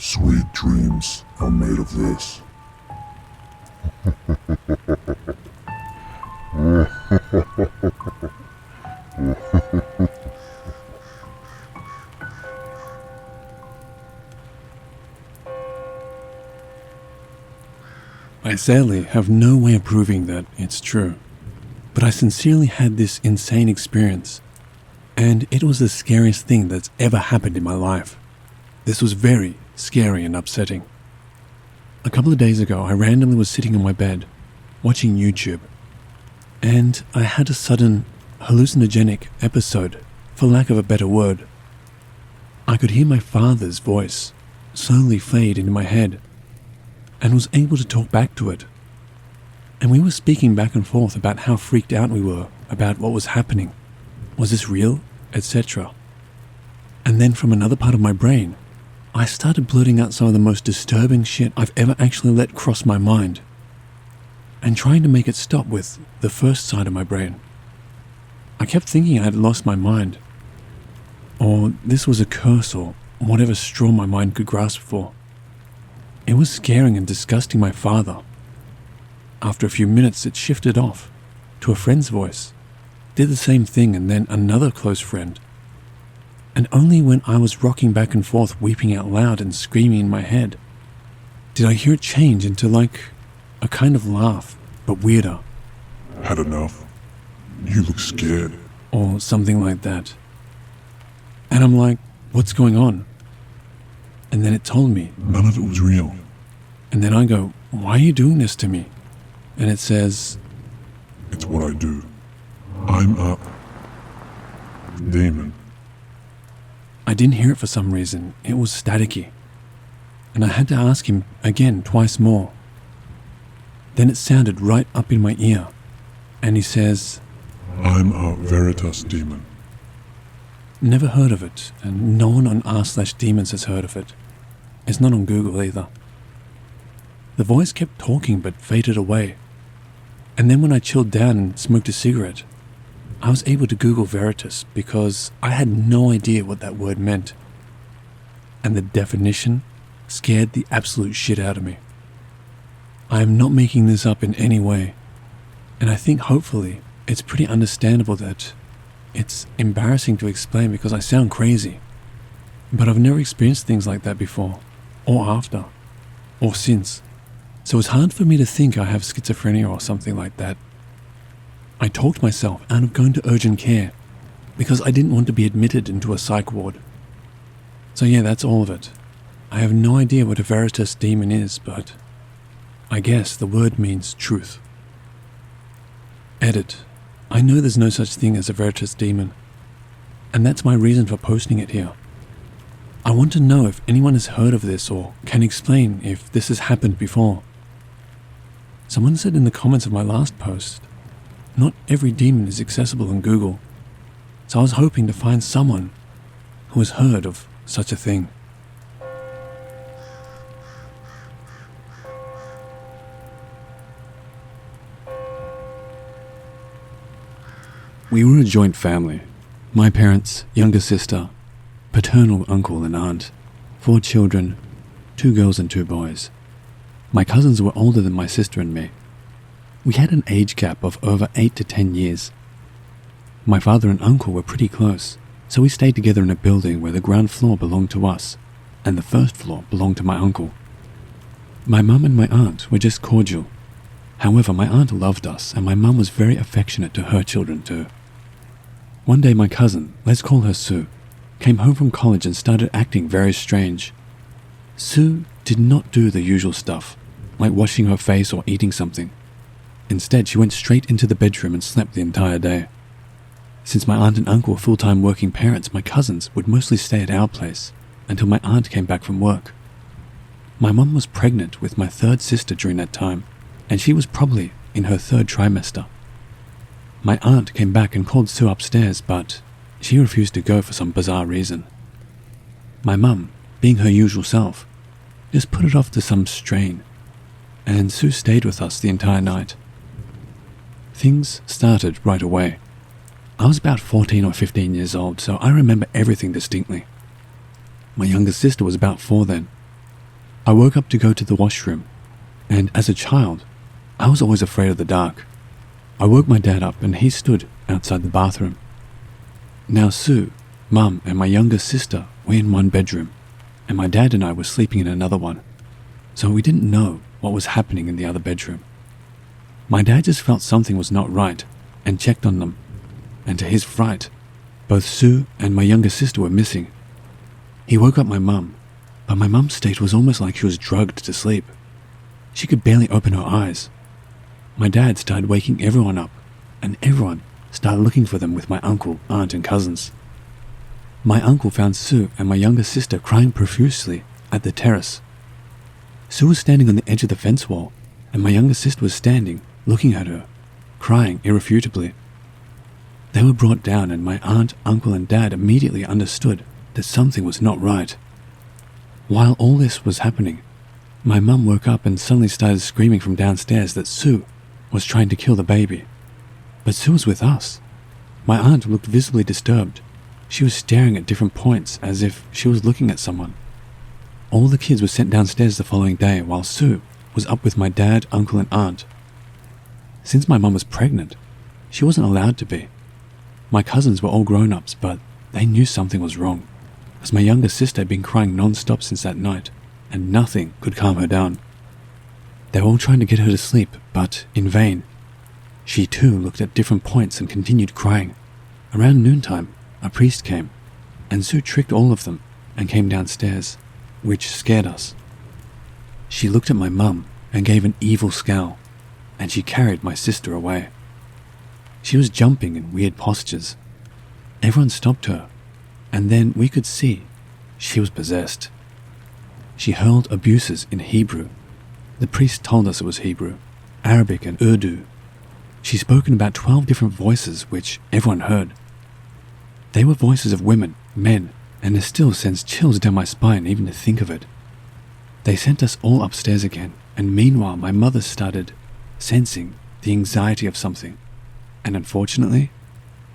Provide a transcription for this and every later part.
Sweet dreams are made of this. I sadly have no way of proving that it's true, but I sincerely had this insane experience, and it was the scariest thing that's ever happened in my life. This was very scary and upsetting. A couple of days ago, I randomly was sitting on my bed, watching YouTube, and I had a sudden hallucinogenic episode, for lack of a better word. I could hear my father's voice slowly fade into my head, and was able to talk back to it. And we were speaking back and forth about how freaked out we were about what was happening. Was this real? Etc. And then from another part of my brain, I started blurting out some of the most disturbing shit I've ever actually let cross my mind, and trying to make it stop with the first side of my brain. I kept thinking I had lost my mind, or this was a curse, or whatever straw my mind could grasp for. It was scaring and disgusting my father. After a few minutes, it shifted off to a friend's voice, did the same thing, and then another close friend. And only when I was rocking back and forth, weeping out loud and screaming in my head, did I hear it change into like a kind of laugh, but weirder. Had enough? You look scared. Or something like that. And I'm like, what's going on? And then it told me. None of it was real. And then I go, why are you doing this to me? And it says, it's what I do. I'm a demon. I didn't hear it for some reason. It was staticky. And I had to ask him again twice more. Then it sounded right up in my ear. And he says, I'm a veritas demon. Never heard of it, and no one on r/demons has heard of it. It's not on Google either. The voice kept talking but faded away. And then when I chilled down and smoked a cigarette, I was able to Google Veritas because I had no idea what that word meant. And the definition scared the absolute shit out of me. I am not making this up in any way, and I think hopefully it's pretty understandable that it's embarrassing to explain because I sound crazy, but I've never experienced things like that before, or after, or since, so it's hard for me to think I have schizophrenia or something like that. I talked myself out of going to urgent care because I didn't want to be admitted into a psych ward. So yeah, that's all of it. I have no idea what a veritas demon is, but I guess the word means truth. Edit. I know there's no such thing as a veritas demon, and that's my reason for posting it here. I want to know if anyone has heard of this or can explain if this has happened before. Someone said in the comments of my last post, not every demon is accessible on Google, so I was hoping to find someone who has heard of such a thing. We were a joint family. My parents, younger sister, paternal uncle and aunt, 4 children, 2 girls and 2 boys. My cousins were older than my sister and me. We had an age gap of over 8 to 10 years. My father and uncle were pretty close, so we stayed together in a building where the ground floor belonged to us, and the first floor belonged to my uncle. My mum and my aunt were just cordial. However, my aunt loved us, and my mum was very affectionate to her children too. One day my cousin, let's call her Sue, came home from college and started acting very strange. Sue did not do the usual stuff, like washing her face or eating something. Instead, she went straight into the bedroom and slept the entire day. Since my aunt and uncle were full-time working parents, my cousins would mostly stay at our place until my aunt came back from work. My mum was pregnant with my 3rd sister during that time, and she was probably in her 3rd trimester. My aunt came back and called Sue upstairs, but she refused to go for some bizarre reason. My mum, being her usual self, just put it off to some strain, and Sue stayed with us the entire night. Things started right away. I was about 14 or 15 years old, so I remember everything distinctly. My younger sister was about 4 then, I woke up to go to the washroom, and as a child, I was always afraid of the dark. I woke my dad up and he stood outside the bathroom. Now Sue, Mum, and my younger sister were in one bedroom, and my dad and I were sleeping in another one, so we didn't know what was happening in the other bedroom. My dad just felt something was not right and checked on them, and to his fright, both Sue and my younger sister were missing. He woke up my mum, but my mum's state was almost like she was drugged to sleep. She could barely open her eyes. My dad started waking everyone up, and everyone started looking for them with my uncle, aunt, and cousins. My uncle found Sue and my younger sister crying profusely at the terrace. Sue was standing on the edge of the fence wall, and my younger sister was standing, looking at her, crying irrefutably. They were brought down, and my aunt, uncle, and dad immediately understood that something was not right. While all this was happening, my mum woke up and suddenly started screaming from downstairs that Sue was trying to kill the baby. But Sue was with us. My aunt looked visibly disturbed. She was staring at different points as if she was looking at someone. All the kids were sent downstairs the following day while Sue was up with my dad, uncle, and aunt. Since my mum was pregnant, she wasn't allowed to be. My cousins were all grown-ups, but they knew something was wrong, as my younger sister had been crying non-stop since that night, and nothing could calm her down. They were all trying to get her to sleep, but in vain. She too looked at different points and continued crying. Around noontime, a priest came, and Sue tricked all of them and came downstairs, which scared us. She looked at my mum and gave an evil scowl, and she carried my sister away. She was jumping in weird postures. Everyone stopped her, and then we could see she was possessed. She hurled abuses in Hebrew. The priest told us it was Hebrew, Arabic, and Urdu. She spoke in about 12 different voices, which everyone heard. They were voices of women, men, and it still sends chills down my spine even to think of it. They sent us all upstairs again, and meanwhile my mother started sensing the anxiety of something, and unfortunately,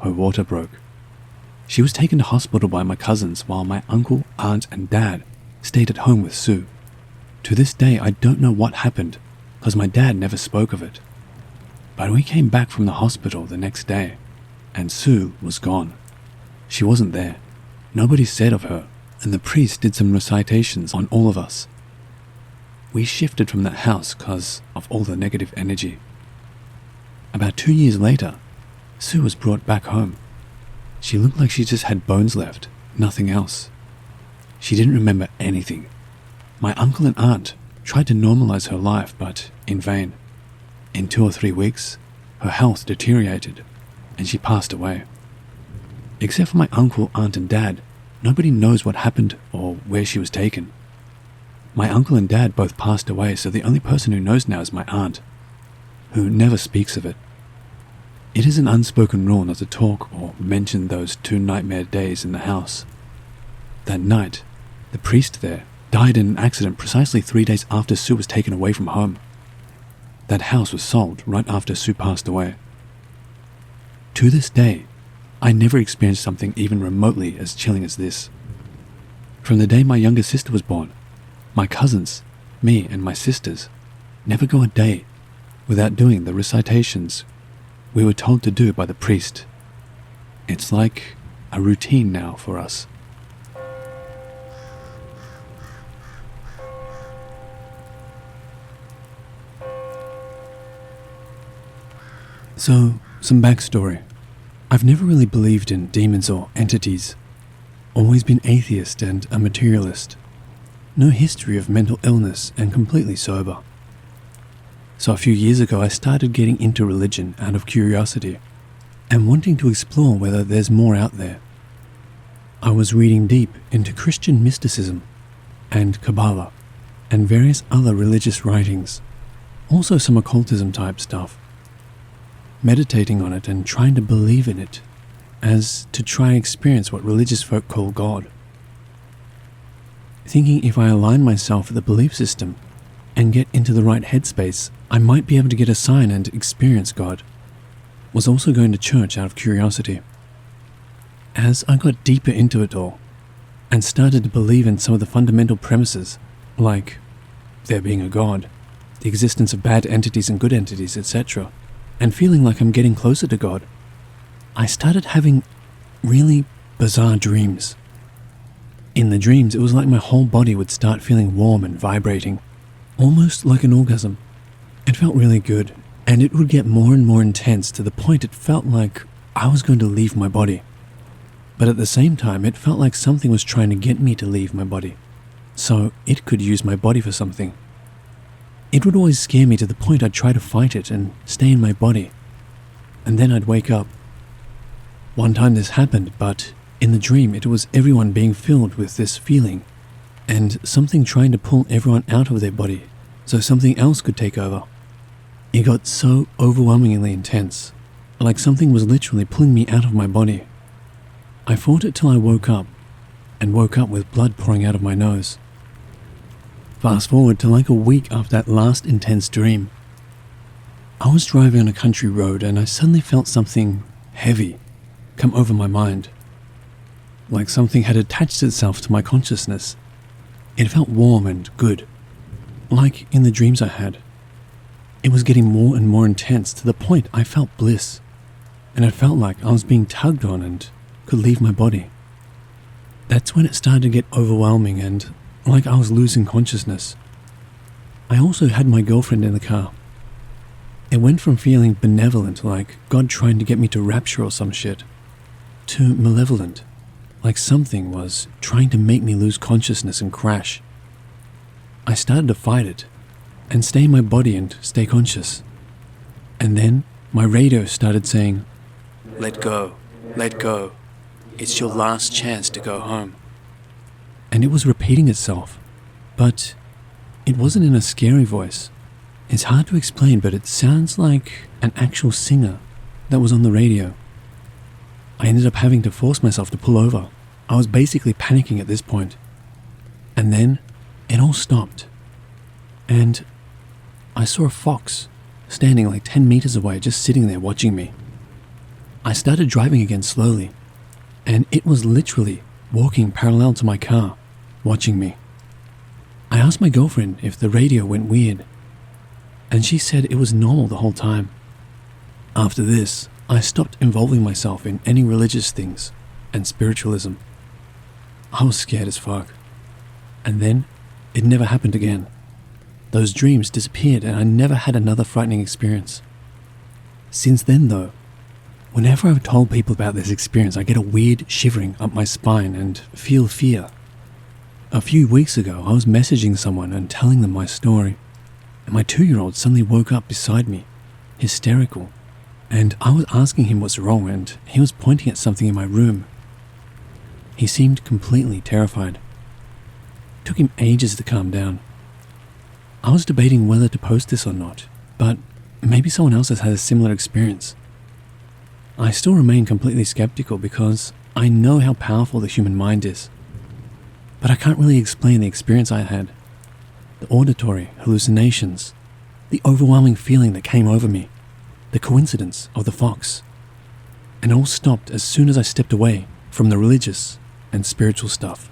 her water broke. She was taken to hospital by my cousins while my uncle, aunt, and dad stayed at home with Sue. To this day, I don't know what happened, because my dad never spoke of it. But we came back from the hospital the next day, and Sue was gone. She wasn't there. Nobody said of her, and the priest did some recitations on all of us. We shifted from that house because of all the negative energy. About 2 years later, Sue was brought back home. She looked like she just had bones left, nothing else. She didn't remember anything. My uncle and aunt tried to normalize her life, but in vain. In 2 or 3 weeks, her health deteriorated, and she passed away. Except for my uncle, aunt, and dad, nobody knows what happened or where she was taken. My uncle and dad both passed away, so the only person who knows now is my aunt, who never speaks of it. It is an unspoken rule not to talk or mention those 2 nightmare days in the house. That night, the priest there died in an accident precisely 3 days after Sue was taken away from home. That house was sold right after Sue passed away. To this day, I never experienced something even remotely as chilling as this. From the day my younger sister was born, my cousins, me and my sisters, never go a day without doing the recitations we were told to do by the priest. It's like a routine now for us. So, some backstory. I've never really believed in demons or entities. Always been atheist and a materialist. No history of mental illness and completely sober. So a few years ago I started getting into religion out of curiosity and wanting to explore whether there's more out there. I was reading deep into Christian mysticism and Kabbalah and various other religious writings, also some occultism type stuff. Meditating on it and trying to believe in it as to try and experience what religious folk call God. Thinking if I align myself with the belief system and get into the right headspace, I might be able to get a sign and experience God. Was also going to church out of curiosity. As I got deeper into it all and started to believe in some of the fundamental premises, like there being a God, the existence of bad entities and good entities, etc., and feeling like I'm getting closer to God, I started having really bizarre dreams. In the dreams, it was like my whole body would start feeling warm and vibrating, almost like an orgasm. It felt really good, and it would get more and more intense to the point it felt like I was going to leave my body. But at the same time, it felt like something was trying to get me to leave my body, so it could use my body for something. It would always scare me to the point I'd try to fight it and stay in my body, and then I'd wake up. One time this happened, but in the dream it was everyone being filled with this feeling, and something trying to pull everyone out of their body so something else could take over. It got so overwhelmingly intense, like something was literally pulling me out of my body. I fought it till I woke up, and woke up with blood pouring out of my nose. Fast forward to like a week after that last intense dream. I was driving on a country road and I suddenly felt something heavy come over my mind. Like something had attached itself to my consciousness. It felt warm and good, like in the dreams I had. It was getting more and more intense to the point I felt bliss, and it felt like I was being tugged on and could leave my body. That's when it started to get overwhelming and like I was losing consciousness. I also had my girlfriend in the car. It went from feeling benevolent, like God trying to get me to rapture or some shit, to malevolent, like something was trying to make me lose consciousness and crash. I started to fight it, and stay in my body and stay conscious. And then my radio started saying, "Let go, let go. It's your last chance to go home." And it was repeating itself, but it wasn't in a scary voice. It's hard to explain, but it sounds like an actual singer that was on the radio. I ended up having to force myself to pull over. I was basically panicking at this point. And then it all stopped. And I saw a fox standing like 10 meters away, just sitting there watching me. I started driving again slowly, and it was literally walking parallel to my car, watching me. I asked my girlfriend if the radio went weird, and she said it was normal the whole time. After this, I stopped involving myself in any religious things and spiritualism. I was scared as fuck. And then, it never happened again. Those dreams disappeared and I never had another frightening experience. Since then though, whenever I've told people about this experience, I get a weird shivering up my spine and feel fear. A few weeks ago, I was messaging someone and telling them my story, and my 2-year-old suddenly woke up beside me, hysterical, and I was asking him what's wrong, and he was pointing at something in my room. He seemed completely terrified. It took him ages to calm down. I was debating whether to post this or not, but maybe someone else has had a similar experience. I still remain completely skeptical because I know how powerful the human mind is, but I can't really explain the experience I had. The auditory hallucinations, the overwhelming feeling that came over me, the coincidence of the fox, and it all stopped as soon as I stepped away from the religious and spiritual stuff.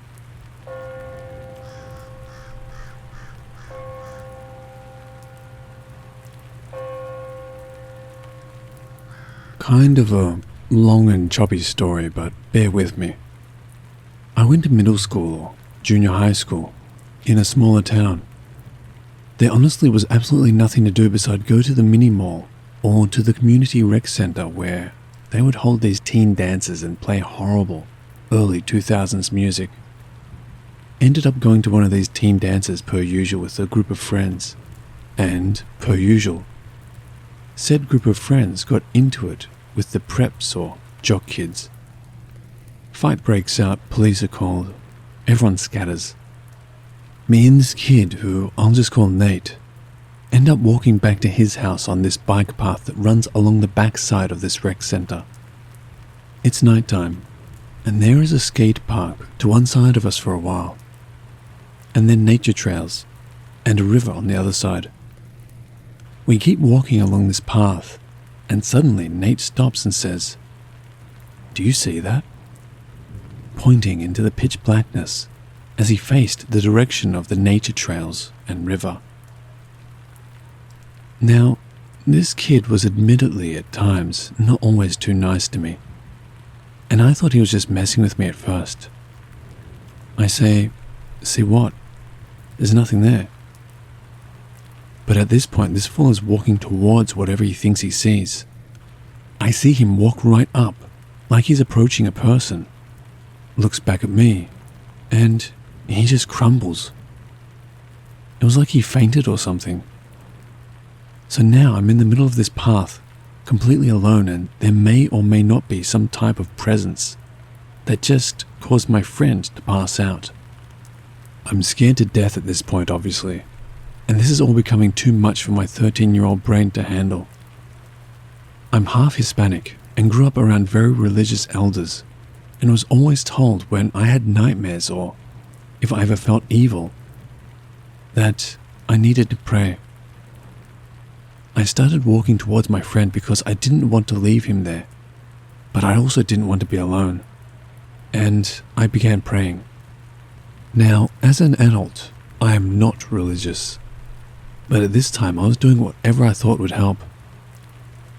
Kind of a long and choppy story, but bear with me. I went to middle school or junior high school in a smaller town. There honestly was absolutely nothing to do besides go to the mini mall or to the community rec center where they would hold these teen dances and play horrible early 2000s music. Ended up going to one of these teen dances per usual with a group of friends, and per usual, said group of friends got into it with the preps or jock kids. Fight breaks out, police are called, everyone scatters. Me and this kid, who I'll just call Nate, end up walking back to his house on this bike path that runs along the back side of this rec center. It's nighttime, and there is a skate park to one side of us for a while, and then nature trails, and a river on the other side. We keep walking along this path, and suddenly Nate stops and says, "Do you see that?" Pointing into the pitch blackness, as he faced the direction of the nature trails and river. Now, this kid was admittedly at times not always too nice to me, and I thought he was just messing with me at first. I say, "See what? There's nothing there." But at this point, this fool is walking towards whatever he thinks he sees. I see him walk right up, like he's approaching a person, looks back at me, and he just crumbles. It was like he fainted or something. So now I'm in the middle of this path, completely alone, and there may or may not be some type of presence that just caused my friend to pass out. I'm scared to death at this point, obviously, and this is all becoming too much for my 13-year-old brain to handle. I'm half Hispanic and grew up around very religious elders, and was always told when I had nightmares or if I ever felt evil that I needed to pray. I started walking towards my friend because I didn't want to leave him there, but I also didn't want to be alone, and I began praying. Now, as an adult, I am not religious, but at this time I was doing whatever I thought would help.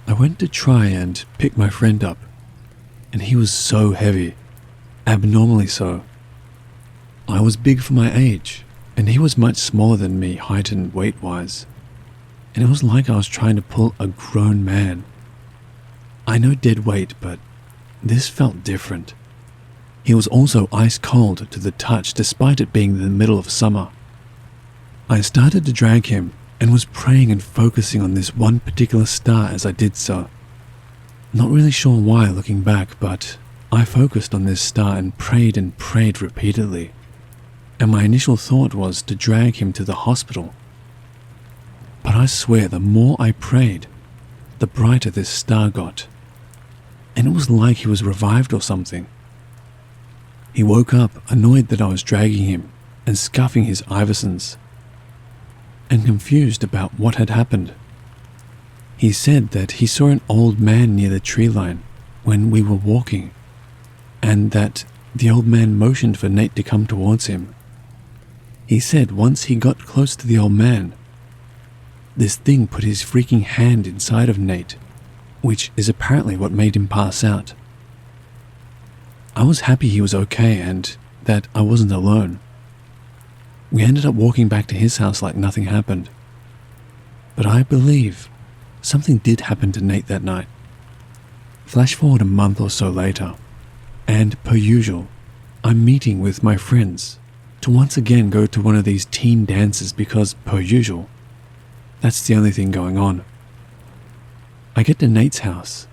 I went to try and pick my friend up, and he was so heavy, abnormally so. I was big for my age, and he was much smaller than me height and weight-wise, and it was like I was trying to pull a grown man. I know dead weight, but this felt different. He was also ice cold to the touch despite it being the middle of summer. I started to drag him and was praying and focusing on this one particular star as I did so. Not really sure why looking back, but I focused on this star and prayed repeatedly, and my initial thought was to drag him to the hospital. But I swear the more I prayed, the brighter this star got, and it was like he was revived or something. He woke up annoyed that I was dragging him and scuffing his Iversons, and confused about what had happened. He said that he saw an old man near the tree line when we were walking, and that the old man motioned for Nate to come towards him. He said once he got close to the old man, this thing put his freaking hand inside of Nate, which is apparently what made him pass out. I was happy he was okay and that I wasn't alone. We ended up walking back to his house like nothing happened. But I believe something did happen to Nate that night. Flash forward a month or so later, and per usual, I'm meeting with my friends to once again go to one of these teen dances because, per usual, that's the only thing going on. I get to Nate's house,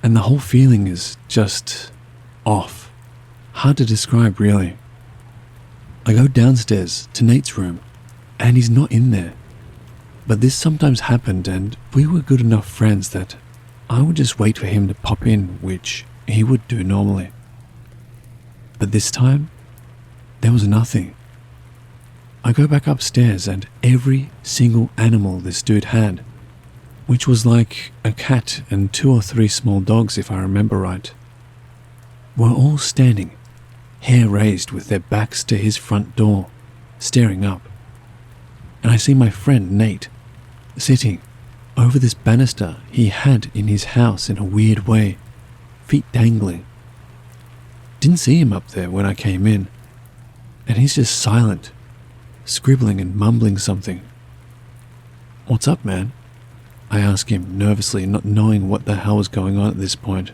and the whole feeling is just off. Hard to describe, really. I go downstairs to Nate's room, and he's not in there. But this sometimes happened, and we were good enough friends that I would just wait for him to pop in, which he would do normally. But this time, there was nothing. I go back upstairs, and every single animal this dude had, which was like a cat and 2 or 3 small dogs if I remember right, were all standing, hair raised with their backs to his front door, staring up. And I see my friend Nate sitting over this banister he had in his house in a weird way, feet dangling. Didn't see him up there when I came in, and he's just silent, scribbling and mumbling something. "What's up, man?" I ask him nervously, not knowing what the hell was going on at this point.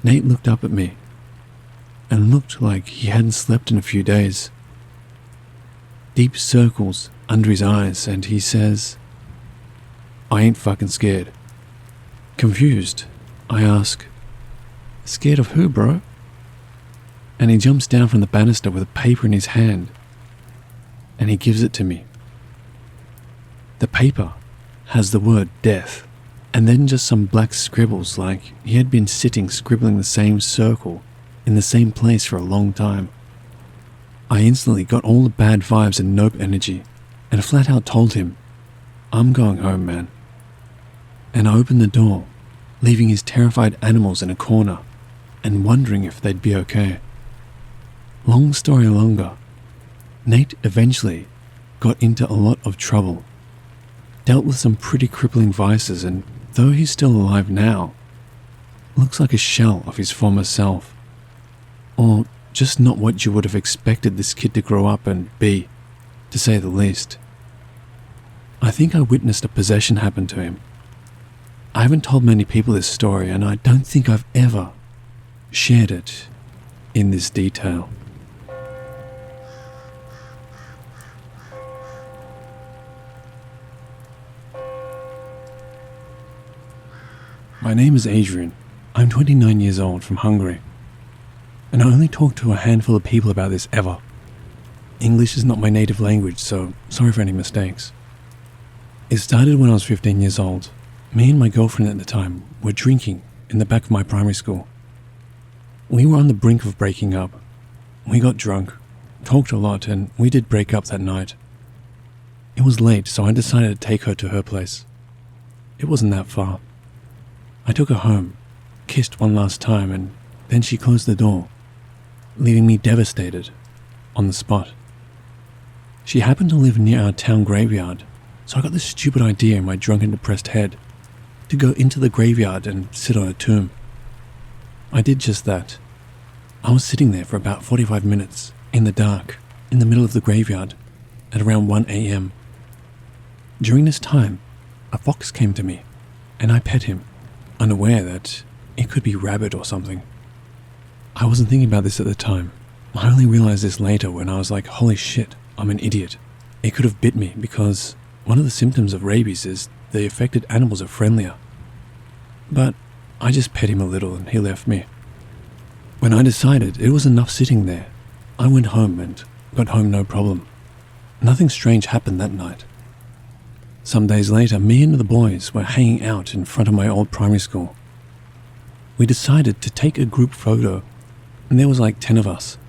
Nate looked up at me and looked like he hadn't slept in a few days. Deep circles under his eyes, and he says, "I ain't fucking scared." Confused, I ask, "Scared of who, bro?" And he jumps down from the banister with a paper in his hand, and he gives it to me. The paper has the word death, and then just some black scribbles like he had been sitting scribbling the same circle in the same place for a long time. I instantly got all the bad vibes and nope energy, and flat out told him, "I'm going home, man." And I opened the door, leaving his terrified animals in a corner, and wondering if they'd be okay. Long story longer, Nate eventually got into a lot of trouble, dealt with some pretty crippling vices, and though he's still alive now, looks like a shell of his former self. Or just not what you would have expected this kid to grow up and be, to say the least. I think I witnessed a possession happen to him. I haven't told many people this story, and I don't think I've ever shared it in this detail. My name is Adrian. I'm 29 years old from Hungary, and I only talked to a handful of people about this ever. English is not my native language, so sorry for any mistakes. It started when I was 15 years old. Me and my girlfriend at the time were drinking in the back of my primary school. We were on the brink of breaking up. We got drunk, talked a lot, and we did break up that night. It was late, so I decided to take her to her place. It wasn't that far. I took her home, kissed one last time, and then she closed the door, leaving me devastated on the spot. She happened to live near our town graveyard, so I got this stupid idea in my drunken, depressed head to go into the graveyard and sit on a tomb. I did just that. I was sitting there for about 45 minutes, in the dark, in the middle of the graveyard, at around 1 a.m. During this time, a fox came to me, and I pet him, unaware that it could be rabbit or something. I wasn't thinking about this at the time. I only realized this later when I was like, holy shit, I'm an idiot. It could have bit me because one of the symptoms of rabies is the affected animals are friendlier. But I just pet him a little and he left me. When I decided it was enough sitting there, I went home and got home no problem. Nothing strange happened that night. Some days later, me and the boys were hanging out in front of my old primary school. We decided to take a group photo, and there was like 10 of us.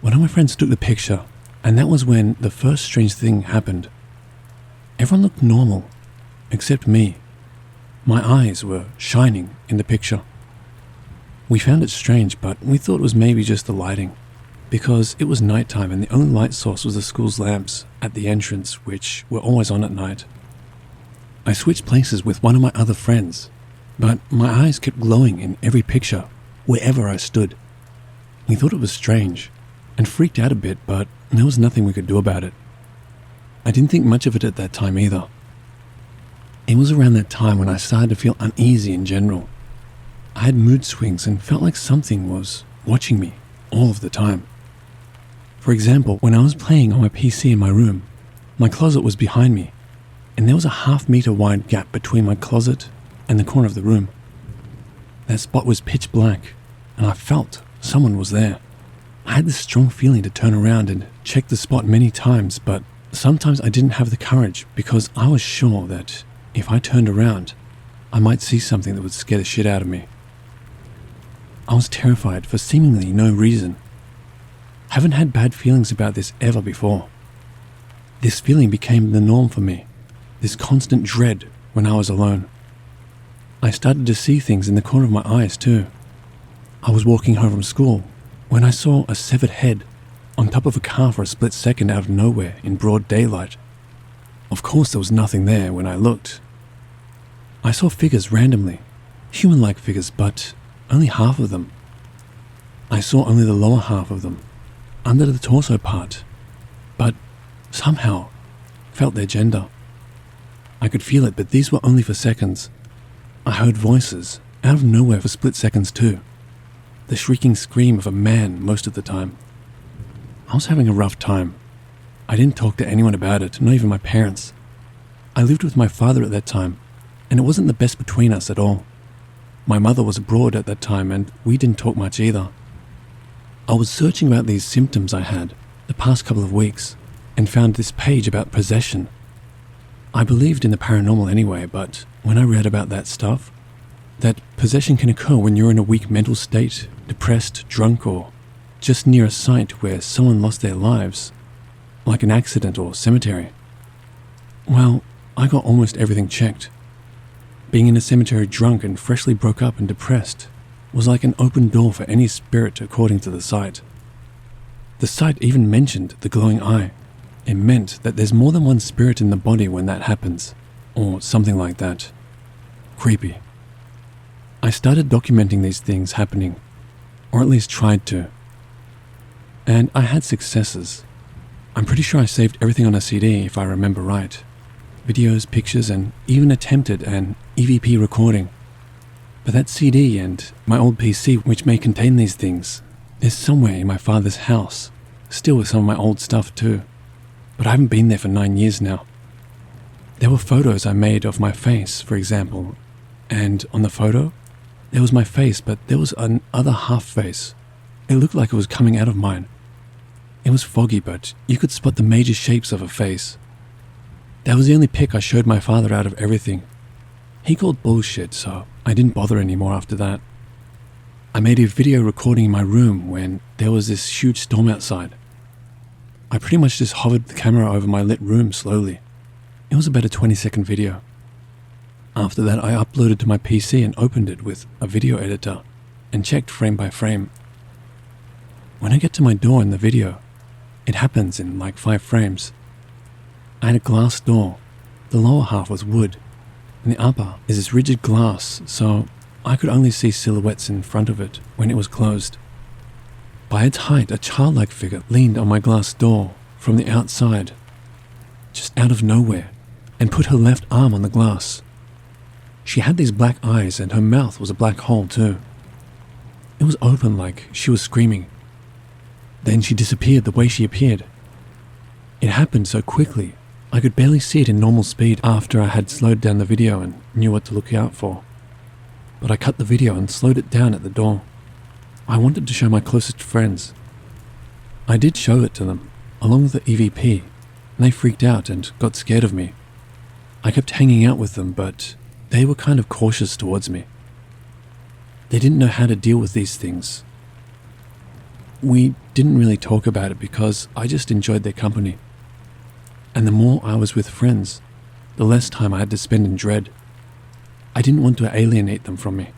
One of my friends took the picture, and that was when the first strange thing happened. Everyone looked normal, except me. My eyes were shining in the picture. We found it strange, but we thought it was maybe just the lighting, because it was nighttime and the only light source was the school's lamps at the entrance, which were always on at night. I switched places with one of my other friends, but my eyes kept glowing in every picture, wherever I stood. We thought it was strange, and freaked out a bit, but there was nothing we could do about it. I didn't think much of it at that time either. It was around that time when I started to feel uneasy in general. I had mood swings and felt like something was watching me all of the time. For example, when I was playing on my PC in my room, my closet was behind me, and there was a half-meter wide gap between my closet and the corner of the room. That spot was pitch black, and I felt someone was there. I had this strong feeling to turn around and check the spot many times, but sometimes I didn't have the courage because I was sure that if I turned around, I might see something that would scare the shit out of me. I was terrified for seemingly no reason. Haven't had bad feelings about this ever before. This feeling became the norm for me, this constant dread when I was alone. I started to see things in the corner of my eyes too. I was walking home from school when I saw a severed head on top of a car for a split second out of nowhere in broad daylight. Of course there was nothing there when I looked. I saw figures randomly, human-like figures, but only half of them. I saw only the lower half of them, under the torso part, but somehow felt their gender. I could feel it, but these were only for seconds. I heard voices out of nowhere for split seconds too. The shrieking scream of a man most of the time. I was having a rough time. I didn't talk to anyone about it, not even my parents. I lived with my father at that time, and it wasn't the best between us at all. My mother was abroad at that time, and we didn't talk much either. I was searching about these symptoms I had the past couple of weeks, and found this page about possession. I believed in the paranormal anyway, but when I read about that stuff, that possession can occur when you're in a weak mental state, depressed, drunk, or just near a site where someone lost their lives, like an accident or cemetery. Well, I got almost everything checked. Being in a cemetery drunk and freshly broke up and depressed was like an open door for any spirit according to the site. The site even mentioned the glowing eye. It meant that there's more than one spirit in the body when that happens, or something like that. Creepy. I started documenting these things happening, or at least tried to. And I had successes. I'm pretty sure I saved everything on a CD if I remember right. Videos, pictures, and even attempted an EVP recording. But that CD and my old PC, which may contain these things, is somewhere in my father's house, still with some of my old stuff too. But I haven't been there for 9 years now. There were photos I made of my face, for example, and on the photo, there was my face, but there was another half face. It looked like it was coming out of mine. It was foggy, but you could spot the major shapes of a face. That was the only pic I showed my father out of everything. He called bullshit, so I didn't bother anymore after that. I made a video recording in my room when there was this huge storm outside. I pretty much just hovered the camera over my lit room slowly. It was about a 20-second video. After that, I uploaded to my PC and opened it with a video editor and checked frame by frame. When I get to my door in the video, it happens in like 5 frames. I had a glass door. The lower half was wood, and the upper is this rigid glass, so I could only see silhouettes in front of it when it was closed. By its height, a childlike figure leaned on my glass door from the outside, just out of nowhere, and put her left arm on the glass. She had these black eyes and her mouth was a black hole too. It was open like she was screaming. Then she disappeared the way she appeared. It happened so quickly, I could barely see it in normal speed after I had slowed down the video and knew what to look out for. But I cut the video and slowed it down at the door. I wanted to show my closest friends. I did show it to them, along with the EVP, and they freaked out and got scared of me. I kept hanging out with them, but they were kind of cautious towards me. They didn't know how to deal with these things. We didn't really talk about it because I just enjoyed their company. And the more I was with friends, the less time I had to spend in dread. I didn't want to alienate them from me.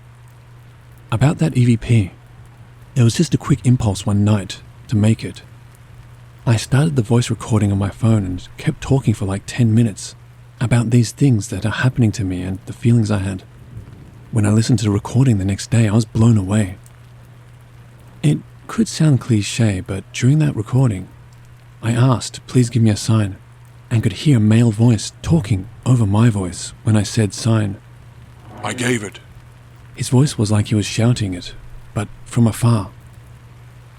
About that EVP, it was just a quick impulse one night to make it. I started the voice recording on my phone and kept talking for like 10 minutes about these things that are happening to me and the feelings I had. When I listened to the recording the next day, I was blown away. It could sound cliche, but during that recording, I asked, please give me a sign, and could hear a male voice talking over my voice when I said sign. I gave it. His voice was like he was shouting it, but from afar.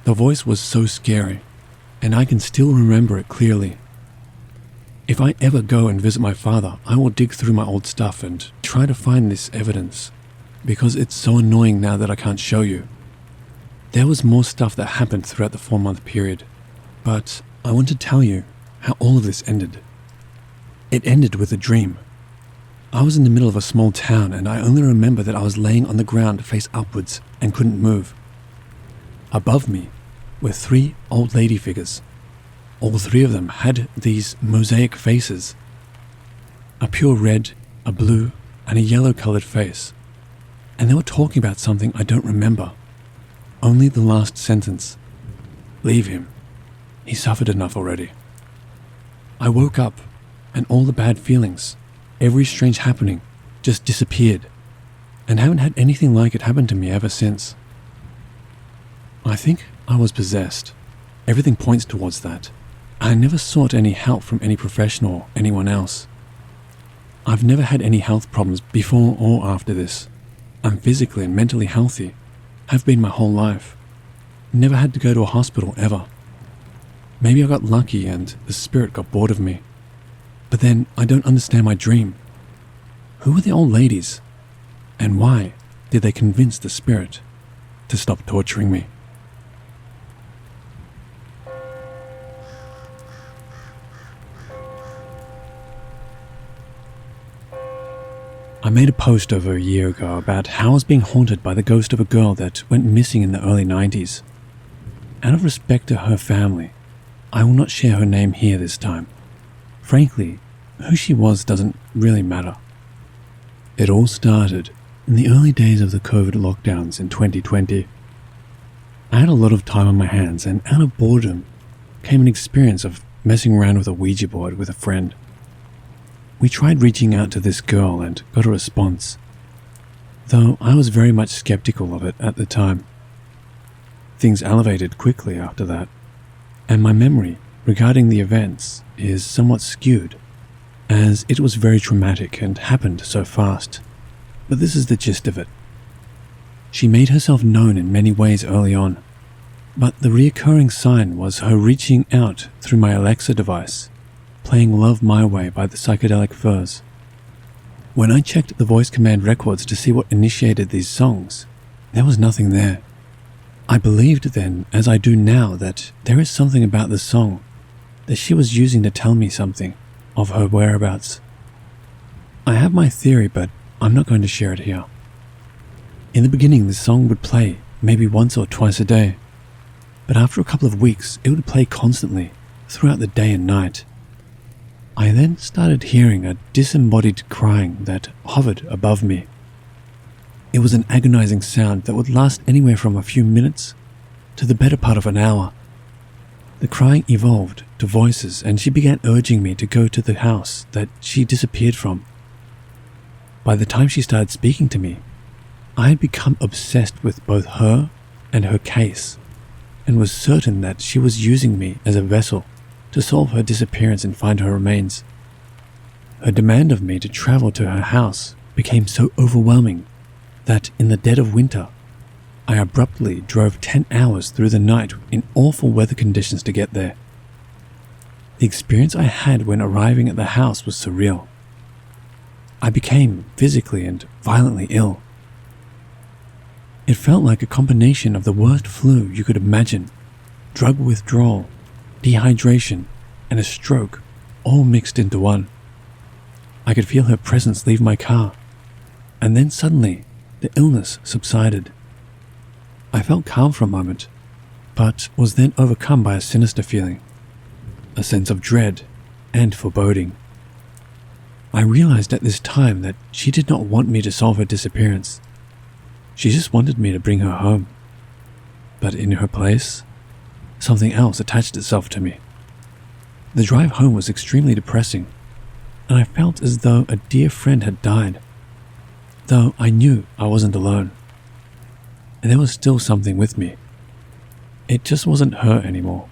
The voice was so scary, and I can still remember it clearly. If I ever go and visit my father, I will dig through my old stuff and try to find this evidence, because it's so annoying now that I can't show you. There was more stuff that happened throughout the 4-month period, but I want to tell you how all of this ended. It ended with a dream. I was in the middle of a small town and I only remember that I was laying on the ground face upwards and couldn't move. Above me were 3 old lady figures. All 3 of them had these mosaic faces. A pure red, a blue, and a yellow-colored face. And they were talking about something I don't remember. Only the last sentence. Leave him. He suffered enough already. I woke up, and all the bad feelings, every strange happening, just disappeared, and haven't had anything like it happen to me ever since. I think I was possessed. Everything points towards that. I never sought any help from any professional or anyone else. I've never had any health problems before or after this. I'm physically and mentally healthy. Have been my whole life. Never had to go to a hospital ever. Maybe I got lucky and the spirit got bored of me. But then I don't understand my dream. Who were the old ladies? And why did they convince the spirit to stop torturing me? I made a post over a year ago about how I was being haunted by the ghost of a girl that went missing in the early 90s. Out of respect to her family, I will not share her name here this time. Frankly, who she was doesn't really matter. It all started in the early days of the COVID lockdowns in 2020. I had a lot of time on my hands, and out of boredom came an experience of messing around with a Ouija board with a friend. We tried reaching out to this girl and got a response, though I was very much skeptical of it at the time. Things elevated quickly after that, and my memory regarding the events is somewhat skewed, as it was very traumatic and happened so fast. But this is the gist of it. She made herself known in many ways early on, but the reoccurring sign was her reaching out through my Alexa device, playing Love My Way by the Psychedelic Furs. When I checked the voice command records to see what initiated these songs, there was nothing there. I believed then, as I do now, that there is something about the song that she was using to tell me something of her whereabouts. I have my theory, but I'm not going to share it here. In the beginning, the song would play maybe once or twice a day, but after a couple of weeks, it would play constantly throughout the day and night. I then started hearing a disembodied crying that hovered above me. It was an agonizing sound that would last anywhere from a few minutes to the better part of an hour. The crying evolved to voices, and she began urging me to go to the house that she disappeared from. By the time she started speaking to me, I had become obsessed with both her and her case, and was certain that she was using me as a vessel to solve her disappearance and find her remains. Her demand of me to travel to her house became so overwhelming that in the dead of winter, I abruptly drove 10 hours through the night in awful weather conditions to get there. The experience I had when arriving at the house was surreal. I became physically and violently ill. It felt like a combination of the worst flu you could imagine, drug withdrawal, dehydration, and a stroke, all mixed into one. I could feel her presence leave my car, and then suddenly the illness subsided. I felt calm for a moment, but was then overcome by a sinister feeling, a sense of dread and foreboding. I realized at this time that she did not want me to solve her disappearance. She just wanted me to bring her home. But in her place, something else attached itself to me. The drive home was extremely depressing, and I felt as though a dear friend had died, though I knew I wasn't alone. And there was still something with me. It just wasn't her anymore.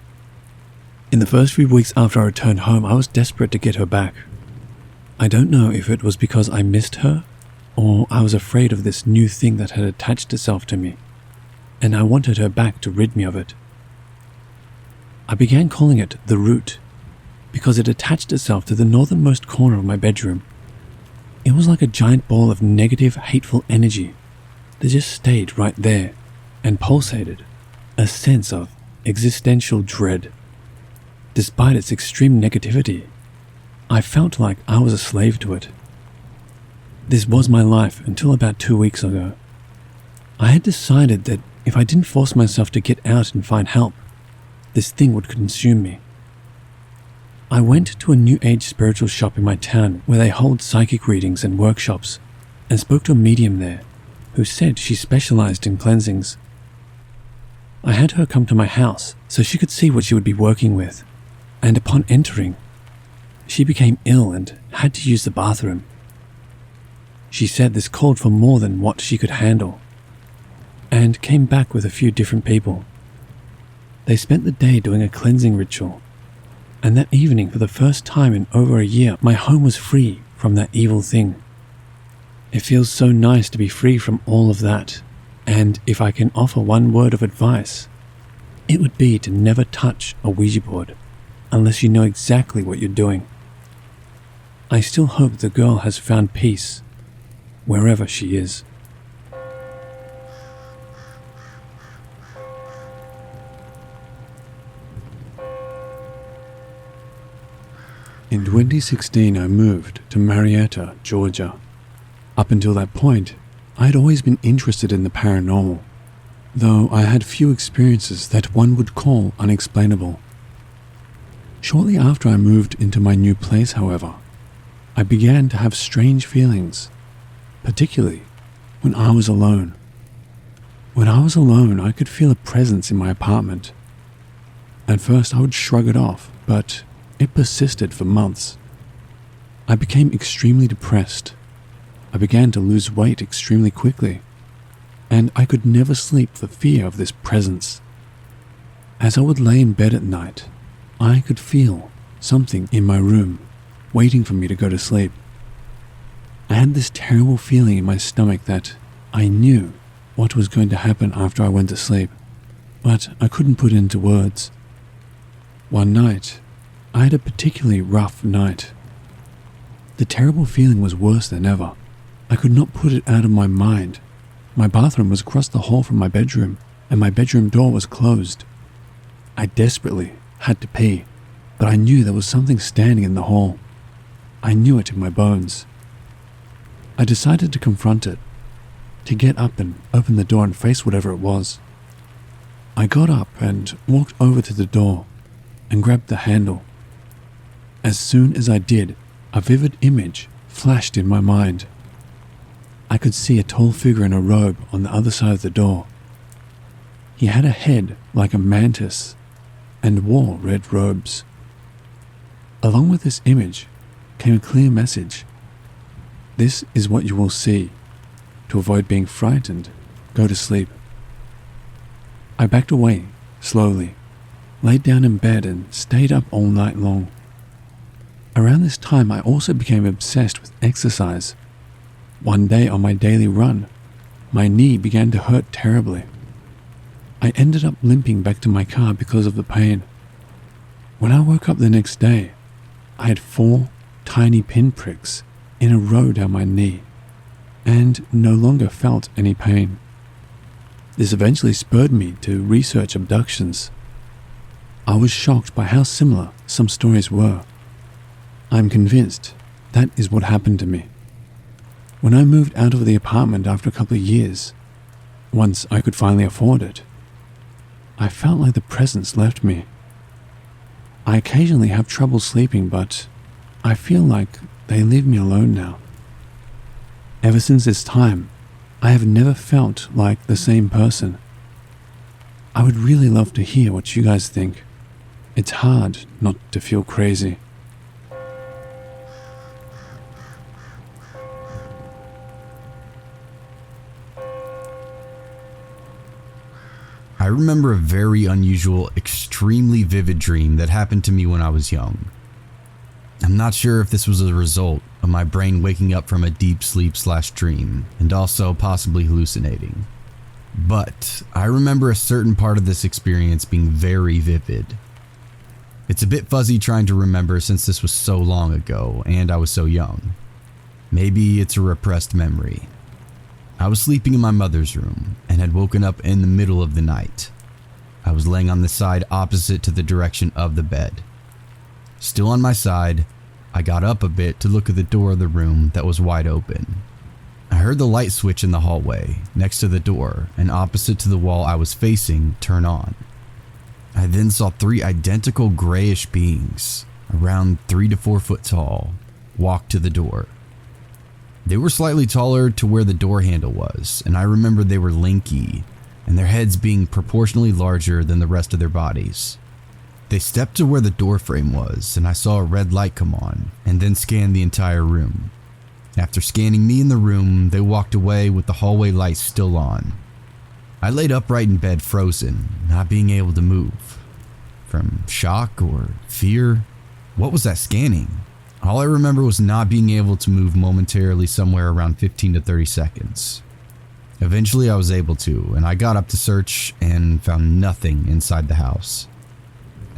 In the first few weeks after I returned home, I was desperate to get her back. I don't know if it was because I missed her, or I was afraid of this new thing that had attached itself to me, and I wanted her back to rid me of it. I began calling it the Root, because it attached itself to the northernmost corner of my bedroom. It was like a giant ball of negative, hateful energy that just stayed right there and pulsated, a sense of existential dread. Despite its extreme negativity, I felt like I was a slave to it. This was my life until about 2 weeks ago. I had decided that if I didn't force myself to get out and find help, this thing would consume me. I went to a New Age spiritual shop in my town where they hold psychic readings and workshops, and spoke to a medium there who said she specialized in cleansings. I had her come to my house so she could see what she would be working with, and upon entering, she became ill and had to use the bathroom. She said this called for more than what she could handle, and came back with a few different people. They spent the day doing a cleansing ritual, and that evening, for the first time in over a year, my home was free from that evil thing. It feels so nice to be free from all of that, and if I can offer one word of advice, it would be to never touch a Ouija board unless you know exactly what you're doing. I still hope the girl has found peace wherever she is. In 2016, I moved to Marietta, Georgia. Up until that point, I had always been interested in the paranormal, though I had few experiences that one would call unexplainable. Shortly after I moved into my new place, however, I began to have strange feelings, particularly when I was alone. When I was alone, I could feel a presence in my apartment. At first, I would shrug it off, but it persisted for months. I became extremely depressed. I began to lose weight extremely quickly, and I could never sleep for fear of this presence. As I would lay in bed at night, I could feel something in my room, waiting for me to go to sleep. I had this terrible feeling in my stomach that I knew what was going to happen after I went to sleep, but I couldn't put it into words. One night, I had a particularly rough night. The terrible feeling was worse than ever. I could not put it out of my mind. My bathroom was across the hall from my bedroom, and my bedroom door was closed. I desperately had to pee, but I knew there was something standing in the hall. I knew it in my bones. I decided to confront it, to get up and open the door and face whatever it was. I got up and walked over to the door and grabbed the handle. As soon as I did, a vivid image flashed in my mind. I could see a tall figure in a robe on the other side of the door. He had a head like a mantis and wore red robes. Along with this image came a clear message. This is what you will see. To avoid being frightened, go to sleep. I backed away slowly, laid down in bed and stayed up all night long. Around this time, I also became obsessed with exercise. One day on my daily run, my knee began to hurt terribly. I ended up limping back to my car because of the pain. When I woke up the next day, I had 4 tiny pinpricks in a row down my knee and no longer felt any pain. This eventually spurred me to research abductions. I was shocked by how similar some stories were. I'm convinced that is what happened to me. When I moved out of the apartment after a couple of years, once I could finally afford it, I felt like the presence left me. I occasionally have trouble sleeping, but I feel like they leave me alone now. Ever since this time, I have never felt like the same person. I would really love to hear what you guys think. It's hard not to feel crazy. I remember a very unusual, extremely vivid dream that happened to me when I was young. I'm not sure if this was a result of my brain waking up from a deep sleep/dream and also possibly hallucinating. But I remember a certain part of this experience being very vivid. It's a bit fuzzy trying to remember since this was so long ago and I was so young. Maybe it's a repressed memory. I was sleeping in my mother's room and had woken up in the middle of the night. I was laying on the side opposite to the direction of the bed. Still on my side, I got up a bit to look at the door of the room that was wide open. I heard the light switch in the hallway next to the door and opposite to the wall I was facing turn on. I then saw 3 identical grayish beings, around 3 to 4 foot tall, walk to the door. They were slightly taller to where the door handle was, and I remember they were lanky, and their heads being proportionally larger than the rest of their bodies. They stepped to where the door frame was, and I saw a red light come on, and then scanned the entire room. After scanning me in the room, they walked away with the hallway lights still on. I laid upright in bed frozen, not being able to move. From shock or fear? What was that scanning? All I remember was not being able to move momentarily somewhere around 15 to 30 seconds. Eventually I was able to, and I got up to search and found nothing inside the house.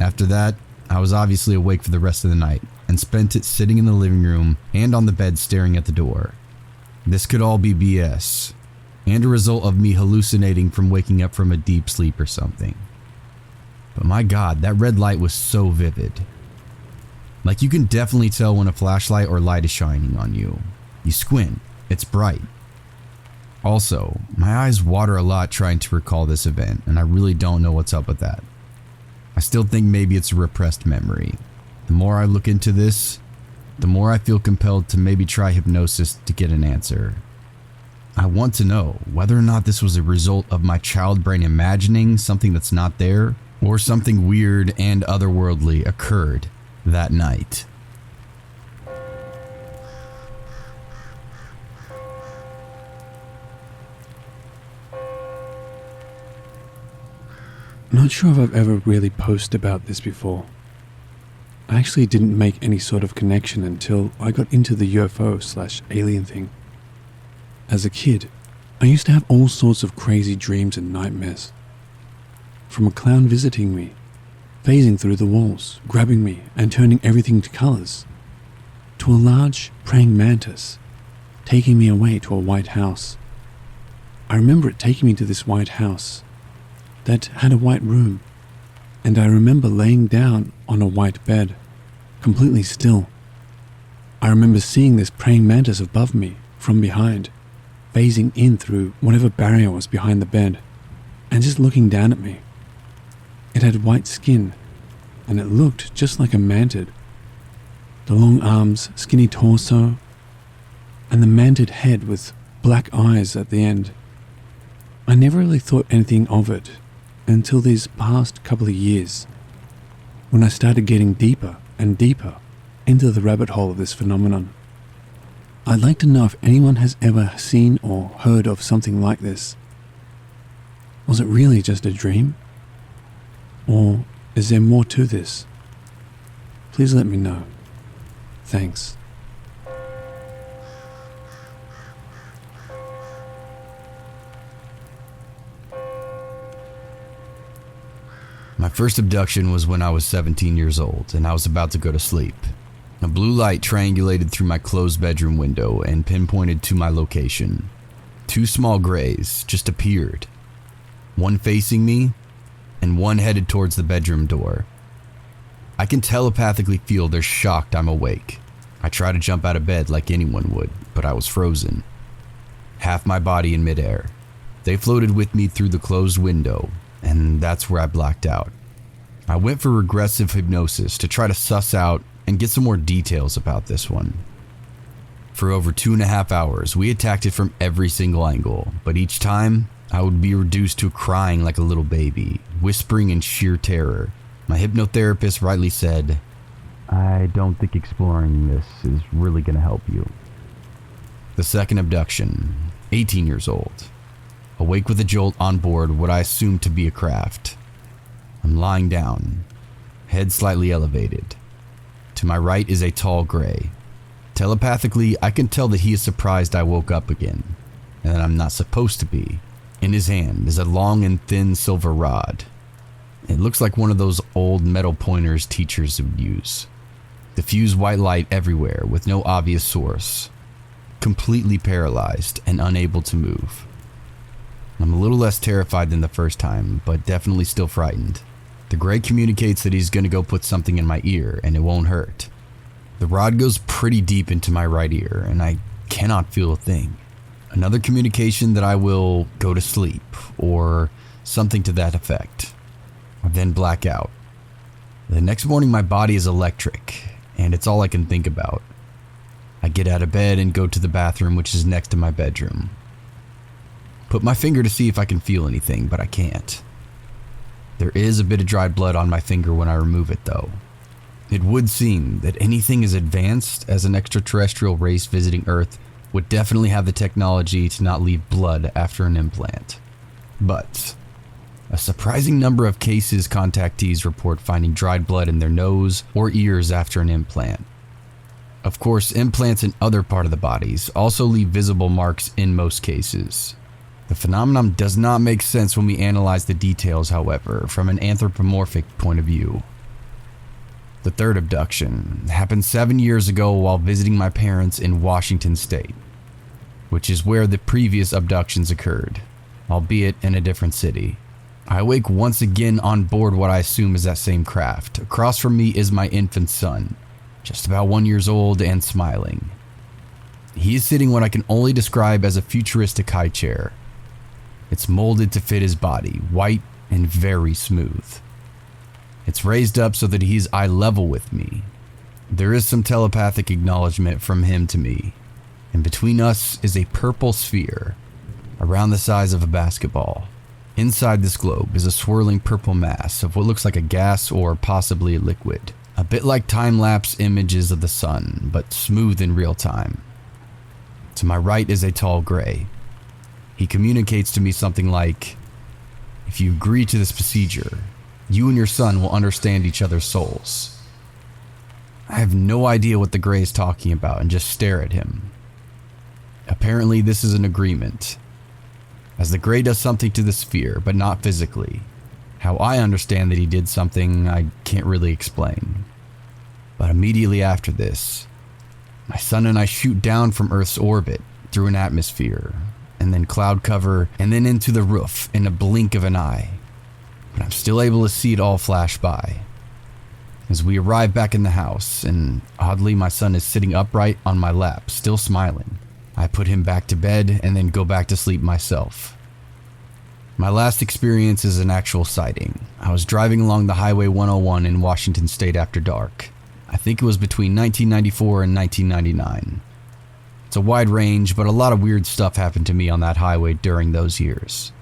After that, I was obviously awake for the rest of the night and spent it sitting in the living room and on the bed staring at the door. This could all be BS, and a result of me hallucinating from waking up from a deep sleep or something. But my God, that red light was so vivid. Like you can definitely tell when a flashlight or light is shining on you. You squint, it's bright. Also, my eyes water a lot trying to recall this event, and I really don't know what's up with that. I still think maybe it's a repressed memory. The more I look into this, the more I feel compelled to maybe try hypnosis to get an answer. I want to know whether or not this was a result of my child brain imagining something that's not there, or something weird and otherworldly occurred that night. Not sure if I've ever really posted about this before. I actually didn't make any sort of connection until I got into the UFO/alien thing. As a kid, I used to have all sorts of crazy dreams and nightmares. From a clown visiting me, phasing through the walls, grabbing me and turning everything to colors, to a large praying mantis taking me away to a white house. I remember it taking me to this white house that had a white room, and I remember laying down on a white bed, completely still. I remember seeing this praying mantis above me from behind, phasing in through whatever barrier was behind the bed, and just looking down at me. It had white skin, and it looked just like a mantid. The long arms, skinny torso, and the mantid head with black eyes at the end. I never really thought anything of it until these past couple of years, when I started getting deeper and deeper into the rabbit hole of this phenomenon. I'd like to know if anyone has ever seen or heard of something like this. Was it really just a dream? Or is there more to this? Please let me know. Thanks. My first abduction was when I was 17 years old and I was about to go to sleep. A blue light triangulated through my closed bedroom window and pinpointed to my location. Two small grays just appeared, one facing me and one headed towards the bedroom door. I can telepathically feel they're shocked I'm awake. I try to jump out of bed like anyone would, but I was frozen, half my body in midair. They floated with me through the closed window, and that's where I blacked out. I went for regressive hypnosis to try to suss out and get some more details about this one. For over 2.5 hours, we attacked it from every single angle, but each time I would be reduced to crying like a little baby, whispering in sheer terror. My hypnotherapist rightly said, "I don't think exploring this is really going to help you." The second abduction, 18 years old. Awake with a jolt on board what I assumed to be a craft. I'm lying down, head slightly elevated. To my right is a tall gray. Telepathically, I can tell that he is surprised I woke up again, and that I'm not supposed to be. In his hand is a long and thin silver rod. It looks like one of those old metal pointers teachers would use. Diffuse white light everywhere with no obvious source. Completely paralyzed and unable to move. I'm a little less terrified than the first time, but definitely still frightened. The gray communicates that he's going to go put something in my ear and it won't hurt. The rod goes pretty deep into my right ear and I cannot feel a thing. Another communication that I will go to sleep or something to that effect. I then black out. The next morning my body is electric and it's all I can think about. I get out of bed and go to the bathroom, which is next to my bedroom. Put my finger to see if I can feel anything, but I can't. There is a bit of dried blood on my finger when I remove it though. It would seem that anything as advanced as an extraterrestrial race visiting Earth would definitely have the technology to not leave blood after an implant. But a surprising number of cases contactees report finding dried blood in their nose or ears after an implant. Of course, implants in other part of the bodies also leave visible marks in most cases. The phenomenon does not make sense when we analyze the details, however, from an anthropomorphic point of view. The third abduction happened 7 years ago while visiting my parents in Washington State, which is where the previous abductions occurred, albeit in a different city. I awake once again on board what I assume is that same craft. Across from me is my infant son, just about 1 year old and smiling. He is sitting what I can only describe as a futuristic high chair. It's molded to fit his body, white and very smooth. It's raised up so that he's eye level with me. There is some telepathic acknowledgement from him to me, and between us is a purple sphere around the size of a basketball. Inside this globe is a swirling purple mass of what looks like a gas or possibly a liquid, a bit like time-lapse images of the sun, but smooth in real time. To my right is a tall gray. He communicates to me something like, "If you agree to this procedure, you and your son will understand each other's souls." I have no idea what the gray is talking about and just stare at him. Apparently this is an agreement, as the gray does something to the sphere, but not physically. How I understand that he did something, I can't really explain. But immediately after this, my son and I shoot down from Earth's orbit through an atmosphere, and then cloud cover, and then into the roof in a blink of an eye. But I'm still able to see it all flash by. As we arrive back in the house, and oddly my son is sitting upright on my lap, still smiling. I put him back to bed and then go back to sleep myself. My last experience is an actual sighting. I was driving along the Highway 101 in Washington State after dark. I think it was between 1994 and 1999. It's a wide range, but a lot of weird stuff happened to me on that highway during those years.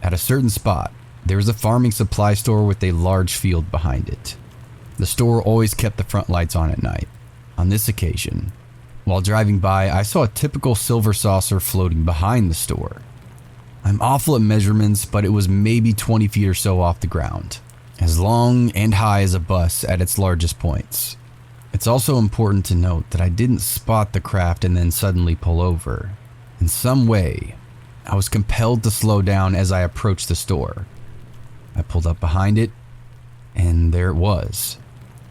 At a certain spot, there was a farming supply store with a large field behind it. The store always kept the front lights on at night. On this occasion, while driving by, I saw a typical silver saucer floating behind the store. I'm awful at measurements, but it was maybe 20 feet or so off the ground, as long and high as a bus at its largest points. It's also important to note that I didn't spot the craft and then suddenly pull over. In some way, I was compelled to slow down as I approached the store. I pulled up behind it, and there it was.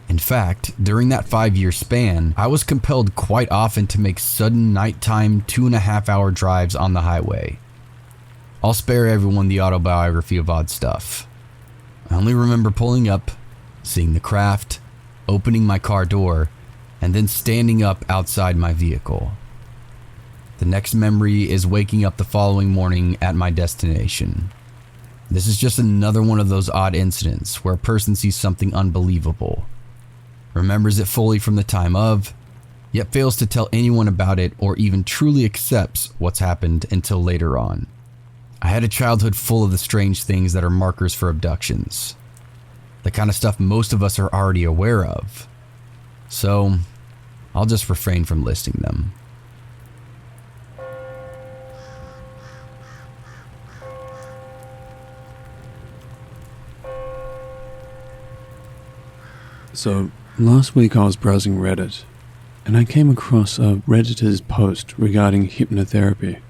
In fact, during that 5-year span, I was compelled quite often to make sudden nighttime 2.5-hour drives on the highway. I'll spare everyone the autobiography of odd stuff. I only remember pulling up, seeing the craft, opening my car door, and then standing up outside my vehicle. The next memory is waking up the following morning at my destination. This is just another one of those odd incidents where a person sees something unbelievable, remembers it fully from the time of, yet fails to tell anyone about it or even truly accepts what's happened until later on. I had a childhood full of the strange things that are markers for abductions, the kind of stuff most of us are already aware of, so I'll just refrain from listing them. So, last week I was browsing Reddit, and I came across a Redditor's post regarding hypnotherapy.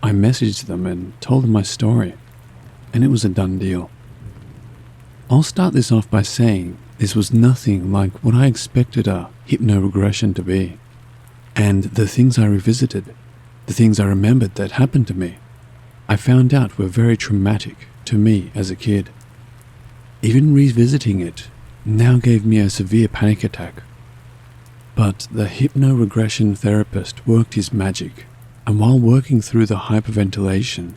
I messaged them and told them my story, and it was a done deal. I'll start this off by saying this was nothing like what I expected a hypno-regression to be, and the things I revisited, the things I remembered that happened to me, I found out were very traumatic to me as a kid. Even revisiting it now gave me a severe panic attack. But the hypno-regression therapist worked his magic, and while working through the hyperventilation,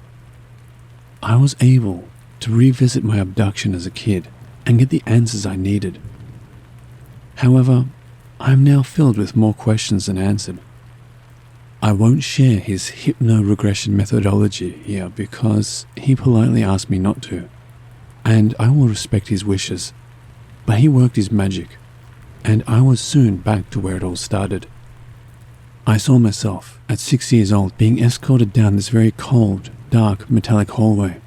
I was able to revisit my abduction as a kid and get the answers I needed. However, I am now filled with more questions than answered. I won't share his hypno-regression methodology here because he politely asked me not to, and I will respect his wishes. But he worked his magic, and I was soon back to where it all started. I saw myself, at 6 years old, being escorted down this very cold, dark, metallic hallway.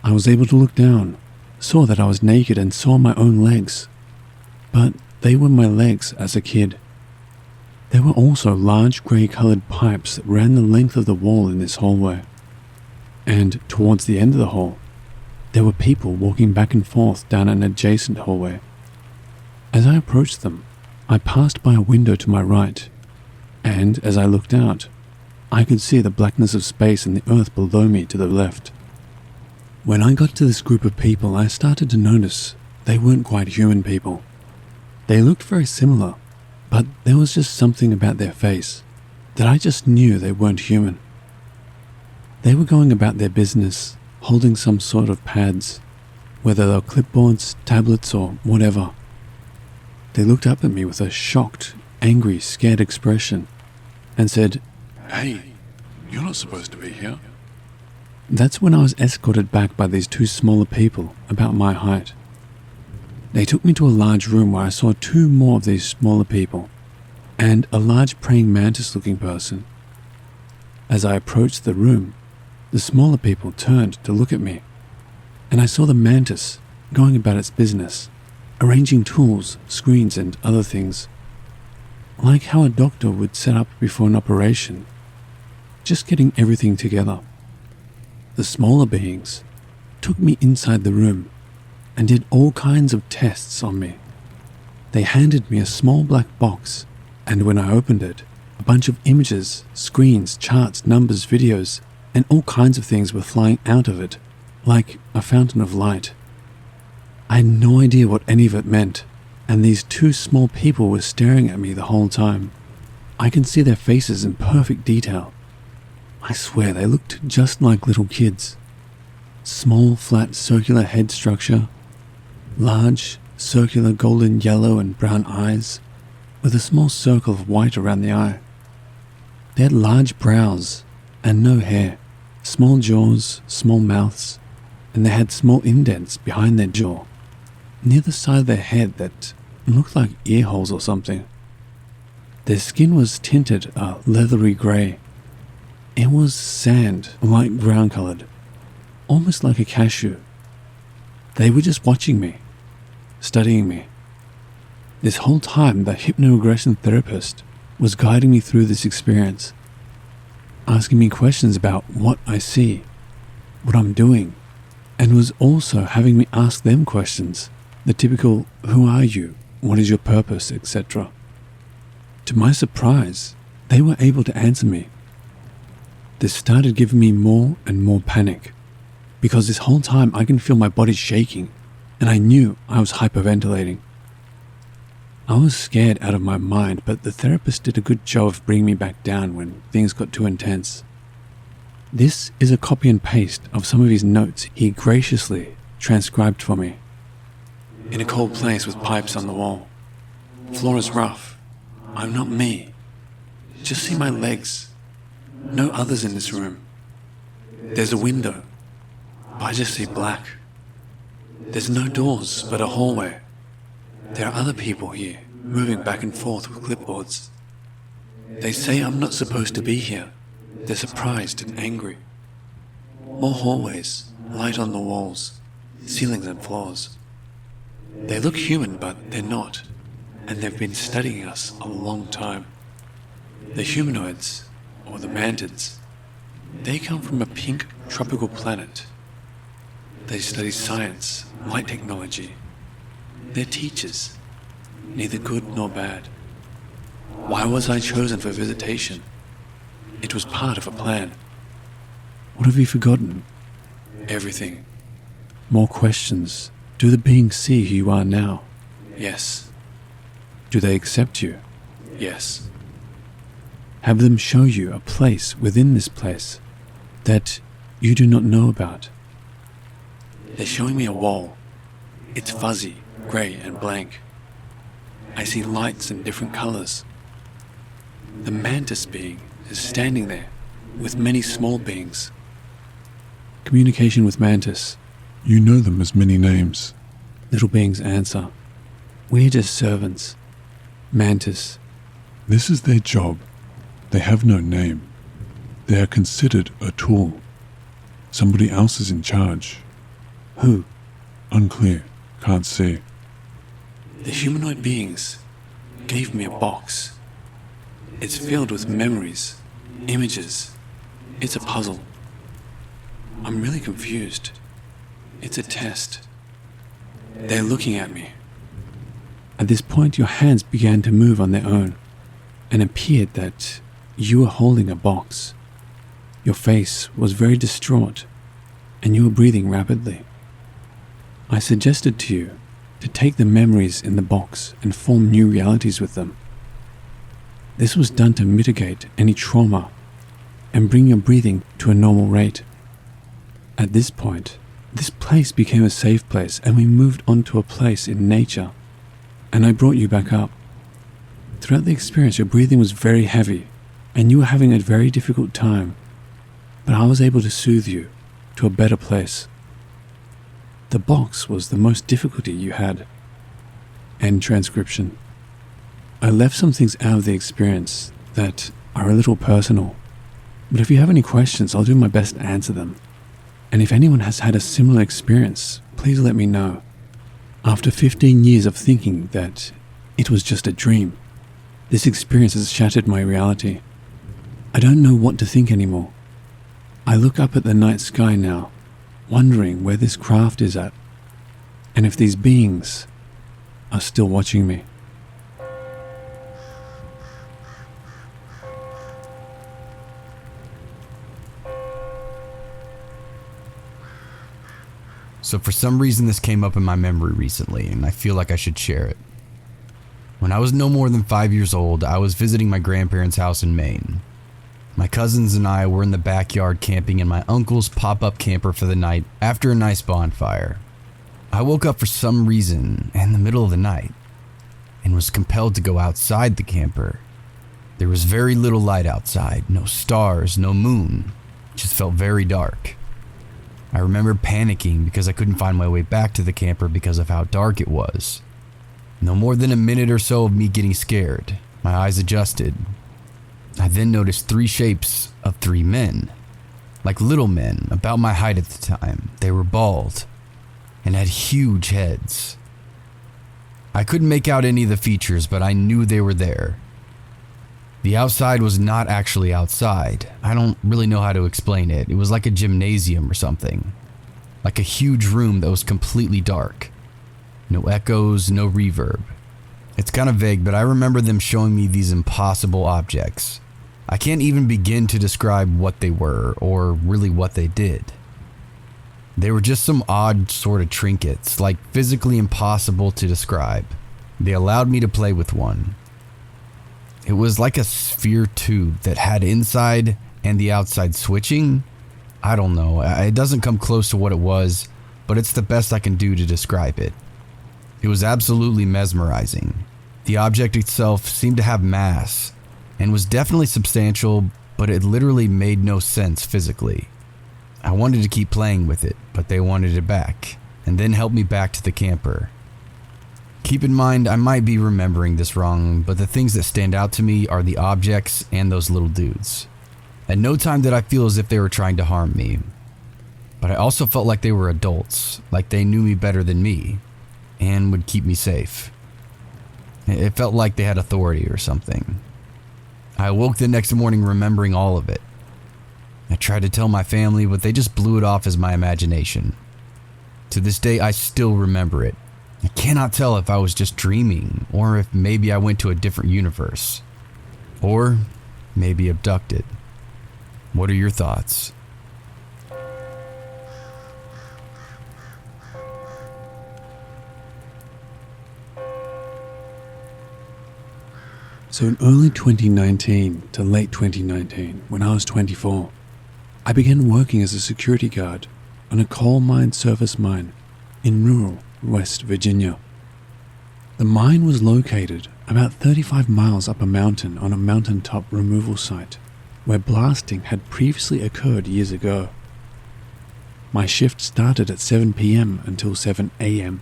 I was able to look down, saw that I was naked and saw my own legs. But they were my legs as a kid. There were also large grey-coloured pipes that ran the length of the wall in this hallway. And towards the end of the hall, there were people walking back and forth down an adjacent hallway. As I approached them, I passed by a window to my right, and as I looked out, I could see the blackness of space and the earth below me to the left. When I got to this group of people, I started to notice they weren't quite human people. They looked very similar, but there was just something about their face that I just knew they weren't human. They were going about their business, holding some sort of pads, whether they were clipboards, tablets, or whatever. They looked up at me with a shocked, angry, scared expression and said, "Hey, You're not supposed to be here. That's when I was escorted back by these two smaller people about my height. They took me to a large room where I saw two more of these smaller people and a large praying mantis-looking person. As I approached the room, the smaller people turned to look at me, and I saw the mantis going about its business, arranging tools, screens, and other things, like how a doctor would set up before an operation, just getting everything together. The smaller beings took me inside the room and did all kinds of tests on me. They handed me a small black box, and when I opened it, a bunch of images, screens, charts, numbers, videos, and all kinds of things were flying out of it, like a fountain of light. I had no idea what any of it meant, and these two small people were staring at me the whole time. I can see their faces in perfect detail. I swear they looked just like little kids. Small, flat, circular head structure, large, circular golden yellow and brown eyes, with a small circle of white around the eye. They had large brows and no hair, small jaws, small mouths, and they had small indents behind their jaw, near the side of their head that looked like ear holes or something. Their skin was tinted a leathery grey. It was sand, light brown coloured, almost like a cashew. They were just watching me, studying me. This whole time, the hypnoaggression therapist was guiding me through this experience, asking me questions about what I see, what I'm doing, and was also having me ask them questions, the typical, who are you, what is your purpose, etc. To my surprise, they were able to answer me. This started giving me more and more panic, because this whole time I can feel my body shaking, and I knew I was hyperventilating. I was scared out of my mind, but the therapist did a good job of bringing me back down when things got too intense. This is a copy and paste of some of his notes he graciously transcribed for me. In a cold place with pipes on the wall. Floor is rough. I'm not me. Just see my legs. No others in this room. There's a window, but I just see black. There's no doors, but a hallway. There are other people here, moving back and forth with clipboards. They say I'm not supposed to be here. They're surprised and angry. More hallways, light on the walls, ceilings and floors. They look human, but they're not, and they've been studying us a long time. The humanoids, or the mantids, they come from a pink tropical planet. They study science, light technology. They're teachers, neither good nor bad. Why was I chosen for visitation? It was part of a plan. What have you forgotten? Everything. More questions. Do the beings see who you are now? Yes. Do they accept you? Yes. Have them show you a place within this place that you do not know about. They're showing me a wall. It's fuzzy, grey and blank. I see lights in different colours. The mantis being is standing there with many small beings. Communication with mantis. You know them as many names. Little beings answer. We're just servants. Mantis. This is their job. They have no name. They are considered a tool. Somebody else is in charge. Who? Unclear. Can't see. The humanoid beings gave me a box. It's filled with memories, images. It's a puzzle. I'm really confused. It's a test. They're looking at me. At this point, your hands began to move on their own, and appeared that you were holding a box. Your face was very distraught, and you were breathing rapidly. I suggested to you to take the memories in the box and form new realities with them. This was done to mitigate any trauma and bring your breathing to a normal rate. At this point, this place became a safe place, and we moved on to a place in nature, and I brought you back up. Throughout the experience, your breathing was very heavy, and you were having a very difficult time but I was able to soothe you to a better place. The box was the most difficulty you had. End transcription. I left some things out of the experience that are a little personal, but if you have any questions, I'll do my best to answer them. And if anyone has had a similar experience, please let me know. After 15 years of thinking that it was just a dream, this experience has shattered my reality. I don't know what to think anymore. I look up at the night sky now, wondering where this craft is at, and if these beings are still watching me. So for some reason this came up in my memory recently, and I feel like I should share it. When I was no more than 5 years old, I was visiting my grandparents' house in Maine. My cousins and I were in the backyard camping in my uncle's pop-up camper for the night after a nice bonfire. I woke up for some reason in the middle of the night and was compelled to go outside the camper. There was very little light outside, no stars, no moon. It just felt very dark. I remember panicking because I couldn't find my way back to the camper because of how dark it was. No more than a minute or so of me getting scared, my eyes adjusted. I then noticed 3 shapes of 3 men, like little men, about my height at the time. They were bald and had huge heads. I couldn't make out any of the features, but I knew they were there. The outside was not actually outside. I don't really know how to explain it. It was like a gymnasium or something. Like a huge room that was completely dark. No echoes, no reverb. It's kind of vague, but I remember them showing me these impossible objects. I can't even begin to describe what they were, or really what they did. They were just some odd sort of trinkets, like physically impossible to describe. They allowed me to play with one. It was like a sphere tube that had inside and the outside switching. I don't know, it doesn't come close to what it was, but it's the best I can do to describe it. It was absolutely mesmerizing. The object itself seemed to have mass, and was definitely substantial, but it literally made no sense physically. I wanted to keep playing with it, but they wanted it back, and then helped me back to the camper. Keep in mind, I might be remembering this wrong, but the things that stand out to me are the objects and those little dudes. At no time did I feel as if they were trying to harm me, but I also felt like they were adults, like they knew me better than me, and would keep me safe. It felt like they had authority or something. I awoke the next morning remembering all of it. I tried to tell my family, but they just blew it off as my imagination. To this day, I still remember it. I cannot tell if I was just dreaming, or if maybe I went to a different universe. Or maybe abducted. What are your thoughts? So in early 2019 to late 2019, when I was 24, I began working as a security guard on a coal mine surface mine in rural West Virginia. The mine was located about 35 miles up a mountain on a mountaintop removal site where blasting had previously occurred years ago. My shift started at 7 p.m. until 7 a.m.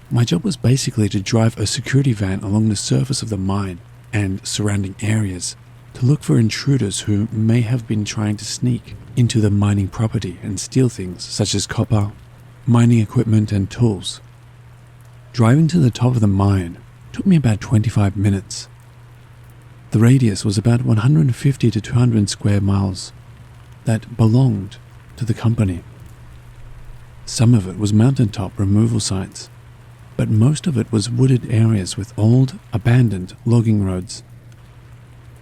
My job was basically to drive a security van along the surface of the mine and surrounding areas to look for intruders who may have been trying to sneak into the mining property and steal things such as copper, mining equipment and tools. Driving to the top of the mine took me about 25 minutes. The radius was about 150 to 200 square miles that belonged to the company. Some of it was mountaintop removal sites, but most of it was wooded areas with old, abandoned logging roads.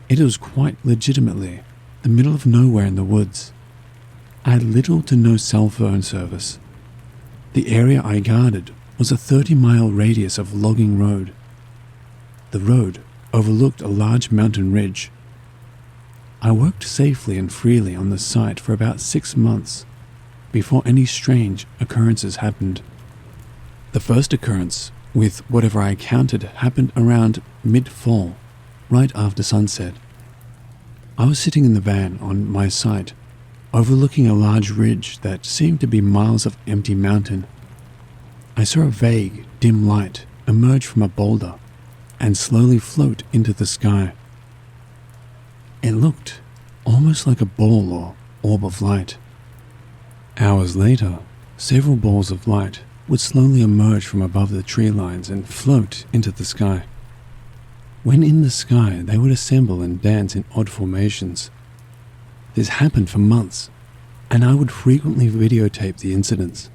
It was quite legitimately the middle of nowhere in the woods. I had little to no cell phone service. The area I guarded was a 30-mile radius of logging road. The road overlooked a large mountain ridge. I worked safely and freely on the site for about 6 months before any strange occurrences happened. The first occurrence, with whatever I counted, happened around mid-fall, right after sunset. I was sitting in the van on my site overlooking a large ridge that seemed to be miles of empty mountain. I saw a vague, dim light emerge from a boulder and slowly float into the sky. It looked almost like a ball or orb of light. Hours later, several balls of light would slowly emerge from above the tree lines and float into the sky. When in the sky, they would assemble and dance in odd formations. This happened for months, and I would frequently videotape the incidents.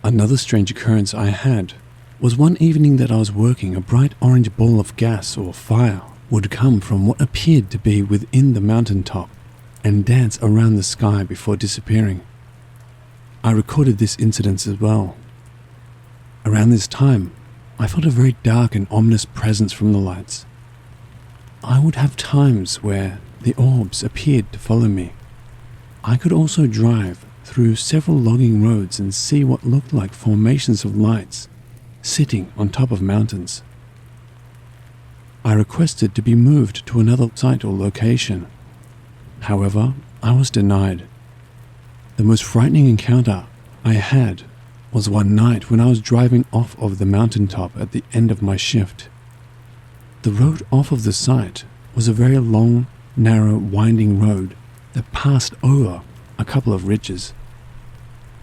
Another strange occurrence I had was one evening that I was working, a bright orange ball of gas or fire would come from what appeared to be within the mountaintop and dance around the sky before disappearing. I recorded this incident as well. Around this time, I felt a very dark and ominous presence from the lights. I would have times where the orbs appeared to follow me. I could also drive through several logging roads and see what looked like formations of lights sitting on top of mountains. I requested to be moved to another site or location. However, I was denied. The most frightening encounter I had was one night when I was driving off of the mountaintop at the end of my shift. The road off of the site was a very long, narrow, winding road that passed over a couple of ridges.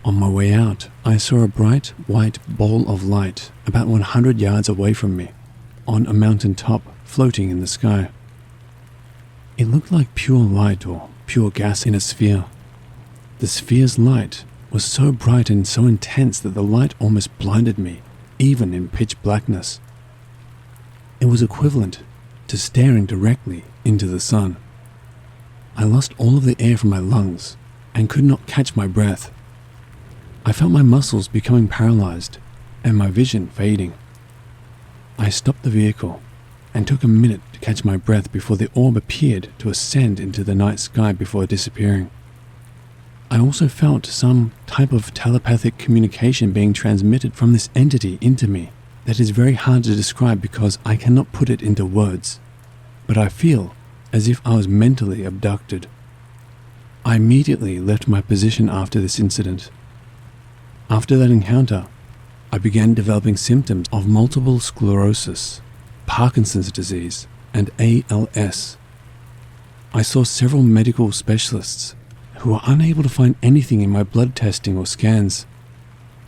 On my way out, I saw a bright white ball of light about 100 yards away from me, on a mountain top floating in the sky. It looked like pure light or pure gas in a sphere. The sphere's light was so bright and so intense that the light almost blinded me, even in pitch blackness. It was equivalent to staring directly into the sun. I lost all of the air from my lungs and could not catch my breath. I felt my muscles becoming paralyzed and my vision fading. I stopped the vehicle and took a minute to catch my breath before the orb appeared to ascend into the night sky before disappearing. I also felt some type of telepathic communication being transmitted from this entity into me that is very hard to describe because I cannot put it into words, but I feel as if I was mentally abducted. I immediately left my position after this incident. After that encounter, I began developing symptoms of multiple sclerosis, Parkinson's disease, and ALS. I saw several medical specialists who were unable to find anything in my blood testing or scans.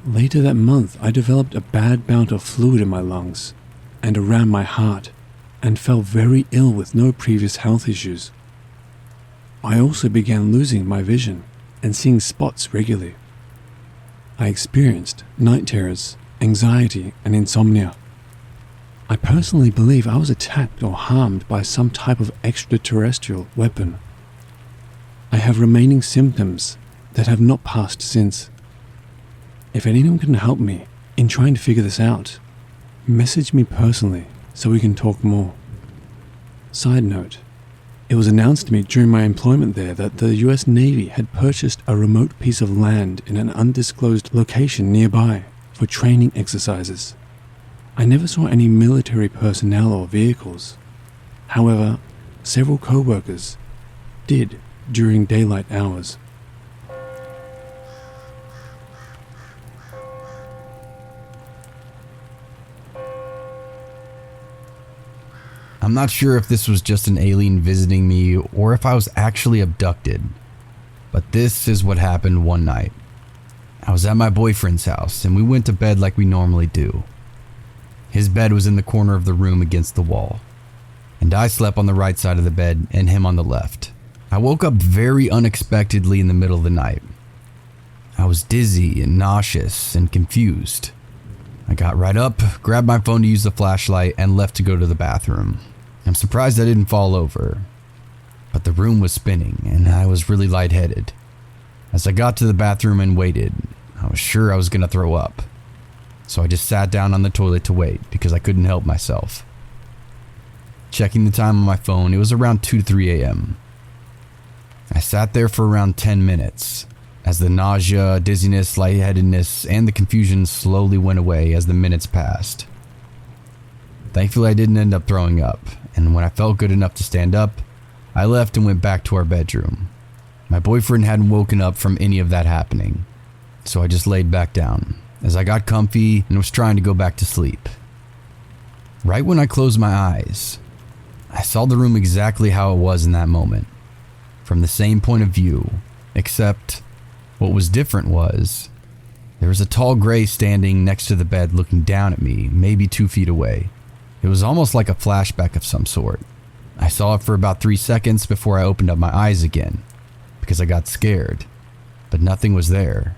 Later that month, I developed a bad bout of fluid in my lungs and around my heart and fell very ill with no previous health issues. I also began losing my vision and seeing spots regularly. I experienced night terrors, anxiety, and insomnia. I personally believe I was attacked or harmed by some type of extraterrestrial weapon. I have remaining symptoms that have not passed since. If anyone can help me in trying to figure this out, message me personally so we can talk more. Side note, it was announced to me during my employment there that the US Navy had purchased a remote piece of land in an undisclosed location nearby for training exercises. I never saw any military personnel or vehicles. However, several co-workers did during daylight hours. I'm not sure if this was just an alien visiting me or if I was actually abducted, but this is what happened one night. I was at my boyfriend's house and we went to bed like we normally do. His bed was in the corner of the room against the wall, and I slept on the right side of the bed and him on the left. I woke up very unexpectedly in the middle of the night. I was dizzy and nauseous and confused. I got right up, grabbed my phone to use the flashlight, and left to go to the bathroom. I'm surprised I didn't fall over, but the room was spinning and I was really lightheaded. As I got to the bathroom and waited, I was sure I was going to throw up. So I just sat down on the toilet to wait because I couldn't help myself. Checking the time on my phone, it was around 2 to 3 a.m. I sat there for around 10 minutes as the nausea, dizziness, lightheadedness, and the confusion slowly went away as the minutes passed. Thankfully, I didn't end up throwing up, and when I felt good enough to stand up, I left and went back to our bedroom. My boyfriend hadn't woken up from any of that happening, so I just laid back down as I got comfy and was trying to go back to sleep. Right when I closed my eyes, I saw the room exactly how it was in that moment, from the same point of view, except what was different was there was a tall gray standing next to the bed looking down at me, maybe 2 feet away. It was almost like a flashback of some sort. I saw it for about 3 seconds before I opened up my eyes again, because I got scared, but nothing was there.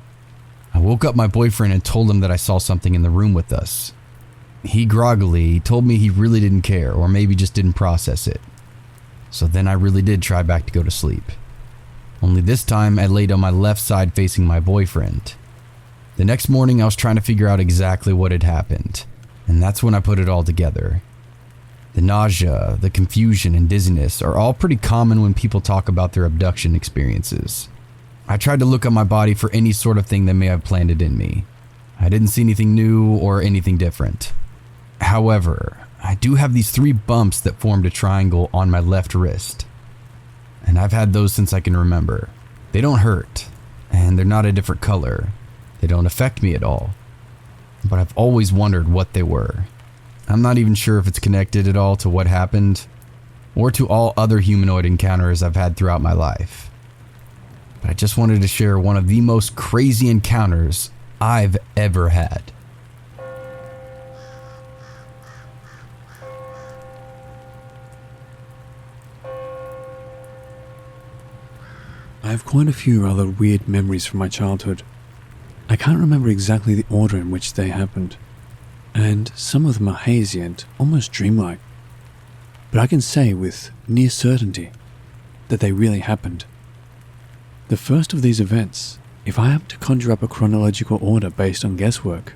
I woke up my boyfriend and told him that I saw something in the room with us. He groggily told me he really didn't care, or maybe just didn't process it. So then I really did try back to go to sleep. Only this time I laid on my left side facing my boyfriend. The next morning I was trying to figure out exactly what had happened, and that's when I put it all together. The nausea, the confusion, and dizziness are all pretty common when people talk about their abduction experiences. I tried to look at my body for any sort of thing that may have planted in me. I didn't see anything new or anything different. However, I do have these 3 bumps that formed a triangle on my left wrist. And I've had those since I can remember. They don't hurt, and they're not a different color. They don't affect me at all. But I've always wondered what they were. I'm not even sure if it's connected at all to what happened, or to all other humanoid encounters I've had throughout my life. But I just wanted to share one of the most crazy encounters I've ever had. I have quite a few rather weird memories from my childhood. I can't remember exactly the order in which they happened, and some of them are hazy and almost dreamlike. But I can say with near certainty that they really happened. The first of these events, if I have to conjure up a chronological order based on guesswork,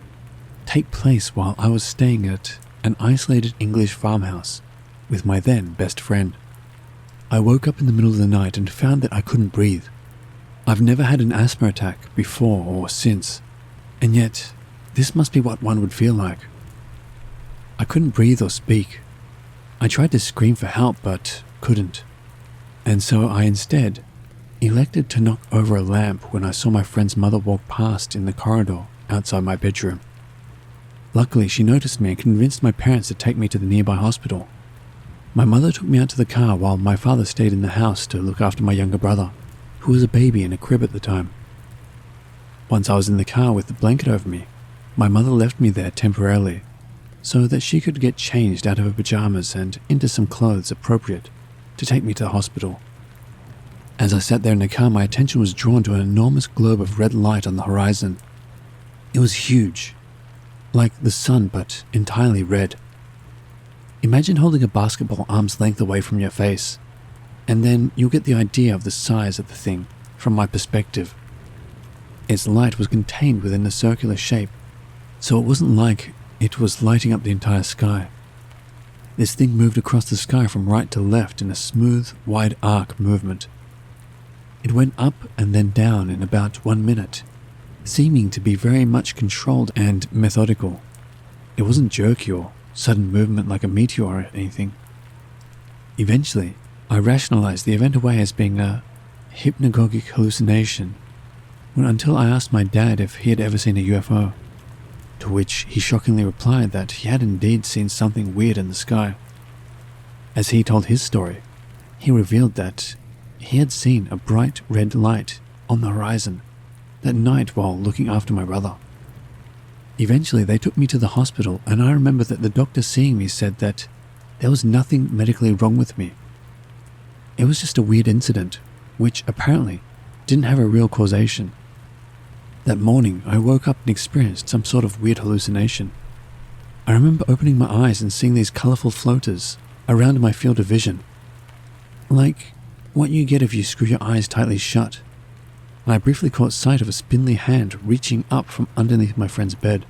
take place while I was staying at an isolated English farmhouse with my then best friend. I woke up in the middle of the night and found that I couldn't breathe. I've never had an asthma attack before or since, and yet this must be what one would feel like. I couldn't breathe or speak. I tried to scream for help but couldn't, and so I instead elected to knock over a lamp when I saw my friend's mother walk past in the corridor outside my bedroom. Luckily, she noticed me and convinced my parents to take me to the nearby hospital. My mother took me out to the car while my father stayed in the house to look after my younger brother, who was a baby in a crib at the time. Once I was in the car with the blanket over me, my mother left me there temporarily so that she could get changed out of her pajamas and into some clothes appropriate to take me to the hospital. As I sat there in the car, my attention was drawn to an enormous globe of red light on the horizon. It was huge, like the sun but entirely red. Imagine holding a basketball arm's length away from your face, and then you'll get the idea of the size of the thing from my perspective. Its light was contained within a circular shape, so it wasn't like it was lighting up the entire sky. This thing moved across the sky from right to left in a smooth, wide arc movement. It went up and then down in about 1 minute, seeming to be very much controlled and methodical. It wasn't jerky or sudden movement like a meteor or anything. Eventually, I rationalized the event away as being a hypnagogic hallucination until I asked my dad if he had ever seen a UFO, to which he shockingly replied that he had indeed seen something weird in the sky. As he told his story, he revealed that he had seen a bright red light on the horizon that night while looking after my brother. Eventually, they took me to the hospital, and I remember that the doctor seeing me said that there was nothing medically wrong with me. It was just a weird incident, which apparently didn't have a real causation. That morning, I woke up and experienced some sort of weird hallucination. I remember opening my eyes and seeing these colorful floaters around my field of vision, like what you get if you screw your eyes tightly shut. And I briefly caught sight of a spindly hand reaching up from underneath my friend's bed.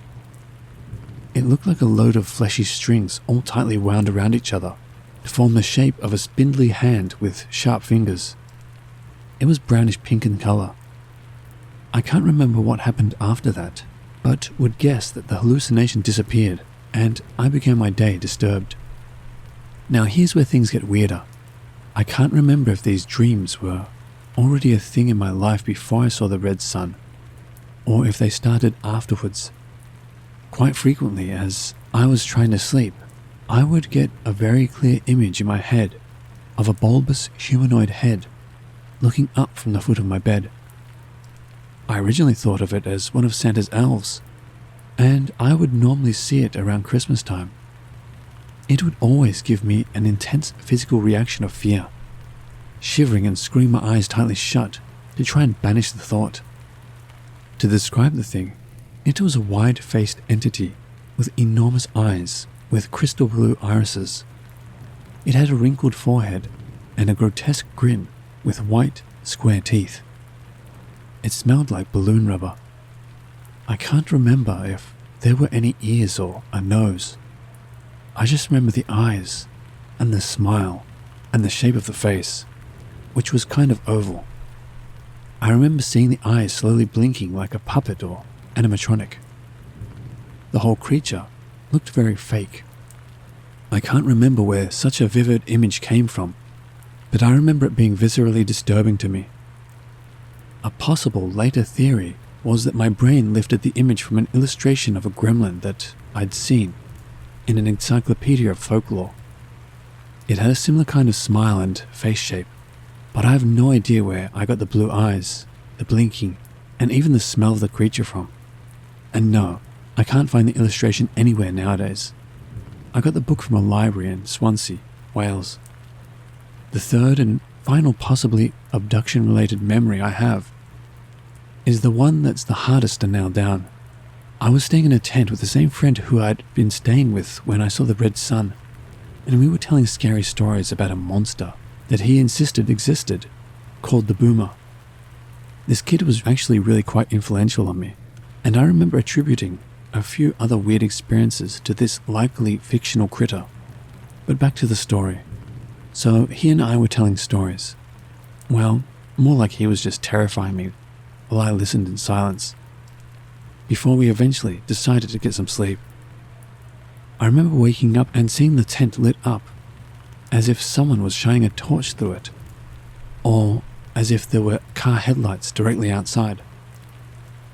It looked like a load of fleshy strings all tightly wound around each other to form the shape of a spindly hand with sharp fingers. It was brownish pink in color. I can't remember what happened after that, but would guess that the hallucination disappeared and I began my day disturbed. Now here's where things get weirder. I can't remember if these dreams were already a thing in my life before I saw the red sun, or if they started afterwards. Quite frequently, as I was trying to sleep, I would get a very clear image in my head of a bulbous humanoid head looking up from the foot of my bed. I originally thought of it as one of Santa's elves, and I would normally see it around Christmas time. It would always give me an intense physical reaction of fear, shivering and screwing my eyes tightly shut to try and banish the thought. To describe the thing, it was a wide-faced entity with enormous eyes with crystal blue irises. It had a wrinkled forehead and a grotesque grin with white, square teeth. It smelled like balloon rubber. I can't remember if there were any ears or a nose. I just remember the eyes and the smile and the shape of the face, which was kind of oval. I remember seeing the eyes slowly blinking like a puppet or animatronic. The whole creature looked very fake. I can't remember where such a vivid image came from, but I remember it being viscerally disturbing to me. A possible later theory was that my brain lifted the image from an illustration of a gremlin that I'd seen in an encyclopedia of folklore. It had a similar kind of smile and face shape, but I have no idea where I got the blue eyes, the blinking, and even the smell of the creature from. And no, I can't find the illustration anywhere nowadays. I got the book from a library in Swansea, Wales. The third and final possibly abduction-related memory I have is the one that's the hardest to nail down. I was staying in a tent with the same friend who I'd been staying with when I saw the red sun, and we were telling scary stories about a monster that he insisted existed, called the Boomer. This kid was actually really quite influential on me, and I remember attributing a few other weird experiences to this likely fictional critter. But back to the story. So he and I were telling stories. Well, more like he was just terrifying me while I listened in silence, before we eventually decided to get some sleep. I remember waking up and seeing the tent lit up, as if someone was shining a torch through it, or as if there were car headlights directly outside.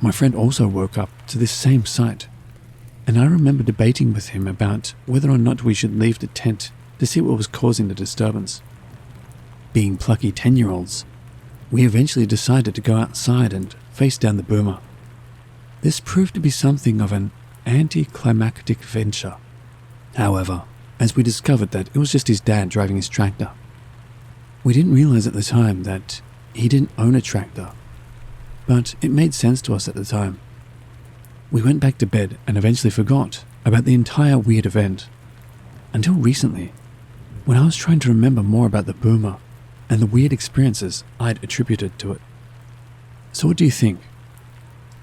My friend also woke up to this same sight, and I remember debating with him about whether or not we should leave the tent to see what was causing the disturbance. Being plucky 10-year-olds, we eventually decided to go outside and face down the Boomer. This proved to be something of an anticlimactic venture. However, as we discovered that it was just his dad driving his tractor. We didn't realize at the time that he didn't own a tractor, but it made sense to us at the time. We went back to bed and eventually forgot about the entire weird event, until recently, when I was trying to remember more about the Boomer and the weird experiences I'd attributed to it. So what do you think?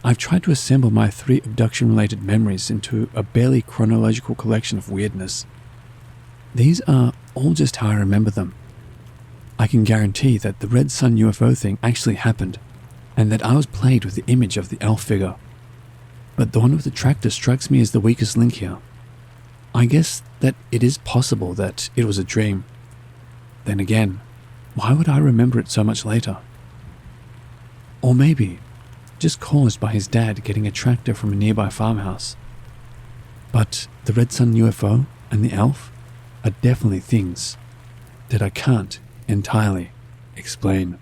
I've tried to assemble my 3 abduction-related memories into a barely chronological collection of weirdness. These are all just how I remember them. I can guarantee that the red sun UFO thing actually happened, and that I was played with the image of the elf figure. But the one with the tractor strikes me as the weakest link here. I guess that it is possible that it was a dream. Then again, why would I remember it so much later? Or maybe just caused by his dad getting a tractor from a nearby farmhouse. But the red sun UFO and the elf are definitely things that I can't entirely explain.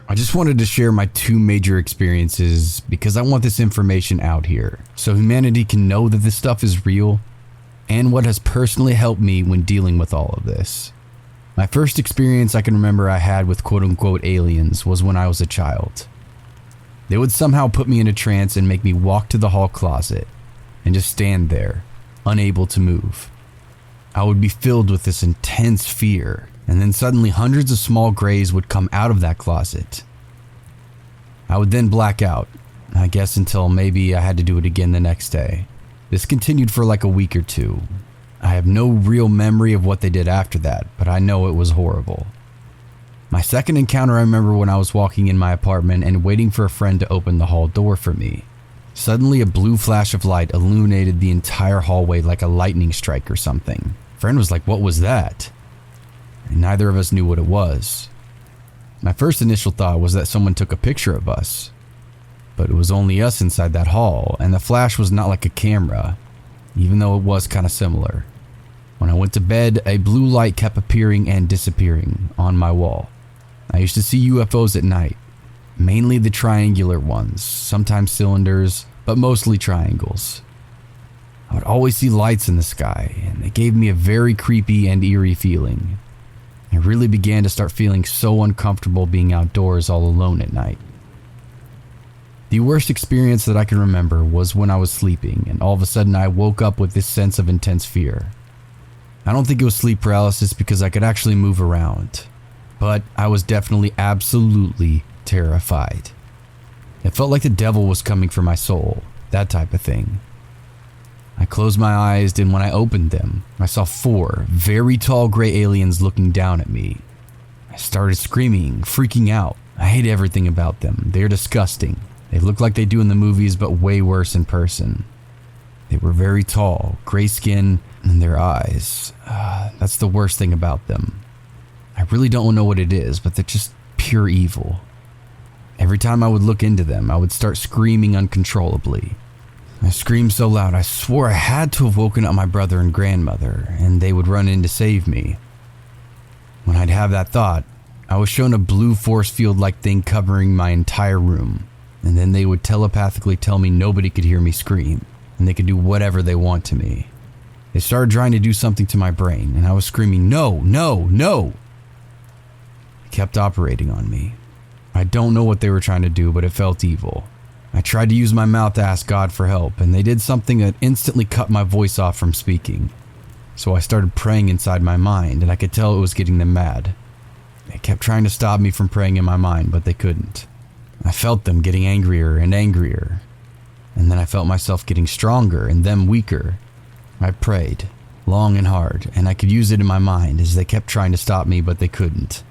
I just wanted to share my 2 major experiences because I want this information out here so humanity can know that this stuff is real and what has personally helped me when dealing with all of this. My first experience I can remember I had with quote-unquote aliens was when I was a child. They would somehow put me in a trance and make me walk to the hall closet and just stand there, unable to move. I would be filled with this intense fear, and then suddenly hundreds of small grays would come out of that closet. I would then black out, I guess until maybe I had to do it again the next day. This continued for like a week or 2. I have no real memory of what they did after that, but I know it was horrible. My second encounter I remember when I was walking in my apartment and waiting for a friend to open the hall door for me. Suddenly, a blue flash of light illuminated the entire hallway like a lightning strike or something. Friend was like, "What was that?" And neither of us knew what it was. My first initial thought was that someone took a picture of us. But it was only us inside that hall, and the flash was not like a camera, even though it was kind of similar. When I went to bed, a blue light kept appearing and disappearing on my wall. I used to see UFOs at night, mainly the triangular ones, sometimes cylinders, but mostly triangles. I would always see lights in the sky, and they gave me a very creepy and eerie feeling. I really began to start feeling so uncomfortable being outdoors all alone at night. The worst experience that I can remember was when I was sleeping, and all of a sudden I woke up with this sense of intense fear. I don't think it was sleep paralysis because I could actually move around, but I was definitely absolutely terrified. It felt like the devil was coming for my soul, that type of thing. I closed my eyes, and when I opened them, I saw 4 very tall gray aliens looking down at me. I started screaming, freaking out. I hate everything about them. They're disgusting. They look like they do in the movies, but way worse in person. They were very tall, gray skin, and their eyes. That's the worst thing about them. I really don't know what it is, but they're just pure evil. Every time I would look into them, I would start screaming uncontrollably. I screamed so loud I swore I had to have woken up my brother and grandmother, and they would run in to save me. When I'd have that thought, I was shown a blue force field-like thing covering my entire room, and then they would telepathically tell me nobody could hear me scream, and they could do whatever they want to me. They started trying to do something to my brain, and I was screaming, "No, no, no!" They kept operating on me. I don't know what they were trying to do, but it felt evil. I tried to use my mouth to ask God for help, and they did something that instantly cut my voice off from speaking. So I started praying inside my mind, and I could tell it was getting them mad. They kept trying to stop me from praying in my mind, but they couldn't. I felt them getting angrier and angrier, and then I felt myself getting stronger and them weaker. I prayed, long and hard, and I could use it in my mind as they kept trying to stop me, but they couldn't.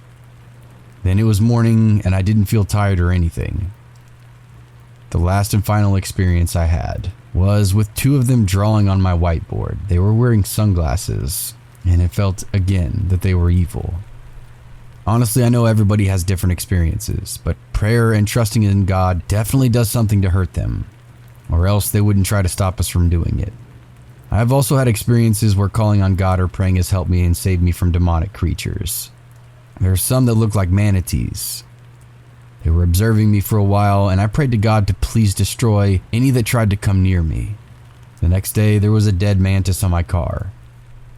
Then it was morning, and I didn't feel tired or anything. The last and final experience I had was with 2 of them drawing on my whiteboard. They were wearing sunglasses, and it felt again that they were evil. Honestly, I know everybody has different experiences, but prayer and trusting in God definitely does something to hurt them, or else they wouldn't try to stop us from doing it. I have also had experiences where calling on God or praying has helped me and saved me from demonic creatures. There are some that look like manatees. They were observing me for a while, and I prayed to God to please destroy any that tried to come near me. The next day, there was a dead mantis on my car.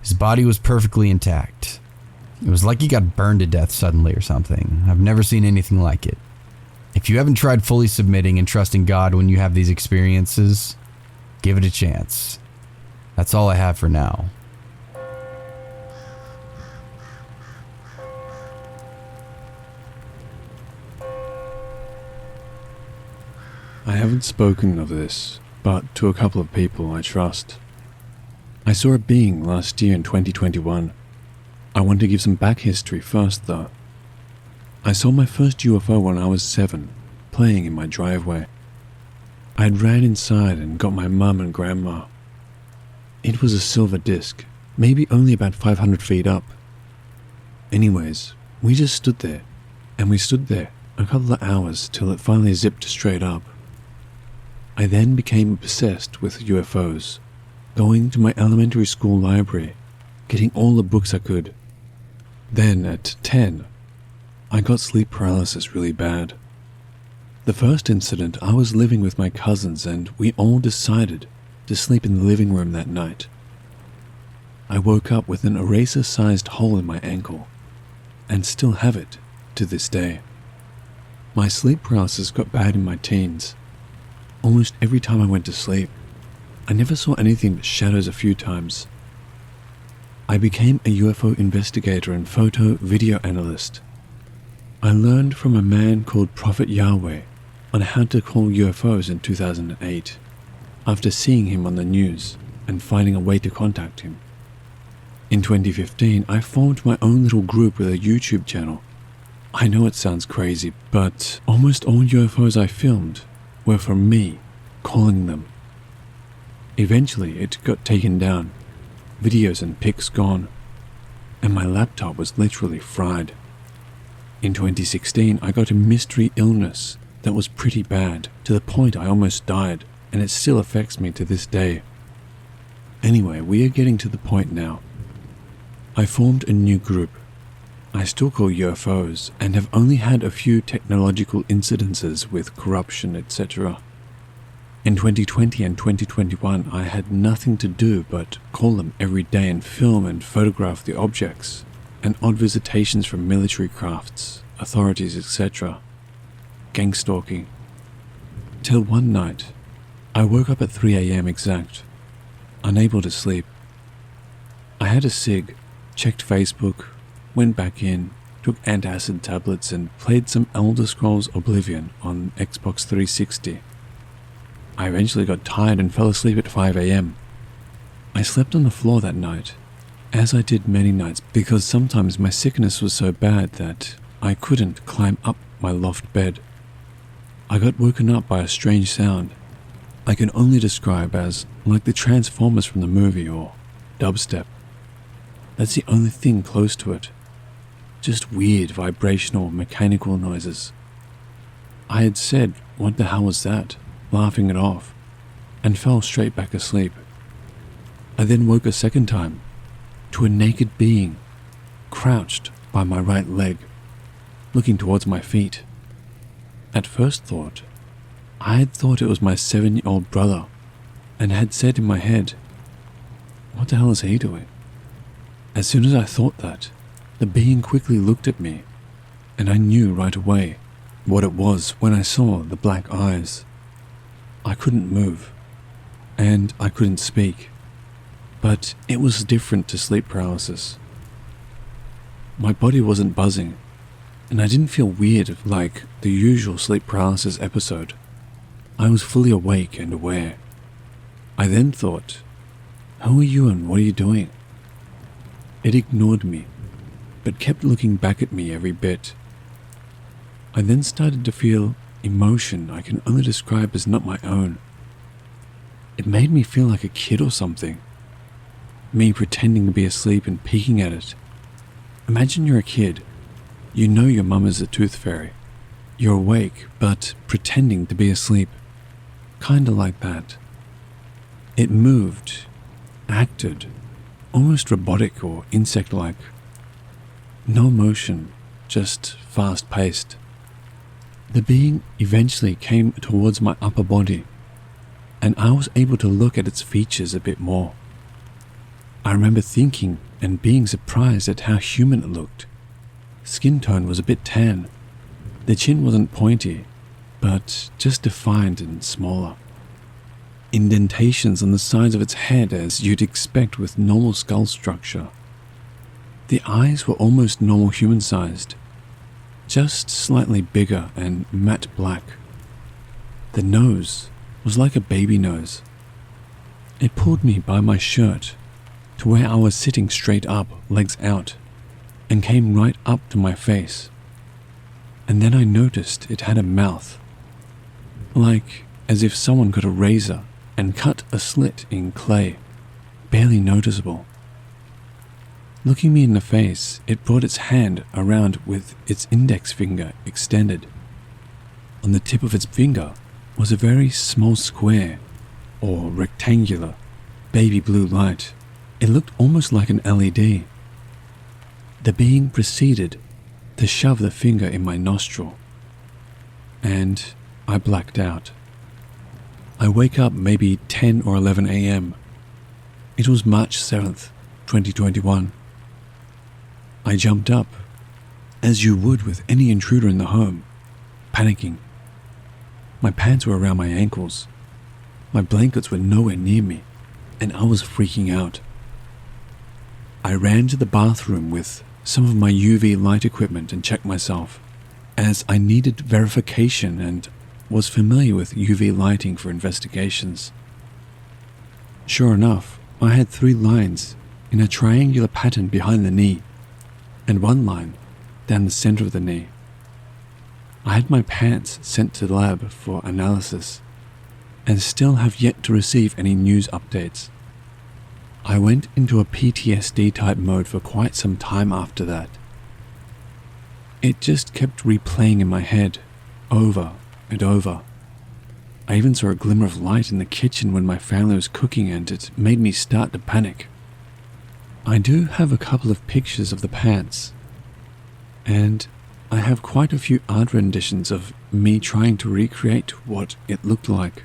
His body was perfectly intact. It was like he got burned to death suddenly or something. I've never seen anything like it. If you haven't tried fully submitting and trusting God when you have these experiences, give it a chance. That's all I have for now. I haven't spoken of this, but to a couple of people I trust. I saw a being last year in 2021. I want to give some back history first though. I saw my first UFO when I was 7, playing in my driveway. I had ran inside and got my mum and grandma. It was a silver disc, maybe only about 500 feet up. Anyways, we just stood there, and we stood there a couple of hours till it finally zipped straight up. I then became obsessed with UFOs, going to my elementary school library, getting all the books I could. Then at 10, I got sleep paralysis really bad. The first incident, I was living with my cousins and we all decided to sleep in the living room that night. I woke up with an eraser-sized hole in my ankle, and still have it to this day. My sleep paralysis got bad in my teens. Almost every time I went to sleep, I never saw anything but shadows a few times. I became a UFO investigator and photo-video analyst. I learned from a man called Prophet Yahweh on how to call UFOs in 2008, after seeing him on the news and finding a way to contact him. In 2015, I formed my own little group with a YouTube channel. I know it sounds crazy, but almost all UFOs I filmed were from me calling them. Eventually it got taken down, videos and pics gone, and my laptop was literally fried. In 2016 I got a mystery illness that was pretty bad, to the point I almost died, and it still affects me to this day. Anyway, we are getting to the point now. I formed a new group. I still call UFOs and have only had a few technological incidences with corruption, etc. In 2020 and 2021 I had nothing to do but call them every day and film and photograph the objects and odd visitations from military crafts, authorities, etc. Gang stalking. Till one night, I woke up at 3 AM exact, unable to sleep. I had a cig, checked Facebook, went back in, took antacid tablets and played some Elder Scrolls Oblivion on Xbox 360. I eventually got tired and fell asleep at 5 AM. I slept on the floor that night, as I did many nights, because sometimes my sickness was so bad that I couldn't climb up my loft bed. I got woken up by a strange sound I can only describe as like the Transformers from the movie or dubstep. That's the only thing close to it. Just weird vibrational mechanical noises. I had said, "What the hell was that?" laughing it off, and fell straight back asleep. I then woke a second time to a naked being crouched by my right leg, looking towards my feet. At first thought, I had thought it was my 7-year-old brother and had said in my head, "What the hell is he doing?" As soon as I thought that, the being quickly looked at me, and I knew right away what it was when I saw the black eyes. I couldn't move, and I couldn't speak, but it was different to sleep paralysis. My body wasn't buzzing, and I didn't feel weird like the usual sleep paralysis episode. I was fully awake and aware. I then thought, "Who are you and what are you doing?" It ignored me, but kept looking back at me every bit. I then started to feel emotion I can only describe as not my own. It made me feel like a kid or something. Me pretending to be asleep and peeking at it. Imagine you're a kid. You know your mum is a tooth fairy. You're awake, but pretending to be asleep. Kinda like that. It moved, acted, almost robotic or insect-like. No motion, just fast-paced. The being eventually came towards my upper body, and I was able to look at its features a bit more. I remember thinking and being surprised at how human it looked. Skin tone was a bit tan. The chin wasn't pointy, but just defined and smaller. Indentations on the sides of its head as you'd expect with normal skull structure. The eyes were almost normal human-sized, just slightly bigger and matte black. The nose was like a baby nose. It pulled me by my shirt to where I was sitting straight up, legs out, and came right up to my face. And then I noticed it had a mouth, like as if someone got a razor and cut a slit in clay, barely noticeable. Looking me in the face, it brought its hand around with its index finger extended. On the tip of its finger was a very small square, or rectangular, baby blue light. It looked almost like an LED. The being proceeded to shove the finger in my nostril, and I blacked out. I wake up maybe 10 or 11 AM. It was March 7th, 2021. I jumped up, as you would with any intruder in the home, panicking. My pants were around my ankles. My blankets were nowhere near me, and I was freaking out. I ran to the bathroom with some of my UV light equipment and checked myself, as I needed verification and was familiar with UV lighting for investigations. Sure enough, I had 3 lines in a triangular pattern behind the knee, and 1 line down the center of the knee. I had my pants sent to the lab for analysis, and still have yet to receive any news updates. I went into a PTSD type mode for quite some time after that. It just kept replaying in my head, over and over. I even saw a glimmer of light in the kitchen when my family was cooking, and it made me start to panic. I do have a couple of pictures of the pants, and I have quite a few art renditions of me trying to recreate what it looked like.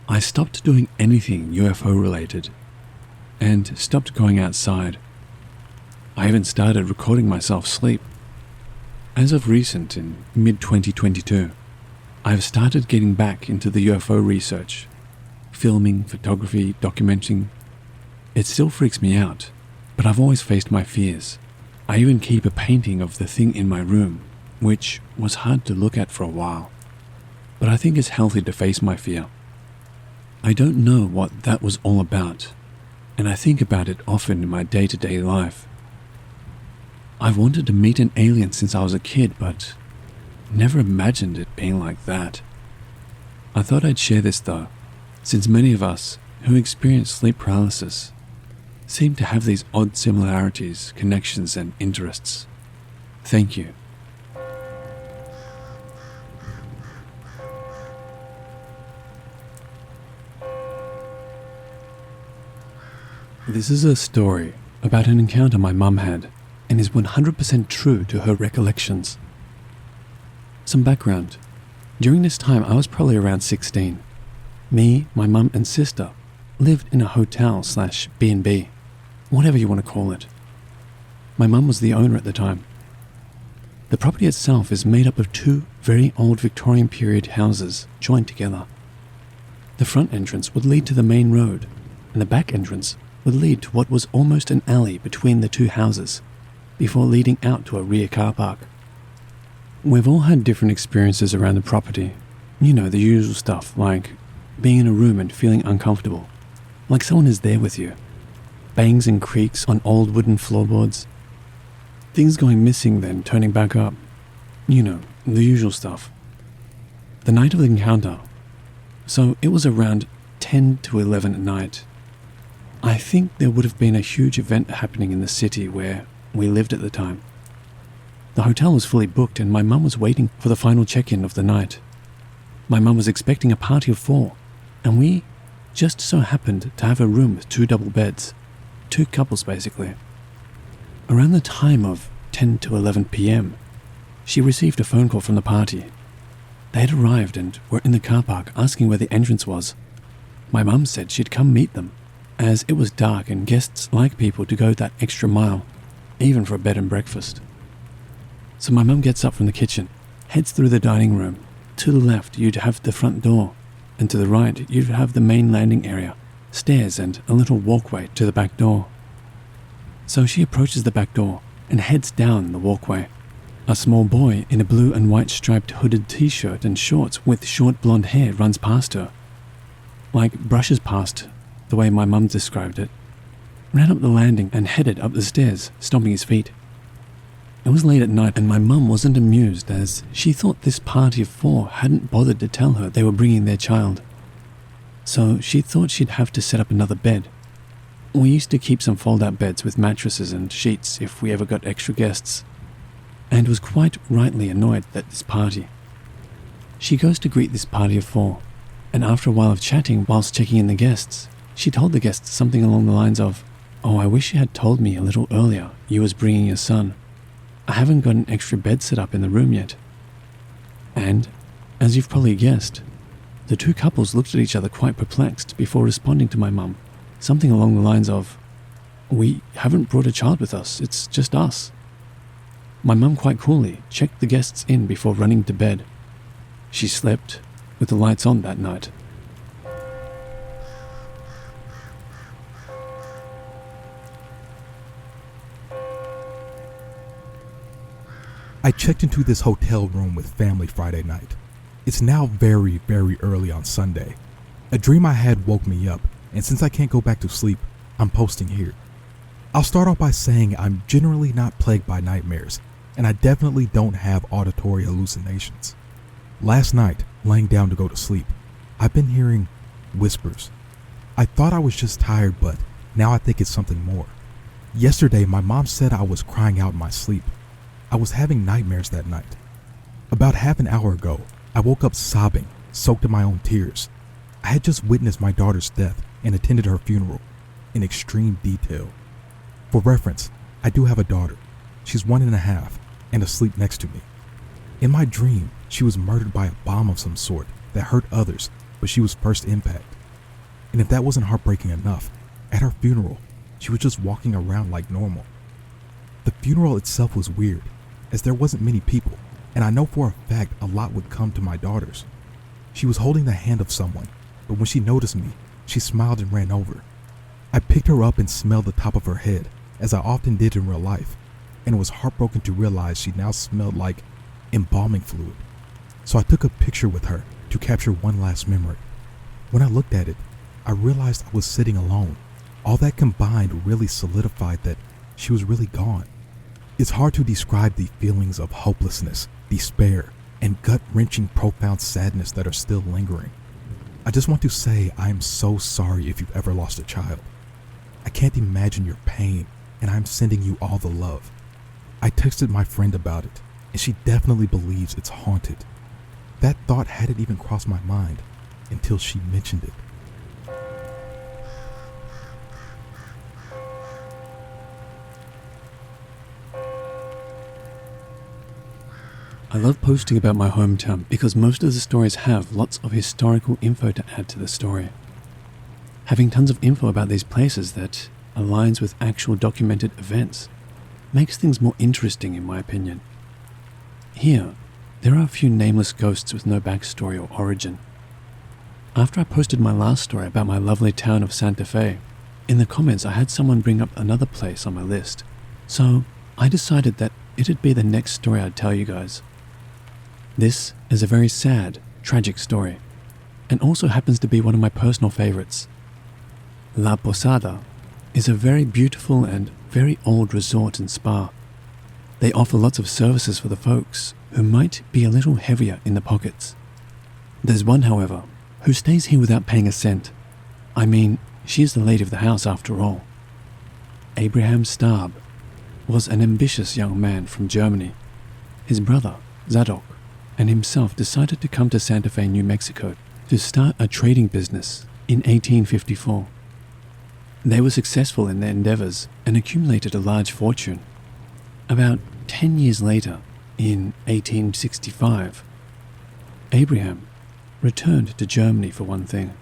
I stopped doing anything UFO related, and stopped going outside. I even started recording myself sleep. As of recent, in mid-2022, I've started getting back into the UFO research, filming, photography, documenting. It still freaks me out, but I've always faced my fears. I even keep a painting of the thing in my room, which was hard to look at for a while. But I think it's healthy to face my fear. I don't know what that was all about, and I think about it often in my day-to-day life. I've wanted to meet an alien since I was a kid, but never imagined it being like that. I thought I'd share this though, since many of us who experience sleep paralysis seem to have these odd similarities, connections, and interests. Thank you. This is a story about an encounter my mum had, and is 100% true to her recollections. Some background. During this time, I was probably around 16. Me, my mum, and sister lived in a hotel/B&B, whatever you want to call it. My mum was the owner at the time. The property itself is made up of two very old Victorian period houses joined together. The front entrance would lead to the main road, and the back entrance would lead to what was almost an alley between the two houses, before leading out to a rear car park. We've all had different experiences around the property. You know, the usual stuff, like being in a room and feeling uncomfortable, like someone is there with you. Bangs and creaks on old wooden floorboards. Things going missing then turning back up. You know, the usual stuff. The night of the encounter, so it was around 10 to 11 at night. I think there would have been a huge event happening in the city where we lived at the time. The hotel was fully booked, and my mum was waiting for the final check-in of the night. My mum was expecting a party of 4, and we just so happened to have a room with 2 double beds. 2 couples basically. Around the time of 10 to 11 p.m, she received a phone call from the party. They had arrived and were in the car park asking where the entrance was. My mum said she'd come meet them, as it was dark and guests like people to go that extra mile, even for a bed and breakfast. So my mum gets up from the kitchen, heads through the dining room. To the left you'd have the front door, and to the right you'd have the main landing area, stairs and a little walkway to the back door. So she approaches the back door and heads down the walkway. A small boy in a blue and white striped hooded t-shirt and shorts with short blonde hair runs past her. Like brushes past, the way my mum described it. Ran up the landing and headed up the stairs, stomping his feet. It was late at night, and my mum wasn't amused, as she thought this party of 4 hadn't bothered to tell her they were bringing their child. So she thought she'd have to set up another bed. We used to keep some fold-out beds with mattresses and sheets if we ever got extra guests, and was quite rightly annoyed at this party. She goes to greet this party of 4, and after a while of chatting whilst checking in the guests, she told the guests something along the lines of, "Oh, I wish you had told me a little earlier you was bringing your son. I haven't got an extra bed set up in the room yet." And, as you've probably guessed, the 2 couples looked at each other quite perplexed before responding to my mum, something along the lines of, "We haven't brought a child with us, it's just us." My mum quite coolly checked the guests in before running to bed. She slept with the lights on that night. I checked into this hotel room with family Friday night. It's now very, very early on Sunday. A dream I had woke me up, and since I can't go back to sleep, I'm posting here. I'll start off by saying I'm generally not plagued by nightmares, and I definitely don't have auditory hallucinations. Last night, laying down to go to sleep, I've been hearing whispers. I thought I was just tired, but now I think it's something more. Yesterday, my mom said I was crying out in my sleep. I was having nightmares that night. About half an hour ago, I woke up sobbing, soaked in my own tears. I had just witnessed my daughter's death and attended her funeral in extreme detail. For reference, I do have a daughter. She's 1.5 and asleep next to me. In my dream, she was murdered by a bomb of some sort that hurt others, but she was first impact. And if that wasn't heartbreaking enough, at her funeral, she was just walking around like normal. The funeral itself was weird, as there wasn't many people, and I know for a fact a lot would come to my daughters. She was holding the hand of someone, but when she noticed me, she smiled and ran over. I picked her up and smelled the top of her head, as I often did in real life, and was heartbroken to realize she now smelled like embalming fluid. So I took a picture with her to capture one last memory. When I looked at it, I realized I was sitting alone. All that combined really solidified that she was really gone. It's hard to describe the feelings of hopelessness, despair, and gut-wrenching profound sadness that are still lingering. I just want to say I am so sorry if you've ever lost a child. I can't imagine your pain, and I'm sending you all the love. I texted my friend about it, and she definitely believes it's haunted. That thought hadn't even crossed my mind until she mentioned it. I love posting about my hometown because most of the stories have lots of historical info to add to the story. Having tons of info about these places that aligns with actual documented events makes things more interesting in my opinion. Here, there are a few nameless ghosts with no backstory or origin. After I posted my last story about my lovely town of Santa Fe, in the comments I had someone bring up another place on my list, so I decided that it'd be the next story I'd tell you guys. This is a very sad, tragic story, and also happens to be one of my personal favorites. La Posada is a very beautiful and very old resort and spa. They offer lots of services for the folks who might be a little heavier in the pockets. There's one, however, who stays here without paying a cent. I mean, she is the lady of the house after all. Abraham Stab was an ambitious young man from Germany. His brother, Zadok, and himself decided to come to Santa Fe, New Mexico to start a trading business in 1854. They were successful in their endeavors and accumulated a large fortune. About 10 years later, in 1865, Abraham returned to Germany for one thing.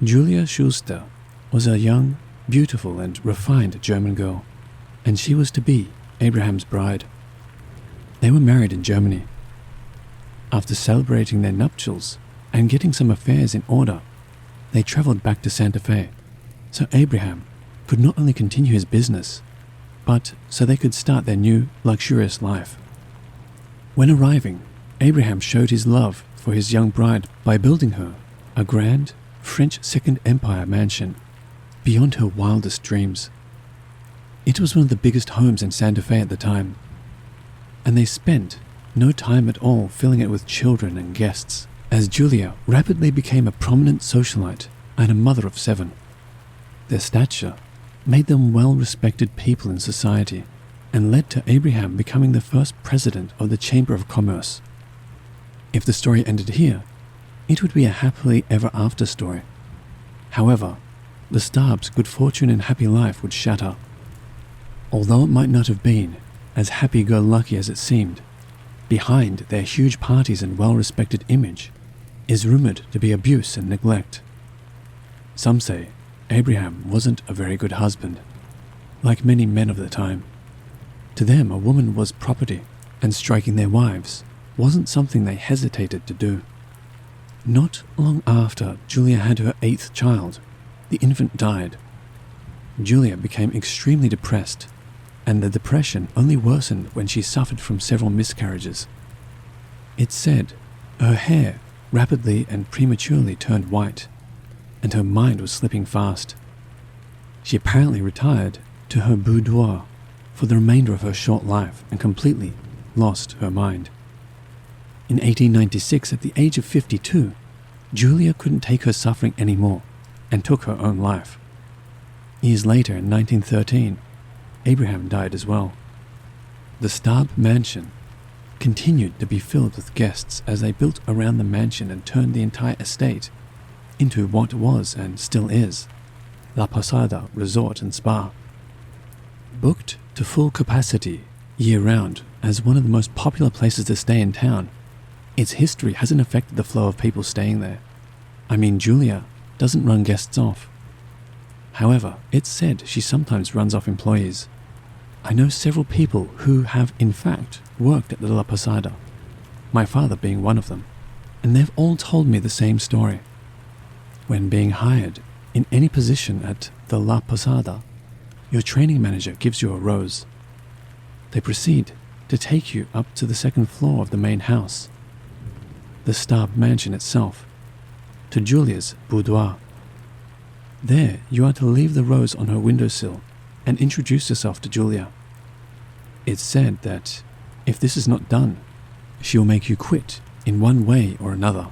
Julia Schuster was a young, beautiful and refined German girl, and she was to be Abraham's bride. They were married in Germany. After celebrating their nuptials and getting some affairs in order, they traveled back to Santa Fe, so Abraham could not only continue his business, but so they could start their new, luxurious life. When arriving, Abraham showed his love for his young bride by building her a grand French Second Empire mansion beyond her wildest dreams. It was one of the biggest homes in Santa Fe at the time, and they spent no time at all filling it with children and guests, as Julia rapidly became a prominent socialite and a mother of 7. Their stature made them well-respected people in society and led to Abraham becoming the first president of the Chamber of Commerce. If the story ended here, it would be a happily ever after story. However, the Stabs' good fortune and happy life would shatter. Although it might not have been as happy-go-lucky as it seemed, behind their huge parties and well-respected image is rumored to be abuse and neglect. Some say Abraham wasn't a very good husband, like many men of the time. To them, a woman was property, and striking their wives wasn't something they hesitated to do. Not long after Julia had her 8th child, the infant died. Julia became extremely depressed, and the depression only worsened when she suffered from several miscarriages. It's said her hair rapidly and prematurely turned white, and her mind was slipping fast. She apparently retired to her boudoir for the remainder of her short life and completely lost her mind. In 1896, at the age of 52, Julia couldn't take her suffering anymore and took her own life. Years later, in 1913, Abraham died as well. The Staub mansion continued to be filled with guests as they built around the mansion and turned the entire estate into what was and still is La Posada Resort and Spa. Booked to full capacity year-round as one of the most popular places to stay in town, its history hasn't affected the flow of people staying there. I mean, Julia doesn't run guests off. However, it's said she sometimes runs off employees. I know several people who have in fact worked at the La Posada, my father being one of them, and they've all told me the same story. When being hired in any position at the La Posada, your training manager gives you a rose. They proceed to take you up to the second floor of the main house, the Staub mansion itself, to Julia's boudoir. There you are to leave the rose on her windowsill and introduce yourself to Julia. It's said that if this is not done, she will make you quit in one way or another,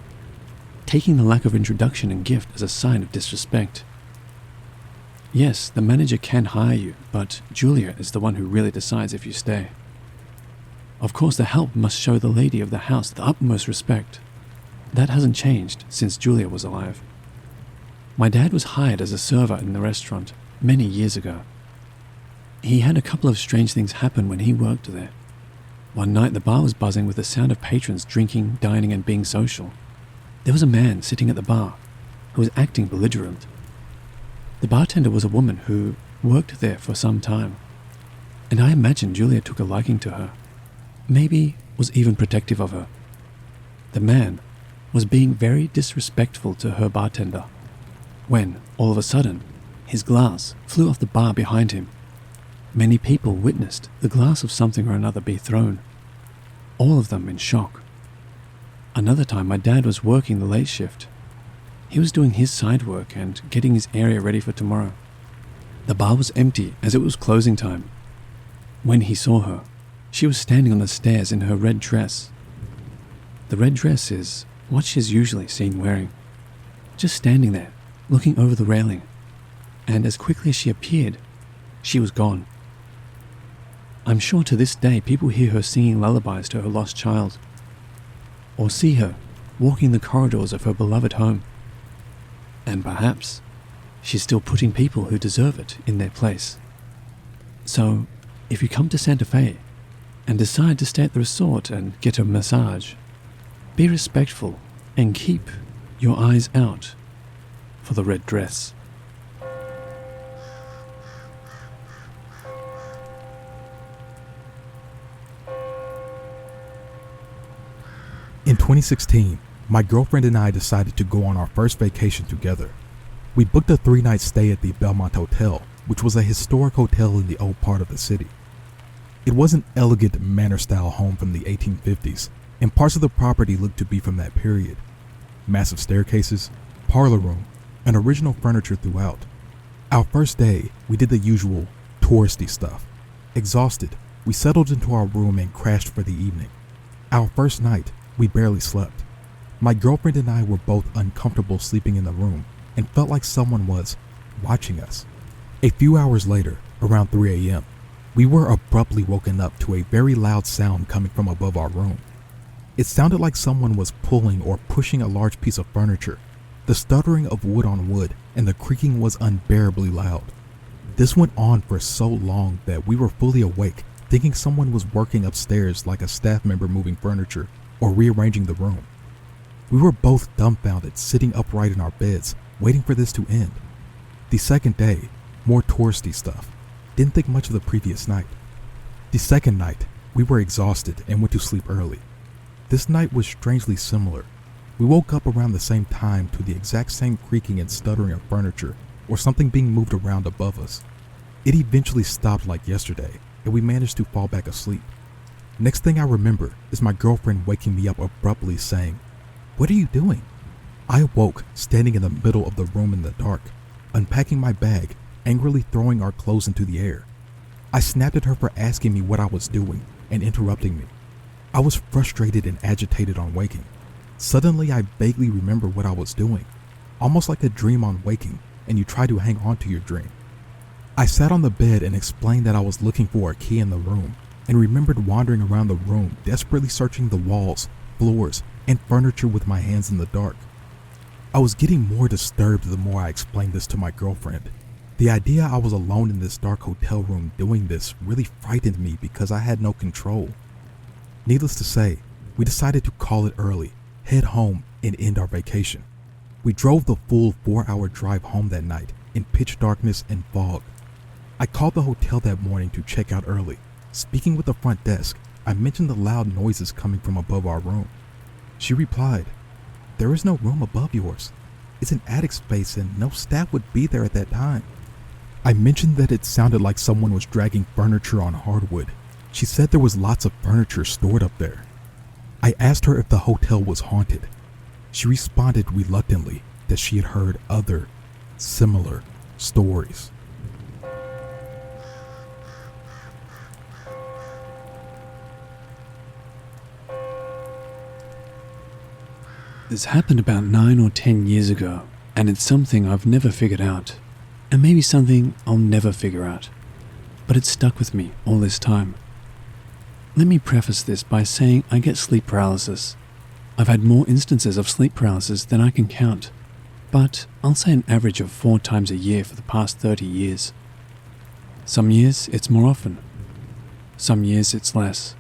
taking the lack of introduction and gift as a sign of disrespect. Yes, the manager can hire you, but Julia is the one who really decides if you stay. Of course, the help must show the lady of the house the utmost respect. That hasn't changed since Julia was alive. My dad was hired as a server in the restaurant many years ago. He had a couple of strange things happen when he worked there. One night the bar was buzzing with the sound of patrons drinking, dining and being social. There was a man sitting at the bar who was acting belligerent. The bartender was a woman who worked there for some time, and I imagine Julia took a liking to her, maybe was even protective of her. The man was being very disrespectful to her bartender, when, all of a sudden, his glass flew off the bar behind him. Many people witnessed the glass of something or another be thrown, all of them in shock. Another time my dad was working the late shift. He was doing his side work and getting his area ready for tomorrow. The bar was empty as it was closing time. When he saw her, she was standing on the stairs in her red dress. The red dress is what she's usually seen wearing. Just standing there, looking over the railing. And as quickly as she appeared, she was gone. I'm sure to this day people hear her singing lullabies to her lost child, or see her walking the corridors of her beloved home. And perhaps she's still putting people who deserve it in their place. So, if you come to Santa Fe and decide to stay at the resort and get a massage, be respectful and keep your eyes out for the red dress. In 2016, my girlfriend and I decided to go on our first vacation together. We booked a 3-night stay at the Belmont Hotel, which was a historic hotel in the old part of the city. It was an elegant manor-style home from the 1850s, and parts of the property looked to be from that period. Massive staircases, parlor room, and original furniture throughout. Our first day, we did the usual touristy stuff. Exhausted, we settled into our room and crashed for the evening. Our first night, we barely slept. My girlfriend and I were both uncomfortable sleeping in the room and felt like someone was watching us. A few hours later, around 3 a.m., we were abruptly woken up to a very loud sound coming from above our room. It sounded like someone was pulling or pushing a large piece of furniture. The stuttering of wood on wood and the creaking was unbearably loud. This went on for so long that we were fully awake, thinking someone was working upstairs like a staff member moving furniture or rearranging the room. We were both dumbfounded, sitting upright in our beds, waiting for this to end. The second day, more touristy stuff. Didn't think much of the previous night. The second night, we were exhausted and went to sleep early. This night was strangely similar. We woke up around the same time to the exact same creaking and stuttering of furniture or something being moved around above us. It eventually stopped like yesterday, and we managed to fall back asleep. Next thing I remember is my girlfriend waking me up abruptly saying, "What are you doing?" I awoke, standing in the middle of the room in the dark, unpacking my bag, angrily throwing our clothes into the air. I snapped at her for asking me what I was doing and interrupting me. I was frustrated and agitated on waking. Suddenly, I vaguely remember what I was doing, almost like a dream on waking, and you try to hang on to your dream. I sat on the bed and explained that I was looking for a key in the room, and remembered wandering around the room, desperately searching the walls, floors, and furniture with my hands in the dark. I was getting more disturbed the more I explained this to my girlfriend. The idea I was alone in this dark hotel room doing this really frightened me because I had no control. Needless to say, we decided to call it early, head home, and end our vacation. We drove the full 4-hour drive home that night in pitch darkness and fog. I called the hotel that morning to check out early. Speaking with the front desk, I mentioned the loud noises coming from above our room. She replied, "There is no room above yours. It's an attic space and no staff would be there at that time." I mentioned that it sounded like someone was dragging furniture on hardwood. She said there was lots of furniture stored up there. I asked her if the hotel was haunted. She responded reluctantly that she had heard other, similar stories. This happened about 9 or 10 years ago, and it's something I've never figured out, and maybe something I'll never figure out, but it's stuck with me all this time. Let me preface this by saying I get sleep paralysis. I've had more instances of sleep paralysis than I can count, but I'll say an average of 4 times a year for the past 30 years. Some years it's more often, some years it's less,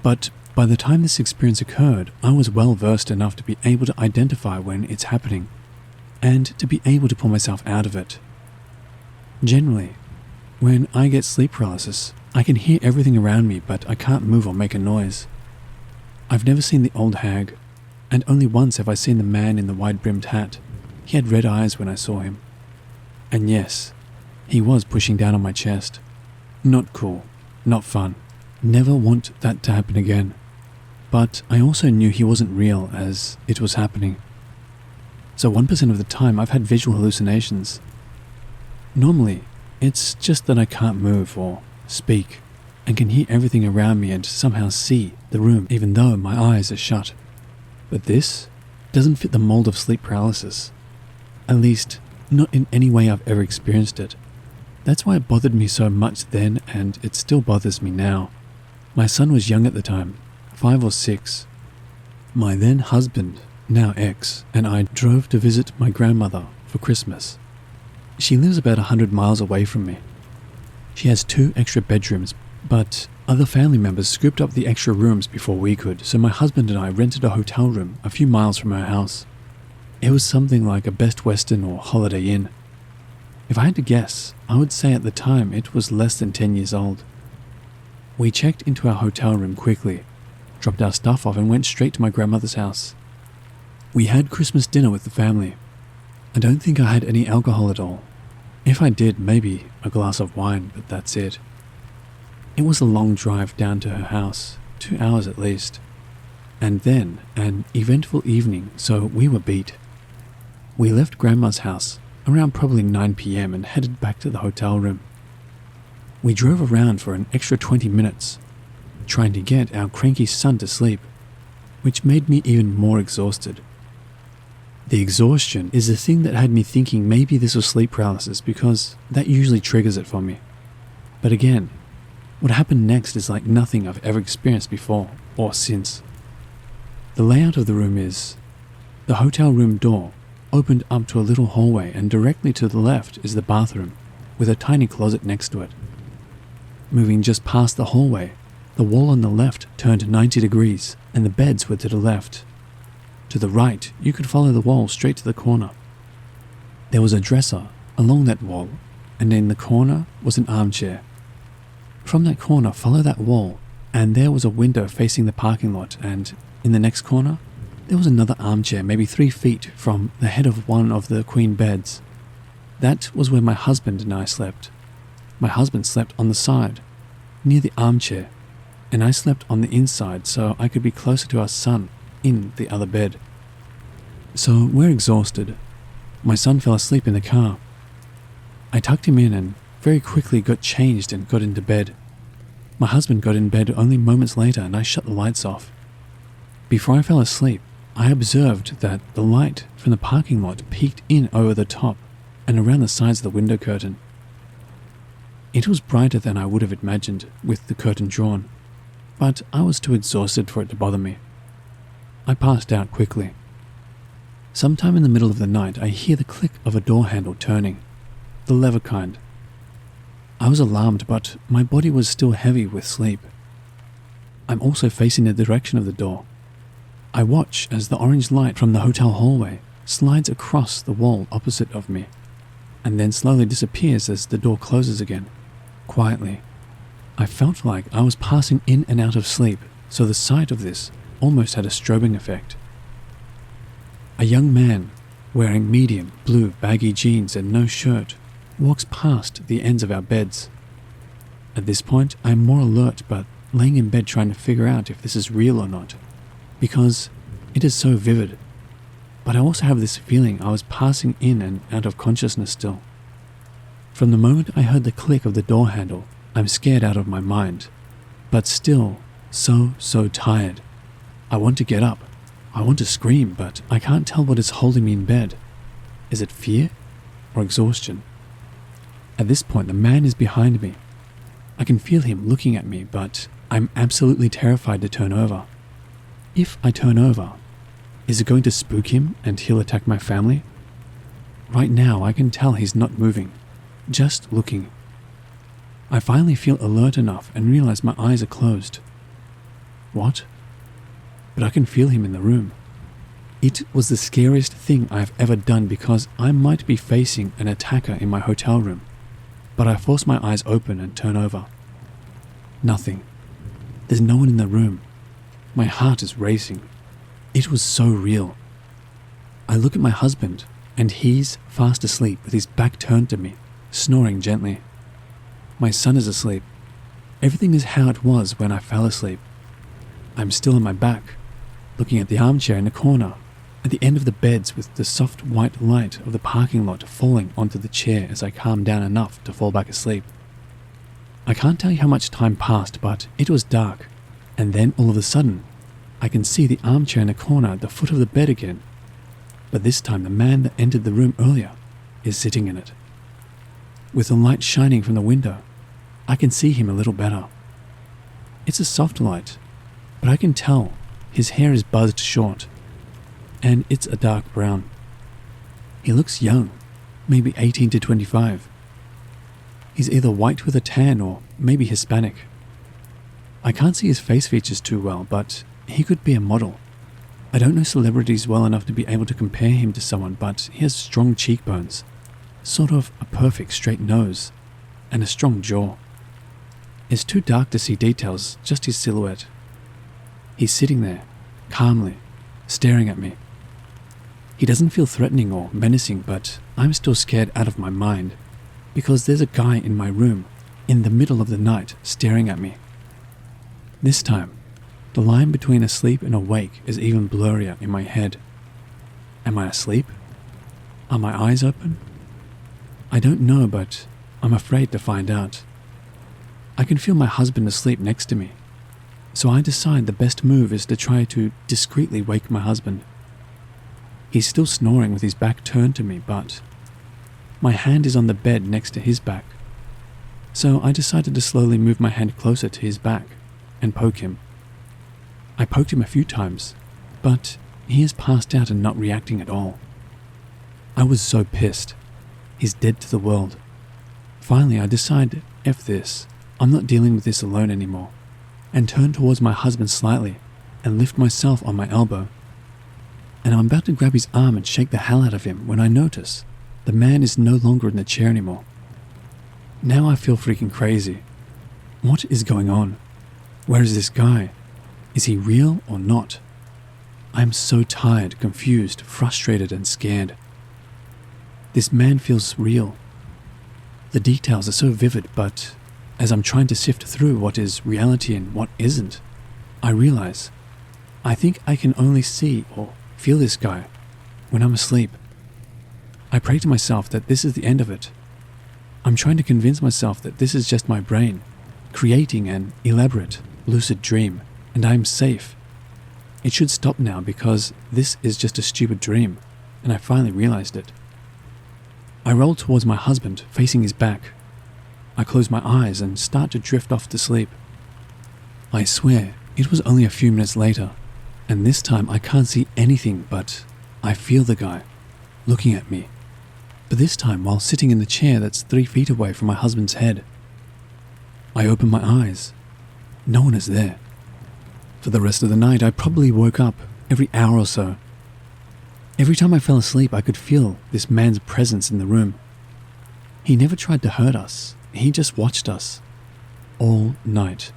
but by the time this experience occurred, I was well versed enough to be able to identify when it's happening, and to be able to pull myself out of it. Generally, when I get sleep paralysis, I can hear everything around me, but I can't move or make a noise. I've never seen the old hag, and only once have I seen the man in the wide-brimmed hat. He had red eyes when I saw him. And yes, he was pushing down on my chest. Not cool, not fun. Never want that to happen again. But I also knew he wasn't real as it was happening. So 1% of the time I've had visual hallucinations. Normally, it's just that I can't move or speak and can hear everything around me and somehow see the room even though my eyes are shut. But this doesn't fit the mold of sleep paralysis. At least, not in any way I've ever experienced it. That's why it bothered me so much then, and it still bothers me now. My son was young at the time, 5 or 6. My then husband, now ex, and I drove to visit my grandmother for Christmas. She lives about 100 miles away from me. She has 2 extra bedrooms, but other family members scooped up the extra rooms before we could, so my husband and I rented a hotel room a few miles from her house. It was something like a Best Western or Holiday Inn. If I had to guess, I would say at the time it was less than 10 years old. We checked into our hotel room quickly, dropped our stuff off and went straight to my grandmother's house. We had Christmas dinner with the family. I don't think I had any alcohol at all. If I did, maybe a glass of wine, but that's it. It was a long drive down to her house, 2 hours at least. And then an eventful evening, so we were beat. We left Grandma's house around probably 9 p.m. and headed back to the hotel room. We drove around for an extra 20 minutes, trying to get our cranky son to sleep, which made me even more exhausted. The exhaustion is the thing that had me thinking maybe this was sleep paralysis because that usually triggers it for me. But again, what happened next is like nothing I've ever experienced before or since. The layout of the room is, the hotel room door opened up to a little hallway and directly to the left is the bathroom with a tiny closet next to it. Moving just past the hallway, the wall on the left turned 90 degrees and the beds were to the left. To the right, you could follow the wall straight to the corner. There was a dresser along that wall, and in the corner was an armchair. From that corner, follow that wall, and there was a window facing the parking lot, and in the next corner, there was another armchair maybe 3 feet from the head of one of the queen beds. That was where my husband and I slept. My husband slept on the side, near the armchair, and I slept on the inside so I could be closer to our son in the other bed. So we're exhausted. My son fell asleep in the car. I tucked him in and very quickly got changed and got into bed. My husband got in bed only moments later and I shut the lights off. Before I fell asleep, I observed that the light from the parking lot peeked in over the top and around the sides of the window curtain. It was brighter than I would have imagined with the curtain drawn, but I was too exhausted for it to bother me. I passed out quickly. Sometime in the middle of the night, I hear the click of a door handle turning, the lever kind. I was alarmed, but my body was still heavy with sleep. I'm also facing the direction of the door. I watch as the orange light from the hotel hallway slides across the wall opposite of me, and then slowly disappears as the door closes again, quietly. I felt like I was passing in and out of sleep, so the sight of this almost had a strobing effect. A young man, wearing medium blue baggy jeans and no shirt, walks past the ends of our beds. At this point, I am more alert but laying in bed trying to figure out if this is real or not, because it is so vivid. But I also have this feeling I was passing in and out of consciousness still. From the moment I heard the click of the door handle, I'm scared out of my mind, but still so tired. I want to get up. I want to scream, but I can't tell what is holding me in bed. Is it fear or exhaustion? At this point, the man is behind me. I can feel him looking at me, but I'm absolutely terrified to turn over. If I turn over, is it going to spook him and he'll attack my family? Right now, I can tell he's not moving, just looking. I finally feel alert enough and realize my eyes are closed. What? But I can feel him in the room. It was the scariest thing I've ever done because I might be facing an attacker in my hotel room, but I force my eyes open and turn over. Nothing. There's no one in the room. My heart is racing. It was so real. I look at my husband, and he's fast asleep with his back turned to me, snoring gently. My son is asleep. Everything is how it was when I fell asleep. I'm still on my back, looking at the armchair in the corner, at the end of the beds with the soft white light of the parking lot falling onto the chair as I calm down enough to fall back asleep. I can't tell you how much time passed, but it was dark, and then all of a sudden, I can see the armchair in the corner at the foot of the bed again. But this time the man that entered the room earlier is sitting in it. With the light shining from the window, I can see him a little better. It's a soft light, but I can tell his hair is buzzed short, and it's a dark brown. He looks young, maybe 18 to 25. He's either white with a tan or maybe Hispanic. I can't see his face features too well, but he could be a model. I don't know celebrities well enough to be able to compare him to someone, but he has strong cheekbones, sort of a perfect straight nose, and a strong jaw. It's too dark to see details, just his silhouette. He's sitting there, calmly, staring at me. He doesn't feel threatening or menacing, but I'm still scared out of my mind, because there's a guy in my room, in the middle of the night, staring at me. This time, the line between asleep and awake is even blurrier in my head. Am I asleep? Are my eyes open? I don't know, but I'm afraid to find out. I can feel my husband asleep next to me, so I decide the best move is to try to discreetly wake my husband. He's still snoring with his back turned to me, but my hand is on the bed next to his back, so I decided to slowly move my hand closer to his back and poke him. I poked him a few times, but he is passed out and not reacting at all. I was so pissed. He's dead to the world. Finally, I decided, F this, I'm not dealing with this alone anymore, and turn towards my husband slightly and lift myself on my elbow. And I'm about to grab his arm and shake the hell out of him when I notice the man is no longer in the chair anymore. Now I feel freaking crazy. What is going on? Where is this guy? Is he real or not? I am so tired, confused, frustrated, and scared. This man feels real. The details are so vivid, but as I'm trying to sift through what is reality and what isn't, I realize I think I can only see or feel this guy when I'm asleep. I pray to myself that this is the end of it. I'm trying to convince myself that this is just my brain, creating an elaborate, lucid dream, and I am safe. It should stop now because this is just a stupid dream, and I finally realized it. I roll towards my husband, facing his back. I close my eyes and start to drift off to sleep. I swear, it was only a few minutes later, and this time I can't see anything, but I feel the guy looking at me. But this time while sitting in the chair that's 3 feet away from my husband's head. I open my eyes. No one is there. For the rest of the night, I probably woke up every hour or so. Every time I fell asleep, I could feel this man's presence in the room. He never tried to hurt us. He just watched us all night.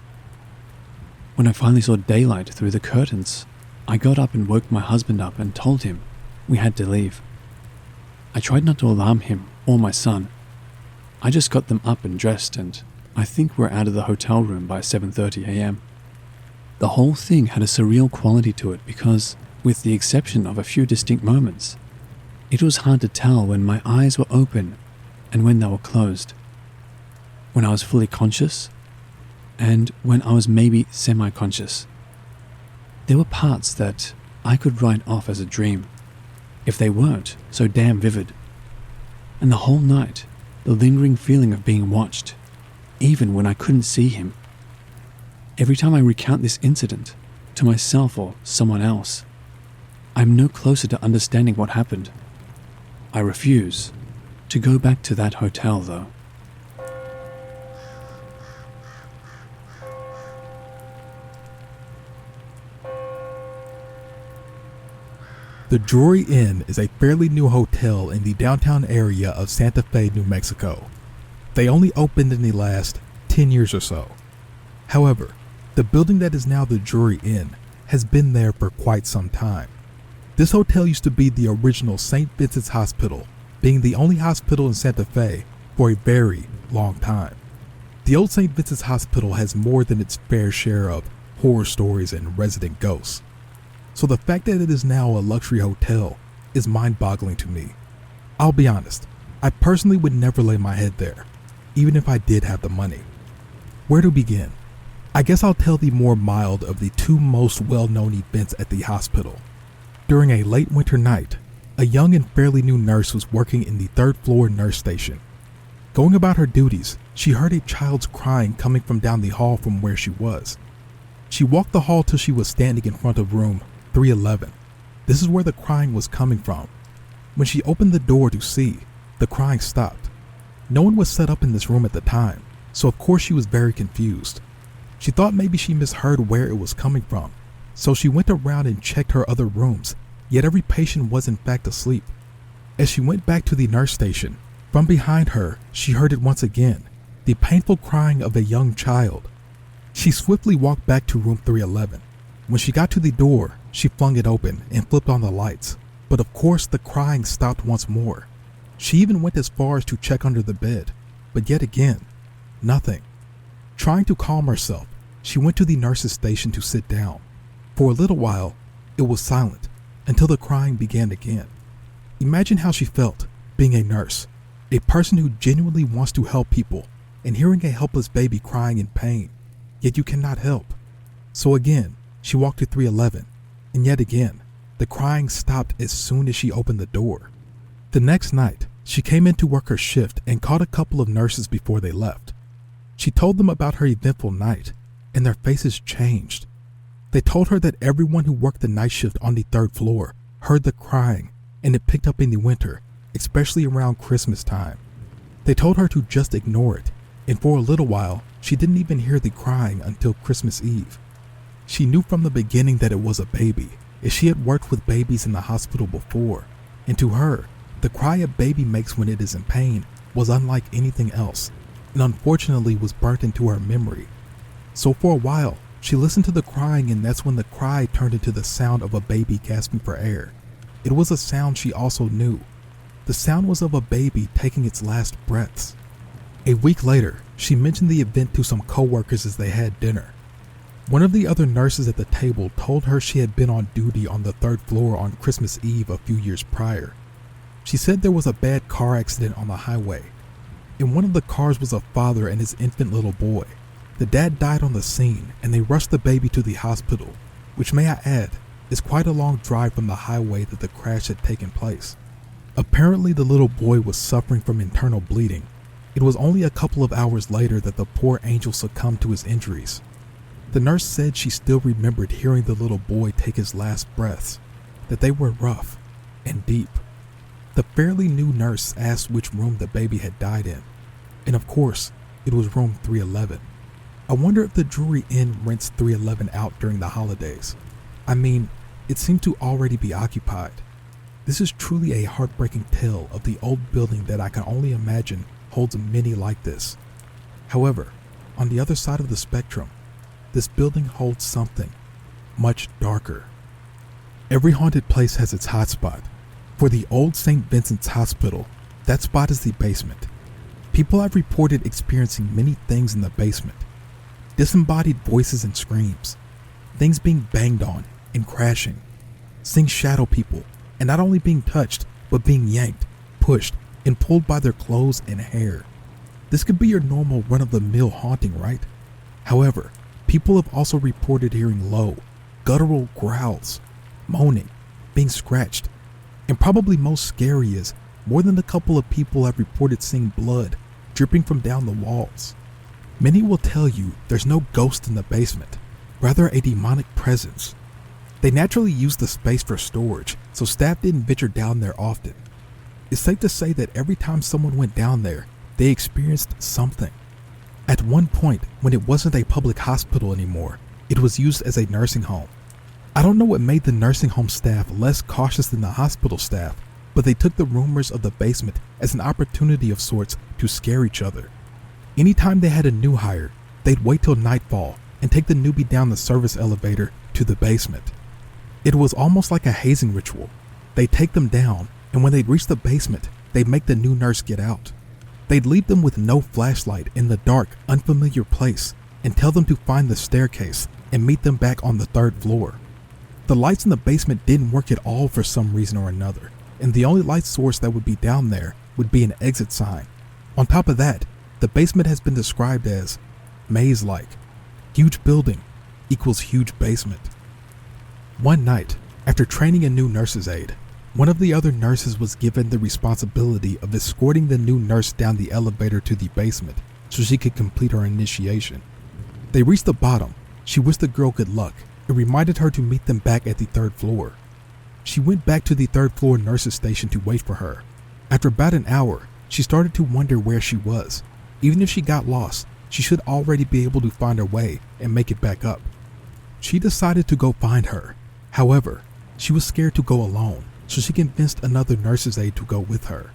When I finally saw daylight through the curtains, I got up and woke my husband up and told him we had to leave. I tried not to alarm him or my son. I just got them up and dressed, and I think we're out of the hotel room by 7:30 a.m. The whole thing had a surreal quality to it because, with the exception of a few distinct moments, it was hard to tell when my eyes were open and when they were closed. When I was fully conscious and when I was maybe semi-conscious. There were parts that I could write off as a dream, if they weren't so damn vivid. And the whole night, the lingering feeling of being watched, even when I couldn't see him. Every time I recount this incident to myself or someone else, I'm no closer to understanding what happened. I refuse to go back to that hotel, though. The Drury Inn is a fairly new hotel in the downtown area of Santa Fe, New Mexico. They only opened in the last 10 years or so. However, the building that is now the Drury Inn has been there for quite some time. This hotel used to be the original St. Vincent's Hospital, being the only hospital in Santa Fe for a very long time. The old St. Vincent's Hospital has more than its fair share of horror stories and resident ghosts. So the fact that it is now a luxury hotel is mind-boggling to me. I'll be honest, I personally would never lay my head there, even if I did have the money. Where to begin? I guess I'll tell the more mild of the two most well-known events at the hospital. During a late winter night, a young and fairly new nurse was working in the 3rd floor nurse station. Going about her duties, she heard a child's crying coming from down the hall from where she was. She walked the hall till she was standing in front of room 311. This is where the crying was coming from. When she opened the door to see, the crying stopped. No one was set up in this room at the time, so of course she was very confused. She thought maybe she misheard where it was coming from, so she went around and checked her other rooms, yet every patient was in fact asleep. As she went back to the nurse station, from behind her, she heard it once again, the painful crying of a young child. She swiftly walked back to room 311. When she got to the door, she flung it open and flipped on the lights, but of course the crying stopped once more. She even went as far as to check under the bed, but yet again, nothing. Trying to calm herself, she went to the nurse's station to sit down. For a little while, it was silent until the crying began again. Imagine how she felt, being a nurse, a person who genuinely wants to help people, and hearing a helpless baby crying in pain, yet you cannot help. So again, she walked to 311, and yet again, the crying stopped as soon as she opened the door. The next night, she came in to work her shift and caught a couple of nurses before they left. She told them about her eventful night, and their faces changed. They told her that everyone who worked the night shift on the 3rd floor heard the crying, and it picked up in the winter, especially around Christmas time. They told her to just ignore it, and for a little while, she didn't even hear the crying until Christmas Eve. She knew from the beginning that it was a baby, as she had worked with babies in the hospital before, and to her, the cry a baby makes when it is in pain was unlike anything else, and unfortunately was burnt into her memory. So for a while, she listened to the crying, and that's when the cry turned into the sound of a baby gasping for air. It was a sound she also knew. The sound was of a baby taking its last breaths. A week later, she mentioned the event to some coworkers as they had dinner. One of the other nurses at the table told her she had been on duty on the 3rd floor on Christmas Eve a few years prior. She said there was a bad car accident on the highway. In one of the cars was a father and his infant little boy. The dad died on the scene, and they rushed the baby to the hospital, which, may I add, is quite a long drive from the highway that the crash had taken place. Apparently, the little boy was suffering from internal bleeding. It was only a couple of hours later that the poor angel succumbed to his injuries. The nurse said she still remembered hearing the little boy take his last breaths, that they were rough and deep. The fairly new nurse asked which room the baby had died in, and of course, it was room 311. I wonder if the Drury Inn rents 311 out during the holidays. I mean, it seemed to already be occupied. This is truly a heartbreaking tale of the old building that I can only imagine holds many like this. However, on the other side of the spectrum, this building holds something much darker. Every haunted place has its hotspot. For the old St. Vincent's Hospital, that spot is the basement. People have reported experiencing many things in the basement. Disembodied voices and screams, things being banged on and crashing, seeing shadow people, and not only being touched, but being yanked, pushed, and pulled by their clothes and hair. This could be your normal run-of-the-mill haunting, right? However, people have also reported hearing low, guttural growls, moaning, being scratched, and probably most scary is more than a couple of people have reported seeing blood dripping from down the walls. Many will tell you there's no ghost in the basement, rather a demonic presence. They naturally use the space for storage, so staff didn't venture down there often. It's safe to say that every time someone went down there, they experienced something. At one point, when it wasn't a public hospital anymore, it was used as a nursing home. I don't know what made the nursing home staff less cautious than the hospital staff, but they took the rumors of the basement as an opportunity of sorts to scare each other. Anytime they had a new hire, they'd wait till nightfall and take the newbie down the service elevator to the basement. It was almost like a hazing ritual. They'd take them down, and when they'd reach the basement, they'd make the new nurse get out. They'd leave them with no flashlight in the dark, unfamiliar place and tell them to find the staircase and meet them back on the 3rd floor. The lights in the basement didn't work at all for some reason or another, and the only light source that would be down there would be an exit sign. On top of that, the basement has been described as maze-like. Huge building equals huge basement. One night, after training a new nurse's aide, one of the other nurses was given the responsibility of escorting the new nurse down the elevator to the basement so she could complete her initiation. They reached the bottom. She wished the girl good luck and reminded her to meet them back at the 3rd floor. She went back to the 3rd floor nurse's station to wait for her. After about an hour, she started to wonder where she was. Even if she got lost, she should already be able to find her way and make it back up. She decided to go find her. However, she was scared to go alone, so she convinced another nurse's aide to go with her.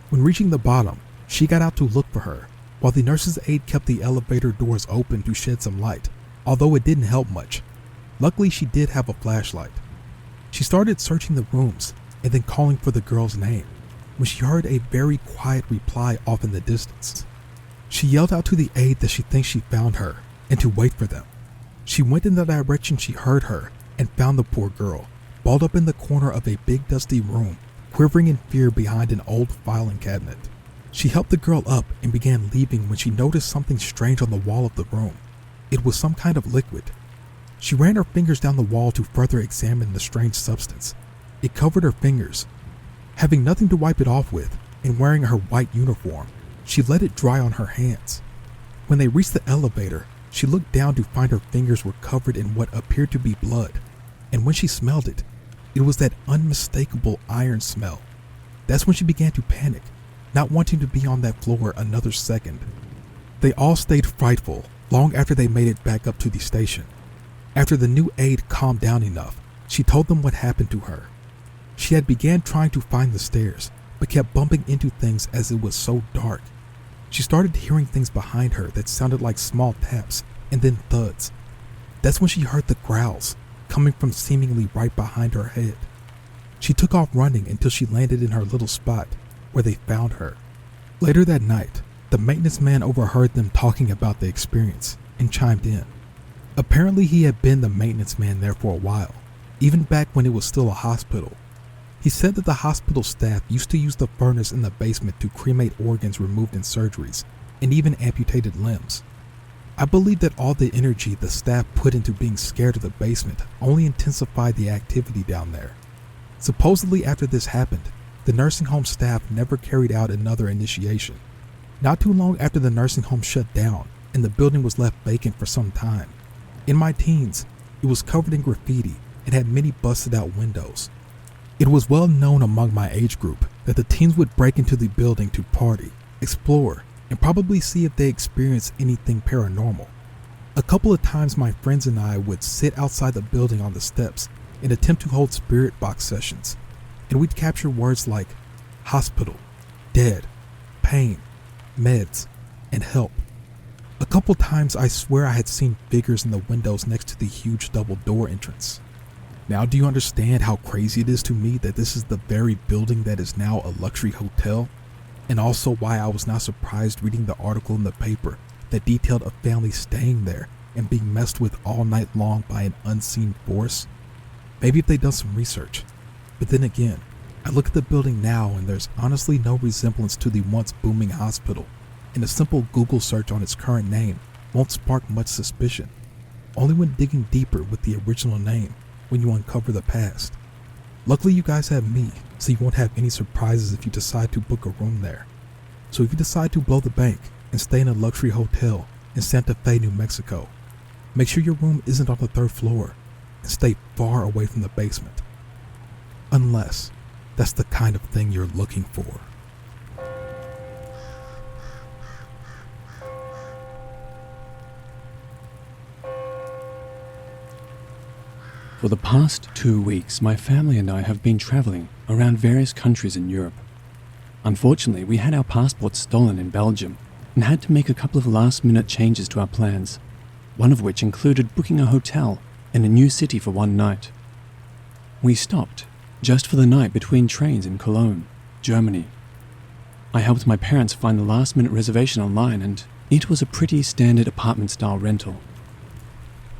When reaching the bottom, she got out to look for her, while the nurse's aide kept the elevator doors open to shed some light, although it didn't help much. Luckily, she did have a flashlight. She started searching the rooms and then calling for the girl's name, when she heard a very quiet reply off in the distance. She yelled out to the aide that she thinks she found her and to wait for them. She went in the direction she heard her and found the poor girl, balled up in the corner of a big dusty room, quivering in fear behind an old filing cabinet. She helped the girl up and began leaving when she noticed something strange on the wall of the room. It was some kind of liquid. She ran her fingers down the wall to further examine the strange substance. It covered her fingers. Having nothing to wipe it off with, and wearing her white uniform, she let it dry on her hands. When they reached the elevator, she looked down to find her fingers were covered in what appeared to be blood, and when she smelled it, it was that unmistakable iron smell. That's when she began to panic, not wanting to be on that floor another second. They all stayed frightful long after they made it back up to the station. After the new aide calmed down enough, she told them what happened to her. She had began trying to find the stairs, but kept bumping into things as it was so dark. She started hearing things behind her that sounded like small taps and then thuds. That's when she heard the growls coming from seemingly right behind her head. She took off running until she landed in her little spot where they found her. Later that night, the maintenance man overheard them talking about the experience and chimed in. Apparently he had been the maintenance man there for a while, even back when it was still a hospital. He said that the hospital staff used to use the furnace in the basement to cremate organs removed in surgeries, and even amputated limbs. I believe that all the energy the staff put into being scared of the basement only intensified the activity down there. Supposedly after this happened, the nursing home staff never carried out another initiation. Not too long after the nursing home shut down and the building was left vacant for some time. In my teens, it was covered in graffiti and had many busted out windows. It was well known among my age group that the teens would break into the building to party, explore, and probably see if they experienced anything paranormal. A couple of times my friends and I would sit outside the building on the steps and attempt to hold spirit box sessions, and we'd capture words like hospital, dead, pain, meds, and help. A couple times I swear I had seen figures in the windows next to the huge double door entrance. Now do you understand how crazy it is to me that this is the very building that is now a luxury hotel? And also why I was not surprised reading the article in the paper that detailed a family staying there and being messed with all night long by an unseen force? Maybe if they'd done some research. But then again, I look at the building now and there's honestly no resemblance to the once booming hospital, and a simple Google search on its current name won't spark much suspicion. Only when digging deeper with the original name when you uncover the past. Luckily you guys have me, so you won't have any surprises if you decide to book a room there. So if you decide to blow the bank and stay in a luxury hotel in Santa Fe, New Mexico, make sure your room isn't on the 3rd floor and stay far away from the basement. Unless that's the kind of thing you're looking for. For the past 2 weeks, my family and I have been traveling around various countries in Europe. Unfortunately, we had our passports stolen in Belgium and had to make a couple of last-minute changes to our plans, one of which included booking a hotel in a new city for one night. We stopped just for the night between trains in Cologne, Germany. I helped my parents find the last-minute reservation online, and it was a pretty standard apartment-style rental.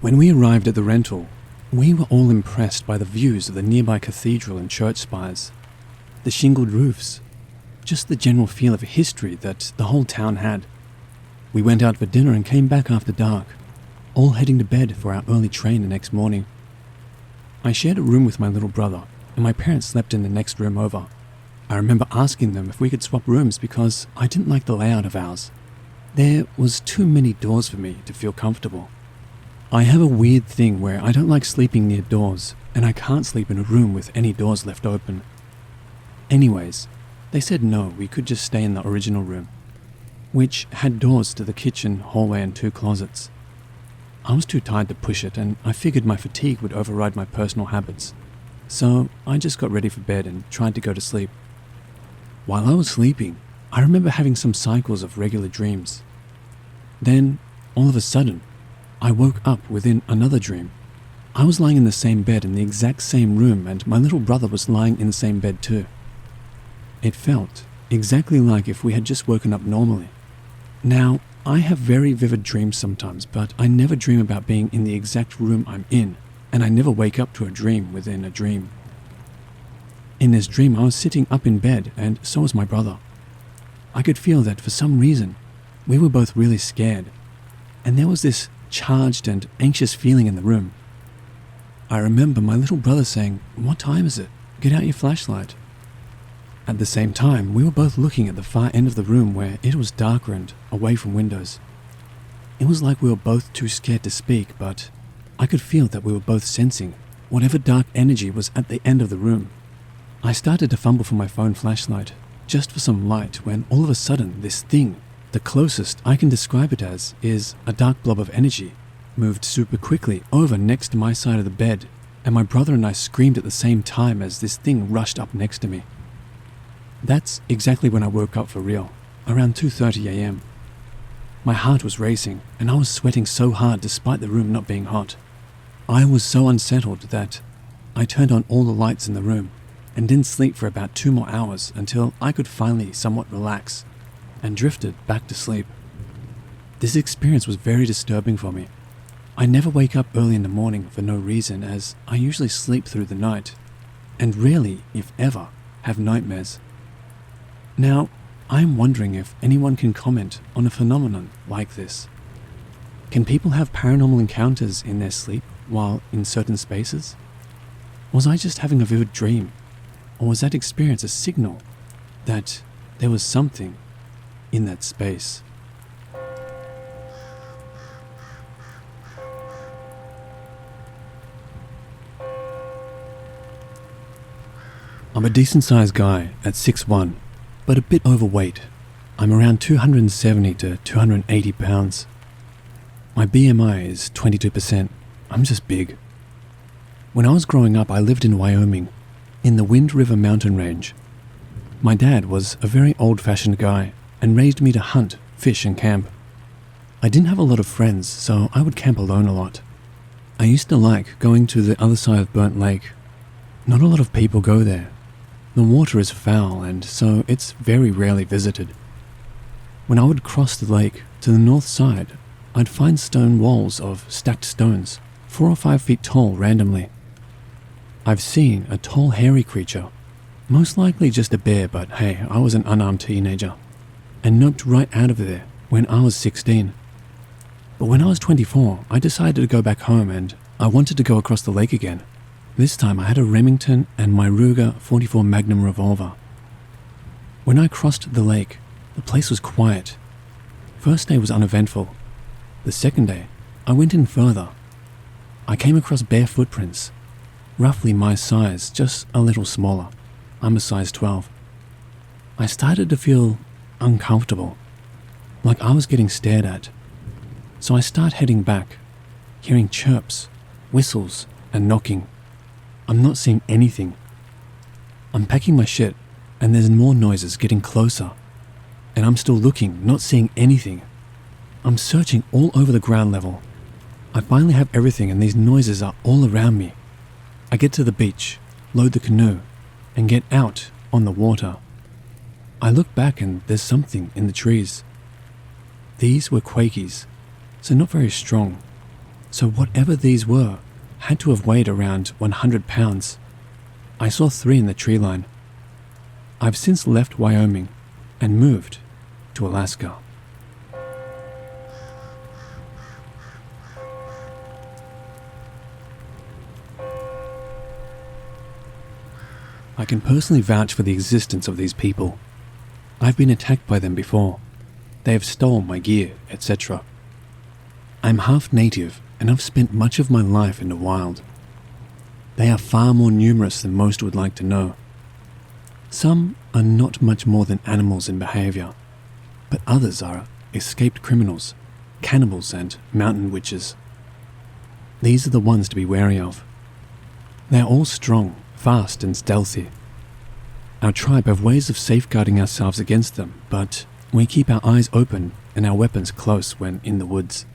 When we arrived at the rental, we were all impressed by the views of the nearby cathedral and church spires, the shingled roofs, just the general feel of history that the whole town had. We went out for dinner and came back after dark, all heading to bed for our early train the next morning. I shared a room with my little brother, and my parents slept in the next room over. I remember asking them if we could swap rooms because I didn't like the layout of ours. There was too many doors for me to feel comfortable. I have a weird thing where I don't like sleeping near doors, and I can't sleep in a room with any doors left open. Anyways, they said no, we could just stay in the original room, which had doors to the kitchen, hallway, and 2 closets. I was too tired to push it, and I figured my fatigue would override my personal habits. So I just got ready for bed and tried to go to sleep. While I was sleeping, I remember having some cycles of regular dreams. Then, all of a sudden, I woke up within another dream. I was lying in the same bed in the exact same room, and my little brother was lying in the same bed too. It felt exactly like if we had just woken up normally. Now, I have very vivid dreams sometimes, but I never dream about being in the exact room I'm in, and I never wake up to a dream within a dream. In this dream, I was sitting up in bed, and so was my brother. I could feel that for some reason, we were both really scared, and there was this charged and anxious feeling in the room. I remember my little brother saying, "What time is it? Get out your flashlight." At the same time, we were both looking at the far end of the room where it was darker and away from windows. It was like we were both too scared to speak, but I could feel that we were both sensing whatever dark energy was at the end of the room. I started to fumble for my phone flashlight, just for some light, when all of a sudden this thing, the closest I can describe it as, is a dark blob of energy, moved super quickly over next to my side of the bed, and my brother and I screamed at the same time as this thing rushed up next to me. That's exactly when I woke up for real, around 2:30 a.m. My heart was racing, and I was sweating so hard despite the room not being hot. I was so unsettled that I turned on all the lights in the room and didn't sleep for about 2 more hours until I could finally somewhat relax and drifted back to sleep. This experience was very disturbing for me. I never wake up early in the morning for no reason, as I usually sleep through the night and rarely, if ever, have nightmares. Now, I am wondering if anyone can comment on a phenomenon like this. Can people have paranormal encounters in their sleep while in certain spaces? Was I just having a vivid dream? Or was that experience a signal that there was something in that space? I'm a decent-sized guy at 6'1", but a bit overweight. I'm around 270 to 280 pounds. My BMI is 22%. I'm just big. When I was growing up, I lived in Wyoming, in the Wind River mountain range. My dad was a very old-fashioned guy and raised me to hunt, fish, and camp. I didn't have a lot of friends, so I would camp alone a lot. I used to like going to the other side of Burnt Lake. Not a lot of people go there. The water is foul, and so it's very rarely visited. When I would cross the lake to the north side, I'd find stone walls of stacked stones, 4 or 5 feet tall randomly. I've seen a tall hairy creature, most likely just a bear, but hey, I was an unarmed teenager, and noped right out of there when I was 16. But when I was 24, I decided to go back home and I wanted to go across the lake again. This time I had a Remington and my Ruger 44 Magnum revolver. When I crossed the lake, the place was quiet. First day was uneventful. The second day, I went in further. I came across bare footprints, roughly my size, just a little smaller. I'm a size 12. I started to feel uncomfortable, like I was getting stared at. So I start heading back, hearing chirps, whistles, and knocking. I'm not seeing anything. I'm packing my shit, and there's more noises getting closer. And I'm still looking, not seeing anything. I'm searching all over the ground level. I finally have everything, and these noises are all around me. I get to the beach, load the canoe, and get out on the water. I look back and there's something in the trees. These were quakies, so not very strong. So whatever these were had to have weighed around 100 pounds. I saw 3 in the tree line. I've since left Wyoming and moved to Alaska. I can personally vouch for the existence of these people. I've been attacked by them before. They have stolen my gear, etc. I'm half native and I've spent much of my life in the wild. They are far more numerous than most would like to know. Some are not much more than animals in behavior, but others are escaped criminals, cannibals, and mountain witches. These are the ones to be wary of. They are all strong, fast, and stealthy. Our tribe have ways of safeguarding ourselves against them, but we keep our eyes open and our weapons close when in the woods.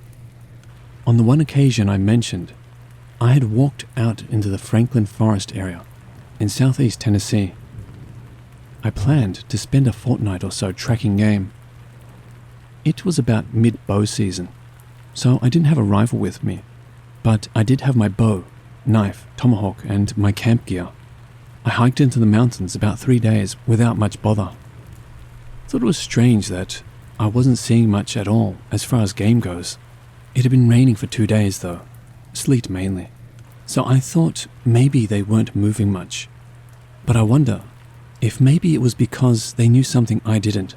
On the one occasion I mentioned, I had walked out into the Franklin Forest area in southeast Tennessee. I planned to spend a fortnight or so tracking game. It was about mid-bow season, so I didn't have a rifle with me, but I did have my bow, knife, tomahawk, and my camp gear. I hiked into the mountains about 3 days without much bother. Thought it was strange that I wasn't seeing much at all as far as game goes. It had been raining for 2 days though, sleet mainly, so I thought maybe they weren't moving much. But I wonder if maybe it was because they knew something I didn't.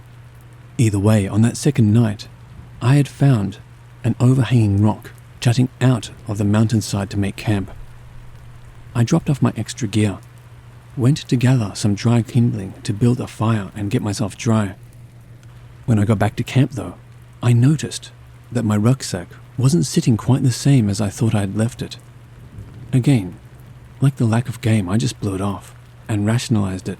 Either way, on that second night, I had found an overhanging rock jutting out of the mountainside to make camp. I dropped off my extra gear, went to gather some dry kindling to build a fire and get myself dry. When I got back to camp though, I noticed that my rucksack wasn't sitting quite the same as I thought I had left it. Again, like the lack of game, I just blew it off and rationalized it.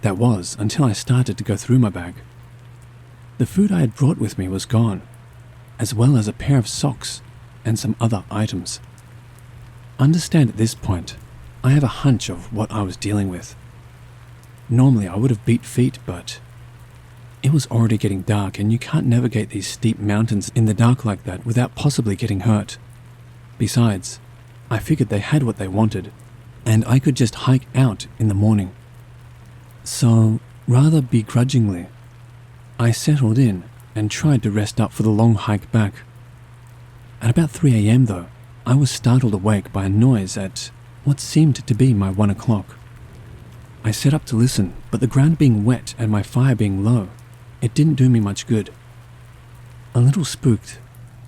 That was until I started to go through my bag. The food I had brought with me was gone, as well as a pair of socks and some other items. Understand at this point, I have a hunch of what I was dealing with. Normally I would have beat feet, but it was already getting dark and you can't navigate these steep mountains in the dark like that without possibly getting hurt. Besides, I figured they had what they wanted, and I could just hike out in the morning. So, rather begrudgingly, I settled in and tried to rest up for the long hike back At about 3 a.m. though, I was startled awake by a noise at what seemed to be my 1 o'clock. I set up to listen, but the ground being wet and my fire being low, it didn't do me much good. A little spooked,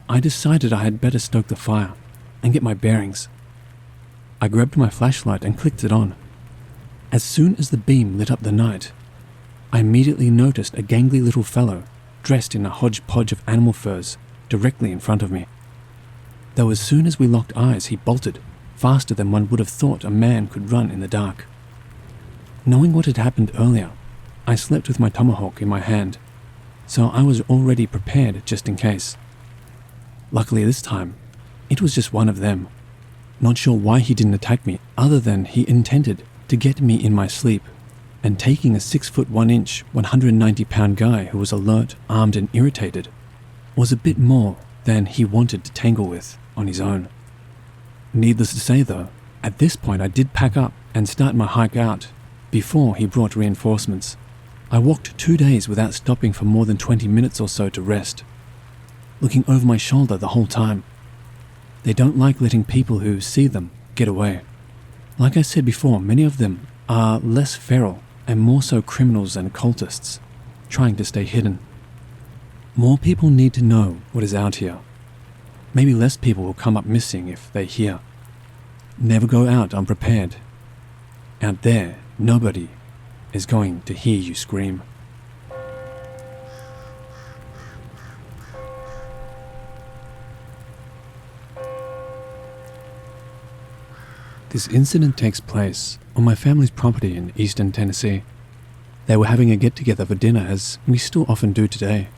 I decided I had better stoke the fire and get my bearings. I grabbed my flashlight and clicked it on. As soon as the beam lit up the night, I immediately noticed a gangly little fellow dressed in a hodgepodge of animal furs directly in front of me. Though as soon as we locked eyes, he bolted, faster than one would have thought a man could run in the dark. Knowing what had happened earlier, I slept with my tomahawk in my hand, so I was already prepared just in case. Luckily this time, it was just one of them. Not sure why he didn't attack me other than he intended to get me in my sleep, and taking a 6 foot 1 inch, 190-pound guy who was alert, armed and irritated was a bit more than he wanted to tangle with on his own. Needless to say though, at this point I did pack up and start my hike out before he brought reinforcements. I walked 2 days without stopping for more than 20 minutes or so to rest, looking over my shoulder the whole time. They don't like letting people who see them get away. Like I said before, many of them are less feral and more so criminals and cultists, trying to stay hidden. More people need to know what is out here. Maybe less people will come up missing if they hear. Never go out unprepared. Out there, nobody is going to hear you scream. This incident takes place on my family's property in eastern Tennessee. They were having a get-together for dinner, as we still often do today.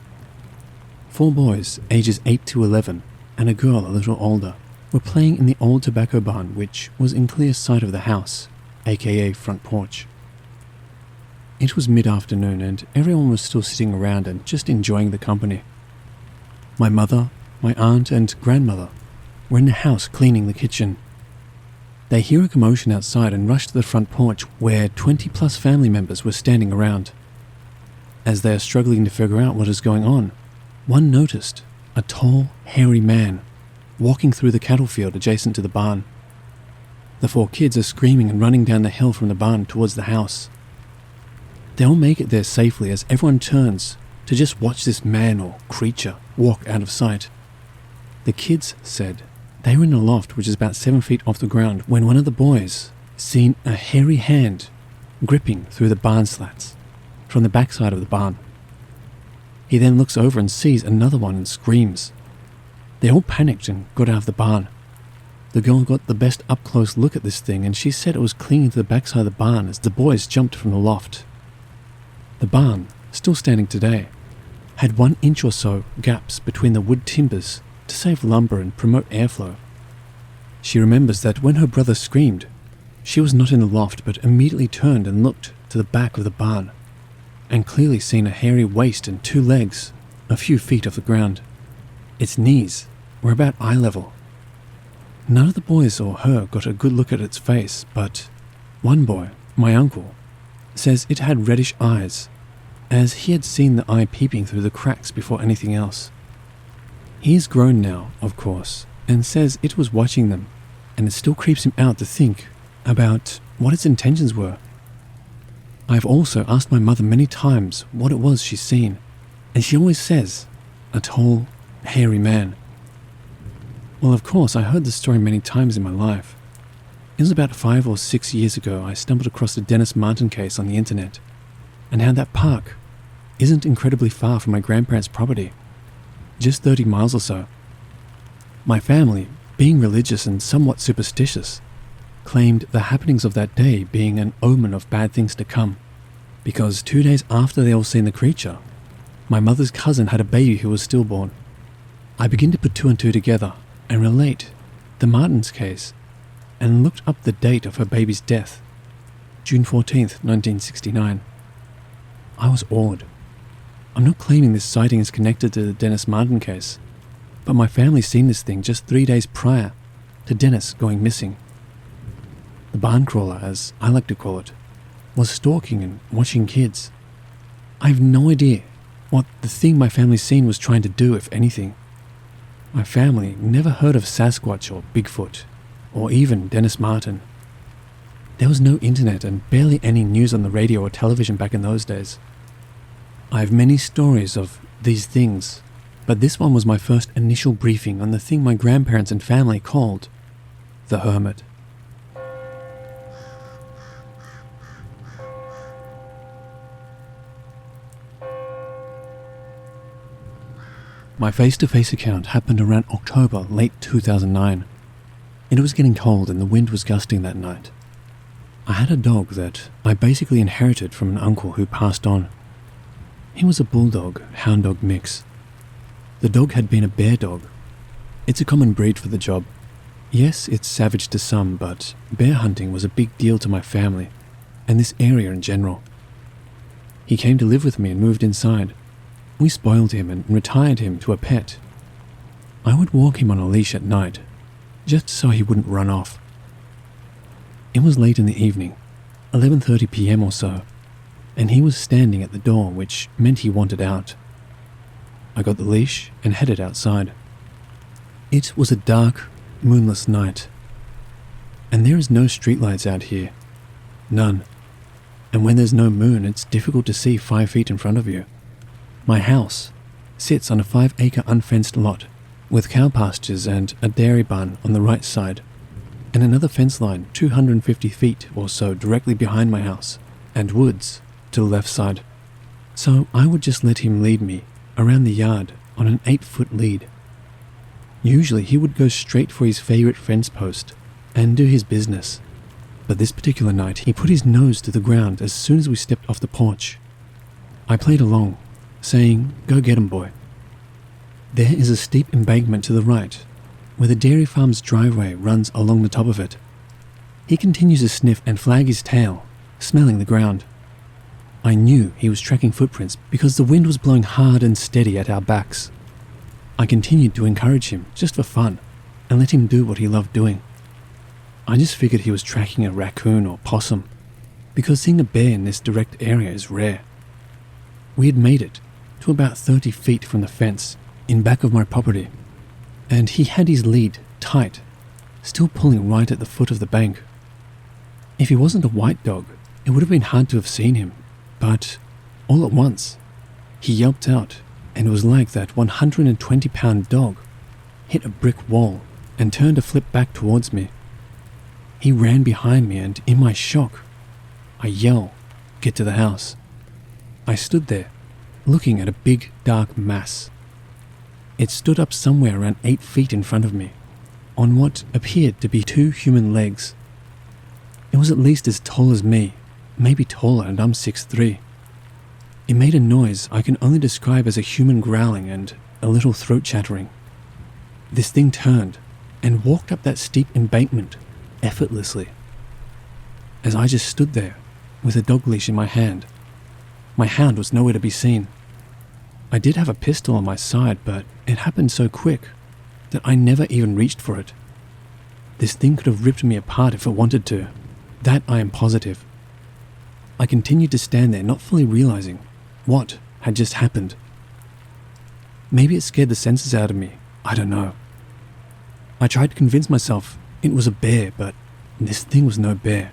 4 boys, ages 8 to 11, and a girl a little older, were playing in the old tobacco barn, which was in clear sight of the house, aka front porch. It was mid-afternoon and everyone was still sitting around and just enjoying the company. My mother, my aunt and grandmother were in the house cleaning the kitchen. They hear a commotion outside and rush to the front porch where 20+ family members were standing around. As they are struggling to figure out what is going on, one noticed a tall, hairy man walking through the cattle field adjacent to the barn. The 4 kids are screaming and running down the hill from the barn towards the house. They all make it there safely as everyone turns to just watch this man or creature walk out of sight. The kids said they were in a loft which is about 7 feet off the ground when one of the boys seen a hairy hand gripping through the barn slats from the backside of the barn. He then looks over and sees another one and screams. They all panicked and got out of the barn. The girl got the best up-close look at this thing and she said it was clinging to the backside of the barn as the boys jumped from the loft. The barn, still standing today, had 1 inch or so gaps between the wood timbers to save lumber and promote airflow. She remembers that when her brother screamed, she was not in the loft but immediately turned and looked to the back of the barn and clearly seen a hairy waist and 2 legs a few feet off the ground. Its knees were about eye level. None of the boys or her got a good look at its face, but one boy, my uncle, says it had reddish eyes, as he had seen the eye peeping through the cracks before anything else. He is grown now, of course, and says it was watching them, and it still creeps him out to think about what its intentions were. I have also asked my mother many times what it was she's seen, and she always says, a tall, hairy man. Well, of course, I heard this story many times in my life. It was about 5 or 6 years ago I stumbled across the Dennis Martin case on the internet, and how that park isn't incredibly far from my grandparents' property, just 30 miles or so. My family, being religious and somewhat superstitious, claimed the happenings of that day being an omen of bad things to come, because 2 days after they all seen the creature, my mother's cousin had a baby who was stillborn. I begin to put 2 and 2 together and relate the Martins case and looked up the date of her baby's death, June 14th, 1969. I was awed. I'm not claiming this sighting is connected to the Dennis Martin case, but my family seen this thing just 3 days prior to Dennis going missing. The barn crawler, as I like to call it, was stalking and watching kids. I have no idea what the thing my family seen was trying to do, if anything. My family never heard of Sasquatch or Bigfoot, or even Dennis Martin. There was no internet and barely any news on the radio or television back in those days. I have many stories of these things, but this one was my first initial briefing on the thing my grandparents and family called the hermit. My face-to-face account happened around October, late 2009. It was getting cold and the wind was gusting that night. I had a dog that I basically inherited from an uncle who passed on. He was a bulldog, hound dog mix. The dog had been a bear dog. It's a common breed for the job. Yes, it's savage to some, but bear hunting was a big deal to my family, and this area in general. He came to live with me and moved inside. We spoiled him and retired him to a pet. I would walk him on a leash at night, just so he wouldn't run off. It was late in the evening, 11:30 p.m. or so, and he was standing at the door, which meant he wanted out. I got the leash and headed outside. It was a dark, moonless night, and there is no streetlights out here. None. And when there's no moon, it's difficult to see 5 feet in front of you. My house sits on a 5-acre unfenced lot with cow pastures and a dairy barn on the right side, and another fence line 250 feet or so directly behind my house, and woods to the left side. So I would just let him lead me around the yard on an 8-foot lead. Usually he would go straight for his favorite fence post and do his business, but this particular night he put his nose to the ground as soon as we stepped off the porch. I played along, saying, "Go get him, boy." There is a steep embankment to the right, where the dairy farm's driveway runs along the top of it. He continues to sniff and flag his tail, smelling the ground. I knew he was tracking footprints because the wind was blowing hard and steady at our backs. I continued to encourage him, just for fun, and let him do what he loved doing. I just figured he was tracking a raccoon or possum, because seeing a bear in this direct area is rare. We had made it to about 30 feet from the fence in back of my property, and he had his lead tight, still pulling right at the foot of the bank. If he wasn't a white dog, it would have been hard to have seen him, but all at once, he yelped out, and it was like that 120-pound dog hit a brick wall and turned to flip back towards me. He ran behind me, and in my shock, I yell, "Get to the house." I stood there, looking at a big, dark mass. It stood up somewhere around 8 feet in front of me, on what appeared to be 2 human legs. It was at least as tall as me, maybe taller, and I'm 6'3". It made a noise I can only describe as a human growling and a little throat chattering. This thing turned and walked up that steep embankment effortlessly. As I just stood there with a dog leash in my hand, my hound was nowhere to be seen. I did have a pistol on my side, but it happened so quick that I never even reached for it. This thing could have ripped me apart if it wanted to. That I am positive. I continued to stand there, not fully realizing what had just happened. Maybe it scared the senses out of me. I don't know. I tried to convince myself it was a bear, but this thing was no bear.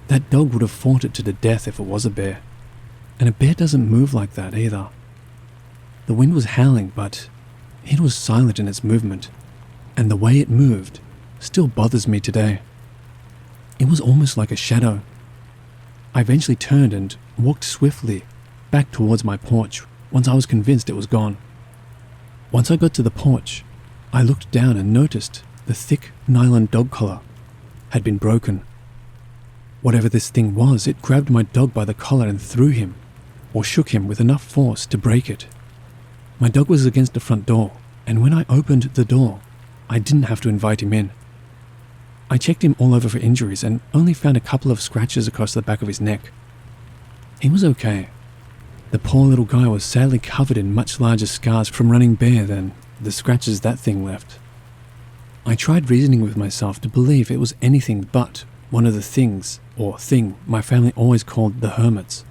That dog would have fought it to the death if it was a bear. And a bear doesn't move like that either. The wind was howling, but it was silent in its movement, and the way it moved still bothers me today. It was almost like a shadow. I eventually turned and walked swiftly back towards my porch once I was convinced it was gone. Once I got to the porch, I looked down and noticed the thick nylon dog collar had been broken. Whatever this thing was, it grabbed my dog by the collar and threw him, or shook him with enough force to break it. My dog was against the front door, and when I opened the door, I didn't have to invite him in. I checked him all over for injuries and only found a couple of scratches across the back of his neck. He was okay. The poor little guy was sadly covered in much larger scars from running bear than the scratches that thing left. I tried reasoning with myself to believe it was anything but one of the things, or thing, my family always called the hermits.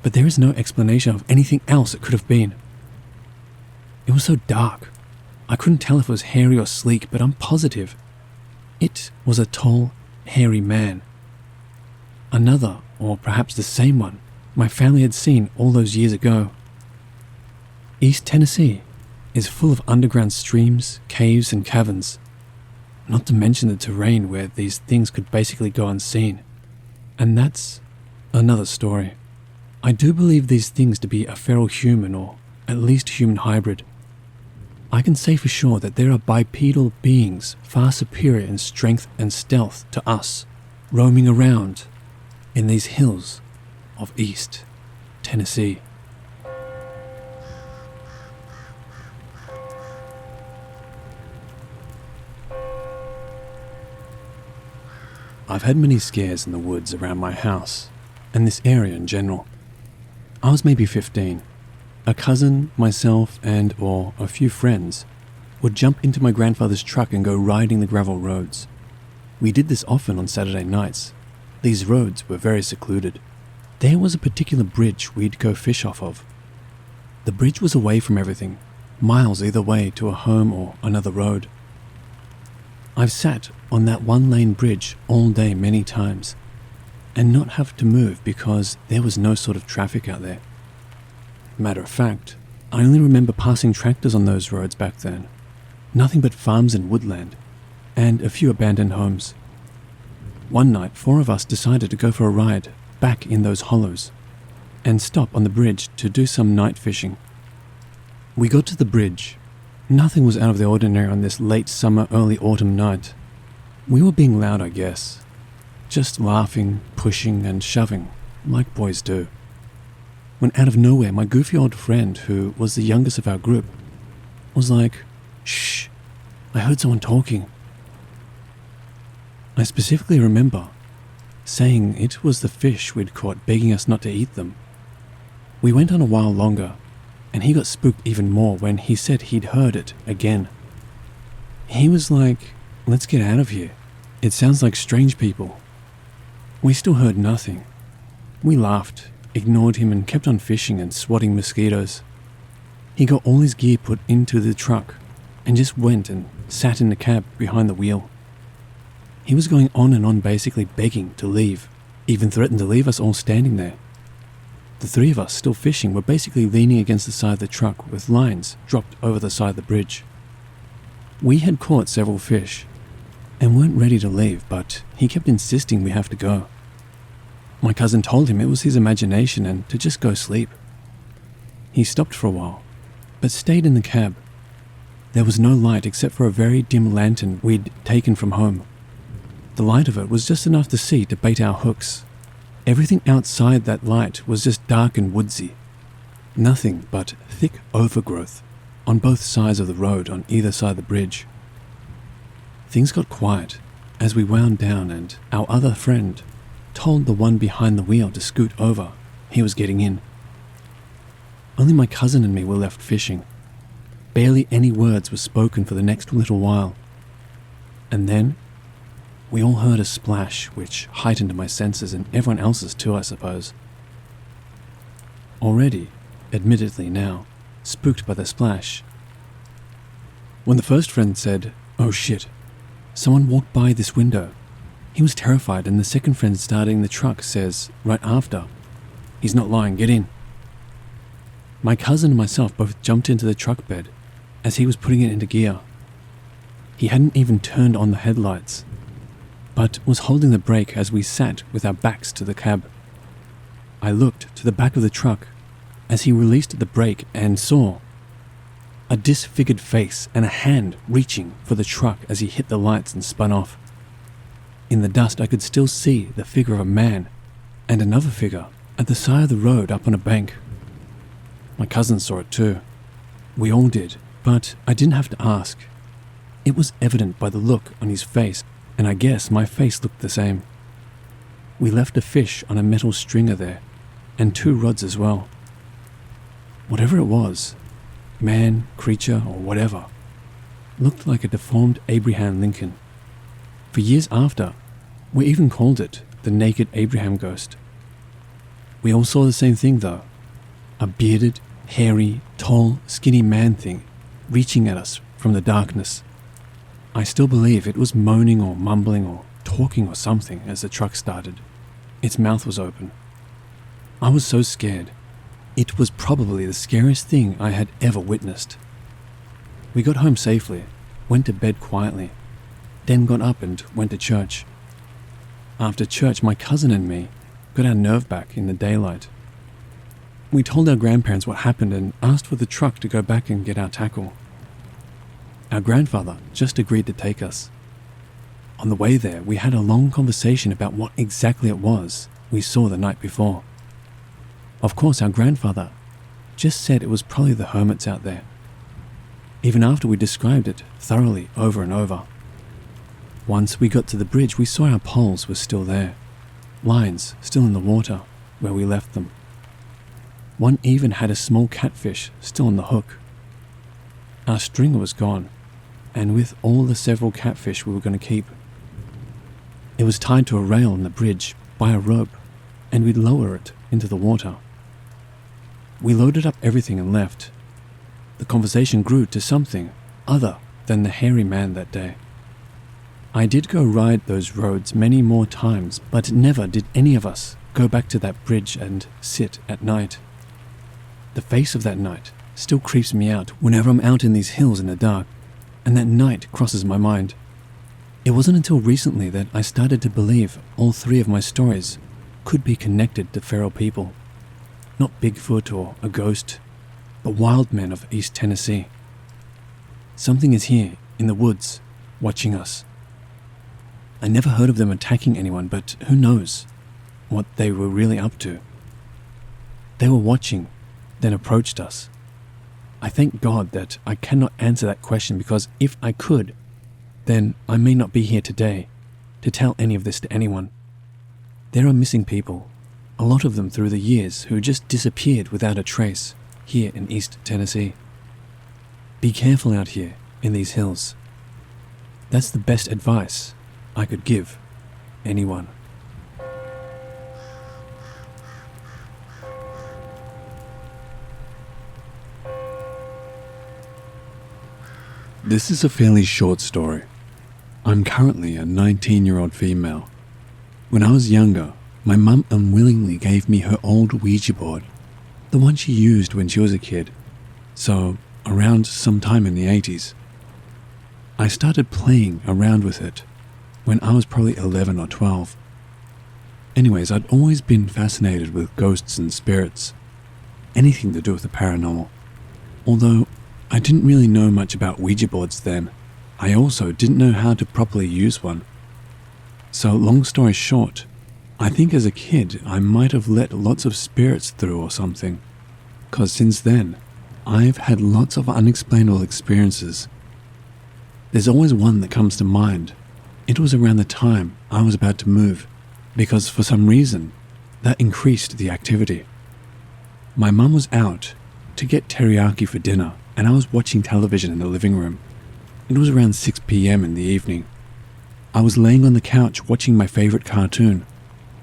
But there is no explanation of anything else it could have been. It was so dark. I couldn't tell if it was hairy or sleek, but I'm positive. It was a tall, hairy man. Another, or perhaps the same one, my family had seen all those years ago. East Tennessee is full of underground streams, caves, and caverns, not to mention the terrain where these things could basically go unseen. And that's another story. I do believe these things to be a feral human, or at least human hybrid. I can say for sure that there are bipedal beings far superior in strength and stealth to us, roaming around in these hills of East Tennessee. I've had many scares in the woods around my house, and this area in general. I was maybe 15. A cousin, myself, and or a few friends would jump into my grandfather's truck and go riding the gravel roads. We did this often on Saturday nights. These roads were very secluded. There was a particular bridge we'd go fish off of. The bridge was away from everything, miles either way to a home or another road. I've sat on that one-lane bridge all day many times and not have to move because there was no sort of traffic out there. Matter of fact, I only remember passing tractors on those roads back then. Nothing but farms and woodland, and a few abandoned homes. One night, 4 of us decided to go for a ride back in those hollows and stop on the bridge to do some night fishing. We got to the bridge. Nothing was out of the ordinary on this late summer, early autumn night. We were being loud, I guess. Just laughing, pushing, and shoving, like boys do. When out of nowhere, my goofy old friend, who was the youngest of our group, was like, "Shh, I heard someone talking." I specifically remember saying it was the fish we'd caught begging us not to eat them. We went on a while longer, and he got spooked even more when he said he'd heard it again. He was like, "Let's get out of here. It sounds like strange people." We still heard nothing. We laughed, ignored him, and kept on fishing and swatting mosquitoes. He got all his gear put into the truck and just went and sat in the cab behind the wheel. He was going on and on, basically begging to leave, even threatened to leave us all standing there. The 3 of us still fishing were basically leaning against the side of the truck with lines dropped over the side of the bridge. We had caught several fish and weren't ready to leave, but he kept insisting we have to go. My cousin told him it was his imagination and to just go sleep. He stopped for a while, but stayed in the cab. There was no light except for a very dim lantern we'd taken from home. The light of it was just enough to see to bait our hooks. Everything outside that light was just dark and woodsy. Nothing but thick overgrowth on both sides of the road on either side of the bridge. Things got quiet as we wound down, and our other friend told the one behind the wheel to scoot over. He was getting in. Only my cousin and me were left fishing. Barely any words were spoken for the next little while. And then we all heard a splash which heightened my senses and everyone else's too, I suppose. Already, admittedly now, spooked by the splash. When the first friend said, "Oh shit, someone walked by this window," he was terrified, and the second friend starting the truck says, right after, "He's not lying, get in." My cousin and myself both jumped into the truck bed as he was putting it into gear. He hadn't even turned on the headlights, but was holding the brake as we sat with our backs to the cab. I looked to the back of the truck as he released the brake and saw a disfigured face and a hand reaching for the truck as he hit the lights and spun off. In the dust, I could still see the figure of a man and another figure at the side of the road up on a bank. My cousin saw it too. We all did, but I didn't have to ask. It was evident by the look on his face, and I guess my face looked the same. We left a fish on a metal stringer there, and 2 rods as well. Whatever it was, man, creature, or whatever, looked like a deformed Abraham Lincoln. For years after, we even called it the naked Abraham ghost. We all saw the same thing though, a bearded, hairy, tall, skinny man thing reaching at us from the darkness. I still believe it was moaning or mumbling or talking or something as the truck started. Its mouth was open. I was so scared. It was probably the scariest thing I had ever witnessed. We got home safely, went to bed quietly, then got up and went to church. After church, my cousin and me got our nerve back in the daylight. We told our grandparents what happened and asked for the truck to go back and get our tackle. Our grandfather just agreed to take us. On the way there, we had a long conversation about what exactly it was we saw the night before. Of course, our grandfather just said it was probably the hermits out there, even after we described it thoroughly over and over. Once we got to the bridge, we saw our poles were still there, lines still in the water where we left them. One even had a small catfish still on the hook. Our stringer was gone, and with all the several catfish we were going to keep. It was tied to a rail on the bridge by a rope, and we'd lower it into the water. We loaded up everything and left. The conversation grew to something other than the hairy man that day. I did go ride those roads many more times, but never did any of us go back to that bridge and sit at night. The face of that night still creeps me out whenever I'm out in these hills in the dark, and that night crosses my mind. It wasn't until recently that I started to believe all three of my stories could be connected to feral people. Not Bigfoot or a ghost, but wild men of East Tennessee. Something is here in the woods, watching us. I never heard of them attacking anyone, but who knows what they were really up to. They were watching, then approached us. I thank God that I cannot answer that question, because if I could, then I may not be here today to tell any of this to anyone. There are missing people, a lot of them through the years, who just disappeared without a trace here in East Tennessee. Be careful out here in these hills. That's the best advice I could give anyone. This is a fairly short story. I'm currently a 19-year-old female. When I was younger, my mum unwillingly gave me her old Ouija board, the one she used when she was a kid, so around sometime in the 80s. I started playing around with it when I was probably 11 or 12. Anyways, I'd always been fascinated with ghosts and spirits, anything to do with the paranormal. Although I didn't really know much about Ouija boards then, I also didn't know how to properly use one. So long story short, I think as a kid I might have let lots of spirits through or something, cause since then I've had lots of unexplainable experiences. There's always one that comes to mind. It was around the time I was about to move, because for some reason that increased the activity. My mum was out to get teriyaki for dinner, and I was watching television in the living room. It was around 6 p.m. in the evening. I was laying on the couch watching my favorite cartoon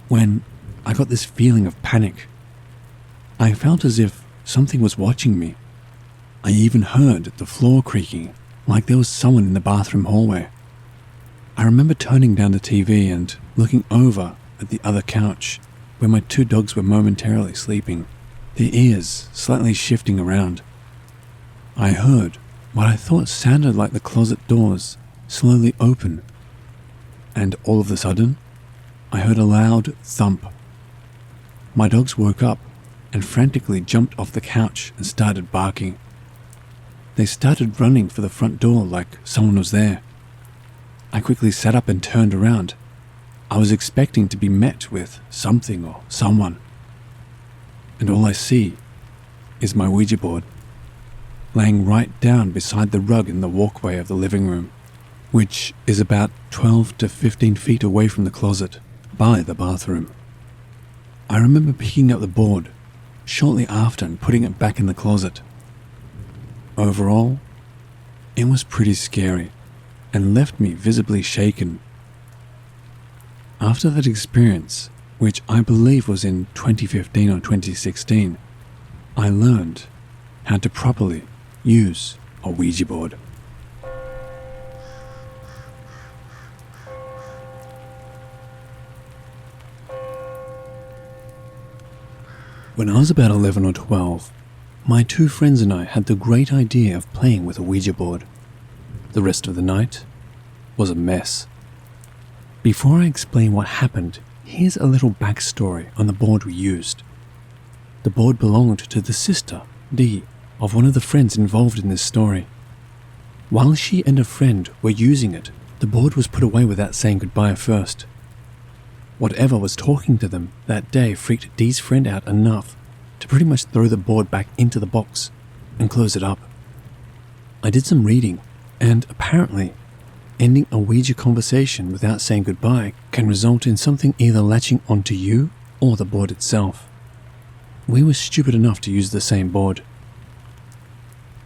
when I got this feeling of panic. I felt as if something was watching me. I even heard the floor creaking, like there was someone in the bathroom hallway. I remember turning down the TV and looking over at the other couch where my two dogs were momentarily sleeping, their ears slightly shifting around. I heard what I thought sounded like the closet doors slowly open, and all of a sudden, I heard a loud thump. My dogs woke up and frantically jumped off the couch and started barking. They started running for the front door like someone was there. I quickly sat up and turned around. I was expecting to be met with something or someone, and all I see is my Ouija board, laying right down beside the rug in the walkway of the living room, which is about 12 to 15 feet away from the closet by the bathroom. I remember picking up the board shortly after and putting it back in the closet. Overall, it was pretty scary and left me visibly shaken. After that experience, which I believe was in 2015 or 2016, I learned how to properly use a Ouija board. When I was about 11 or 12, my two friends and I had the great idea of playing with a Ouija board. The rest of the night was a mess. Before I explain what happened, here's a little backstory on the board we used. The board belonged to the sister, Dee, of one of the friends involved in this story. While she and a friend were using it, the board was put away without saying goodbye first. Whatever was talking to them that day freaked Dee's friend out enough to pretty much throw the board back into the box and close it up. I did some reading, and apparently, ending a Ouija conversation without saying goodbye can result in something either latching onto you or the board itself. We were stupid enough to use the same board.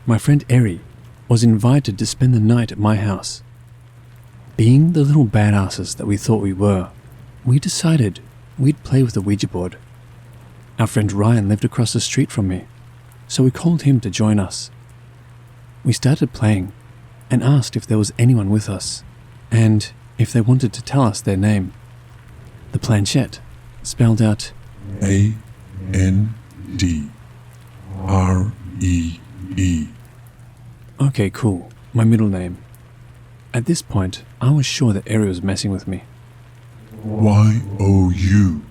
My friend Eri was invited to spend the night at my house. Being the little badasses that we thought we were, we decided we'd play with the Ouija board. Our friend Ryan lived across the street from me, so we called him to join us. We started playing and asked if there was anyone with us, and if they wanted to tell us their name. The planchette spelled out A-N-D-R-E-E. Okay, cool, my middle name. At this point, I was sure that Eri was messing with me. Y-O-U-M-U-S-T-R-U-N.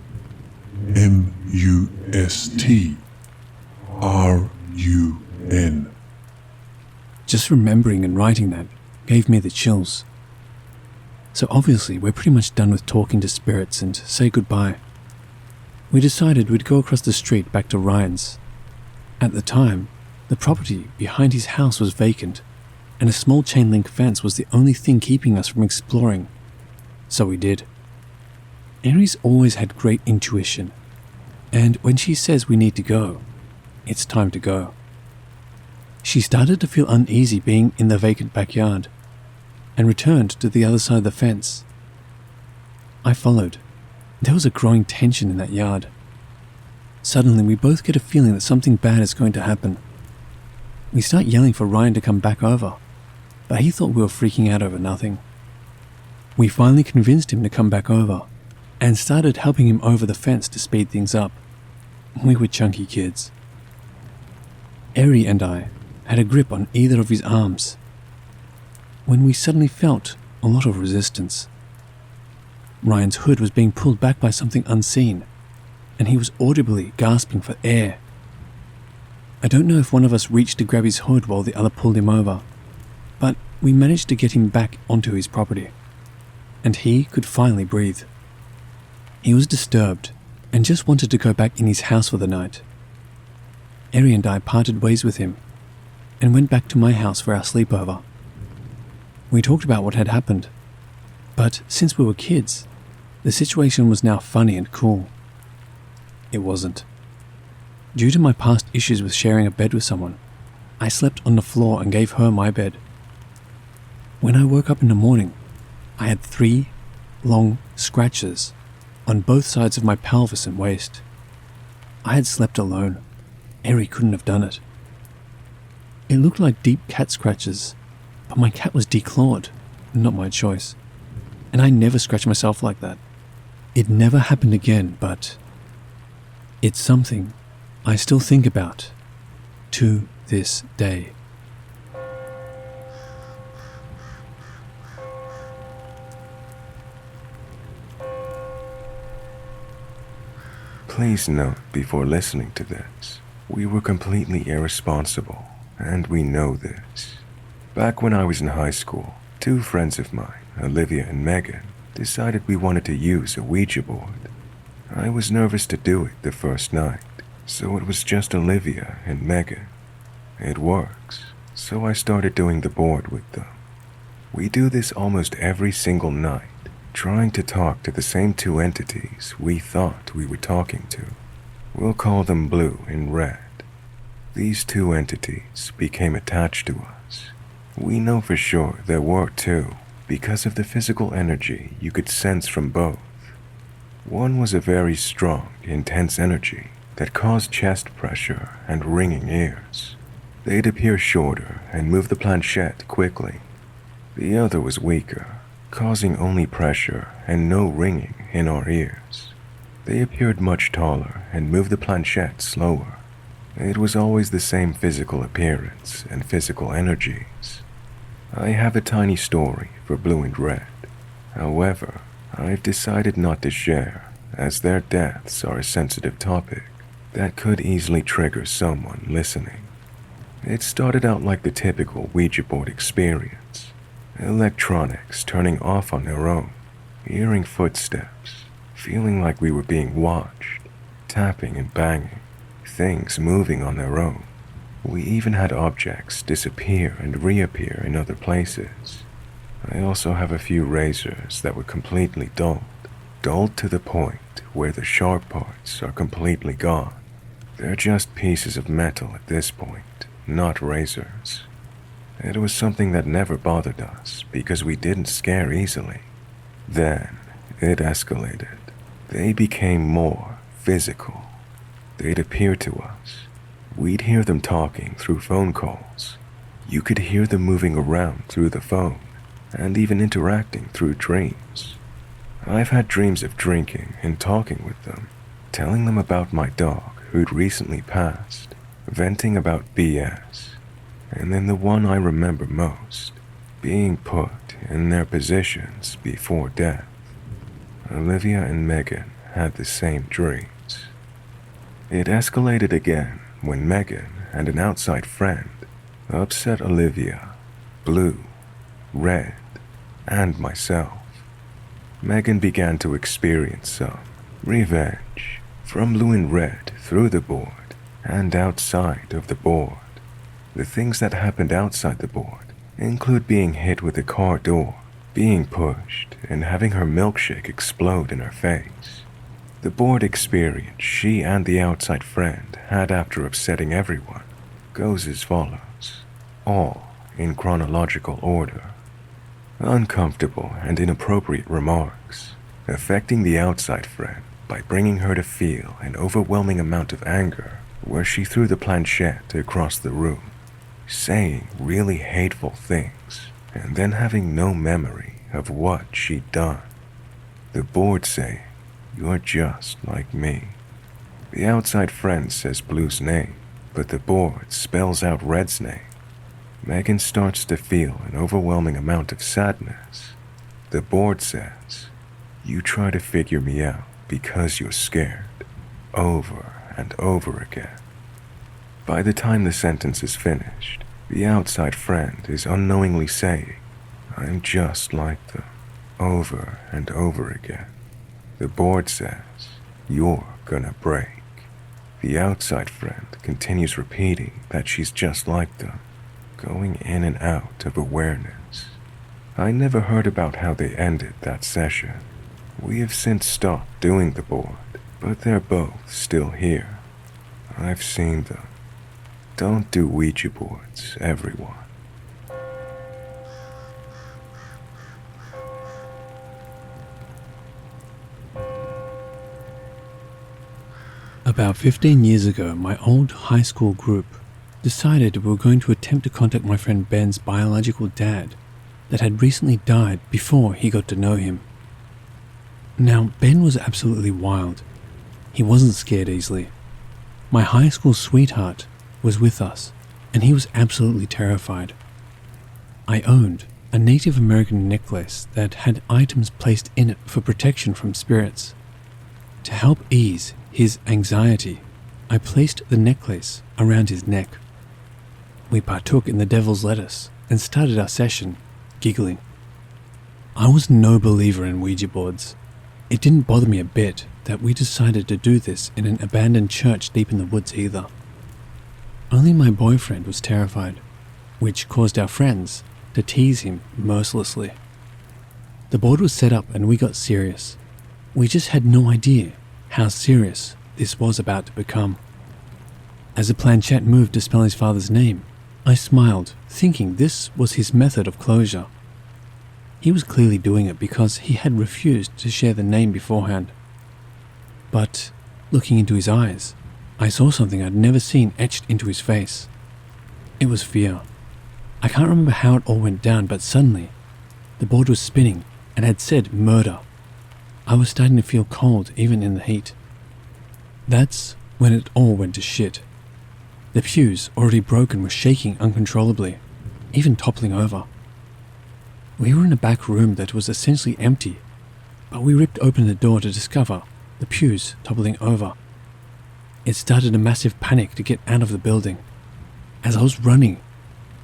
Just remembering and writing that gave me the chills. So obviously we're pretty much done with talking to spirits and say goodbye. We decided we'd go across the street back to Ryan's. At the time, the property behind his house was vacant, and a small chain link fence was the only thing keeping us from exploring. So we did. Eri's always had great intuition, and when she says we need to go, it's time to go. She started to feel uneasy being in the vacant backyard, and returned to the other side of the fence. I followed. There was a growing tension in that yard. Suddenly, we both get a feeling that something bad is going to happen. We start yelling for Ryan to come back over, but he thought we were freaking out over nothing. We finally convinced him to come back over, and started helping him over the fence to speed things up. We were chunky kids. Eri and I had a grip on either of his arms, when we suddenly felt a lot of resistance. Ryan's hood was being pulled back by something unseen, and he was audibly gasping for air. I don't know if one of us reached to grab his hood while the other pulled him over, but we managed to get him back onto his property, and he could finally breathe. He was disturbed and just wanted to go back in his house for the night. Eri and I parted ways with him and went back to my house for our sleepover. We talked about what had happened, but since we were kids, the situation was now funny and cool. It wasn't. Due to my past issues with sharing a bed with someone, I slept on the floor and gave her my bed. When I woke up in the morning, I had 3 long scratches on both sides of my pelvis and waist. I had slept alone. Eri couldn't have done it. It looked like deep cat scratches, but my cat was declawed, not my choice. And I never scratched myself like that. It never happened again, but it's something I still think about to this day. Please note before listening to this, we were completely irresponsible, and we know this. Back when I was in high school, 2 friends of mine, Olivia and Megan, decided we wanted to use a Ouija board. I was nervous to do it the first night, so it was just Olivia and Megan. It works, so I started doing the board with them. We do this almost every single night, trying to talk to the same 2 entities we thought we were talking to. We'll call them Blue and Red. These 2 entities became attached to us. We know for sure there were 2 because of the physical energy you could sense from both. One was a very strong, intense energy that caused chest pressure and ringing ears. They'd appear shorter and move the planchette quickly. The other was weaker, causing only pressure and no ringing in our ears. They appeared much taller and moved the planchette slower. It was always the same physical appearance and physical energies. I have a tiny story for Blue and Red. However, I've decided not to share, as their deaths are a sensitive topic that could easily trigger someone listening. It started out like the typical Ouija board experience. Electronics turning off on their own, hearing footsteps, feeling like we were being watched, tapping and banging, things moving on their own. We even had objects disappear and reappear in other places. I also have a few razors that were completely dulled to the point where the sharp parts are completely gone. They're just pieces of metal at this point, not razors. It was something that never bothered us because we didn't scare easily. Then it escalated. They became more physical. They'd appear to us. We'd hear them talking through phone calls. You could hear them moving around through the phone and even interacting through dreams. I've had dreams of drinking and talking with them, telling them about my dog who'd recently passed, venting about BS, and then the one I remember most, being put in their positions before death. Olivia and Megan had the same dreams. It escalated again when Megan and an outside friend upset Olivia, Blue, Red, and myself. Megan began to experience some revenge from Blue and Red through the board and outside of the board. The things that happened outside the board include being hit with a car door, being pushed, and having her milkshake explode in her face. The board experience she and the outside friend had after upsetting everyone goes as follows, all in chronological order. Uncomfortable and inappropriate remarks, affecting the outside friend by bringing her to feel an overwhelming amount of anger where she threw the planchette across the room, saying really hateful things, and then having no memory of what she'd done. The board saying, "You're just like me." The outside friend says Blue's name, but the board spells out Red's name. Megan starts to feel an overwhelming amount of sadness. The board says, "You try to figure me out because you're scared," over and over again. By the time the sentence is finished, the outside friend is unknowingly saying, "I'm just like them," over and over again. The board says, "You're gonna break." The outside friend continues repeating that she's just like them, going in and out of awareness. I never heard about how they ended that session. We have since stopped doing the board, but they're both still here. I've seen them. Don't do Ouija boards, everyone. About 15 years ago, my old high school group decided we were going to attempt to contact my friend Ben's biological dad that had recently died before he got to know him. Now, Ben was absolutely wild. He wasn't scared easily. My high school sweetheart was with us, and he was absolutely terrified. I owned a Native American necklace that had items placed in it for protection from spirits. To help ease his anxiety, I placed the necklace around his neck. We partook in the devil's lettuce and started our session, giggling. I was no believer in Ouija boards. It didn't bother me a bit that we decided to do this in an abandoned church deep in the woods either. Only my boyfriend was terrified, which caused our friends to tease him mercilessly. The board was set up and we got serious. We just had no idea how serious this was about to become. As the planchette moved to spell his father's name, I smiled, thinking this was his method of closure. He was clearly doing it because he had refused to share the name beforehand. But, looking into his eyes, I saw something I'd never seen etched into his face. It was fear. I can't remember how it all went down, but suddenly, the board was spinning and had said murder. I was starting to feel cold even in the heat. That's when it all went to shit. The pews, already broken, were shaking uncontrollably, even toppling over. We were in a back room that was essentially empty, but we ripped open the door to discover the pews toppling over. It started a massive panic to get out of the building. As I was running,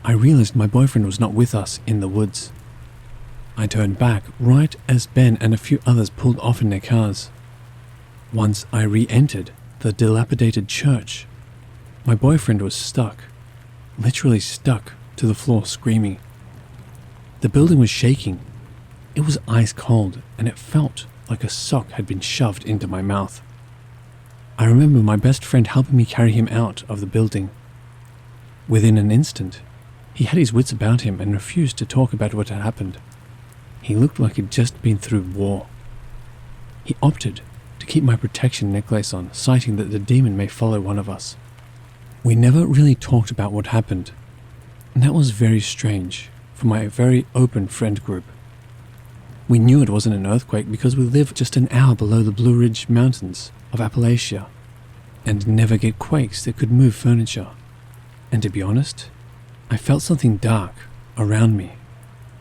I realized my boyfriend was not with us in the woods. I turned back right as Ben and a few others pulled off in their cars. Once I re-entered the dilapidated church, my boyfriend was stuck, literally stuck to the floor screaming. The building was shaking. It was ice cold and it felt like a sock had been shoved into my mouth. I remember my best friend helping me carry him out of the building. Within an instant, he had his wits about him and refused to talk about what had happened. He looked like he'd just been through war. He opted to keep my protection necklace on, citing that the demon may follow one of us. We never really talked about what happened, and that was very strange for my very open friend group. We knew it wasn't an earthquake because we live just an hour below the Blue Ridge Mountains of Appalachia and never get quakes that could move furniture. And to be honest, I felt something dark around me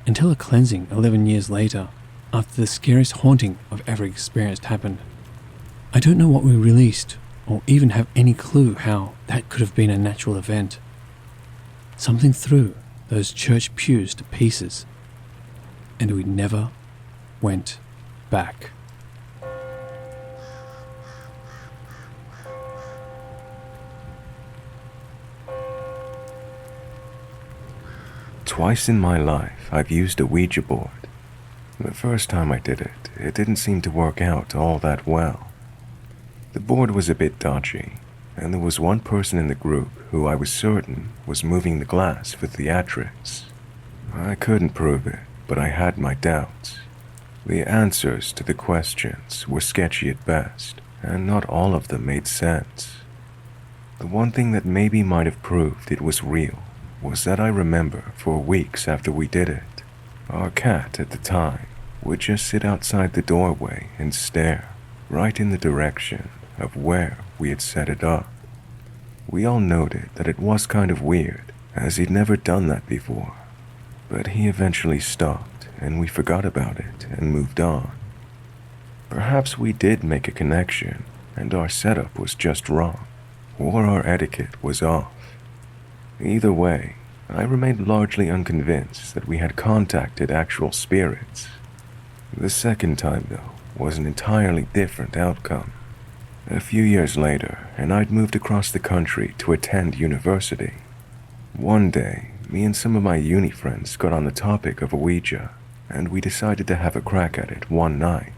until a cleansing 11 years later, after the scariest haunting I've ever experienced happened. I don't know what we released or even have any clue how that could have been a natural event. Something threw those church pews to pieces, and we never went back. Twice in my life, I've used a Ouija board. The first time I did it, it didn't seem to work out all that well. The board was a bit dodgy, and there was one person in the group who I was certain was moving the glass for theatrics. I couldn't prove it, but I had my doubts. The answers to the questions were sketchy at best, and not all of them made sense. The one thing that maybe might have proved it was real was that I remember for weeks after we did it, our cat at the time would just sit outside the doorway and stare right in the direction of where we had set it up. We all noted that it was kind of weird, as he'd never done that before, but he eventually stopped and we forgot about it and moved on. Perhaps we did make a connection and our setup was just wrong, or our etiquette was off. Either way, I remained largely unconvinced that we had contacted actual spirits. The second time, though, was an entirely different outcome. A few years later, and I'd moved across the country to attend university. One day, me and some of my uni friends got on the topic of a Ouija, and we decided to have a crack at it one night.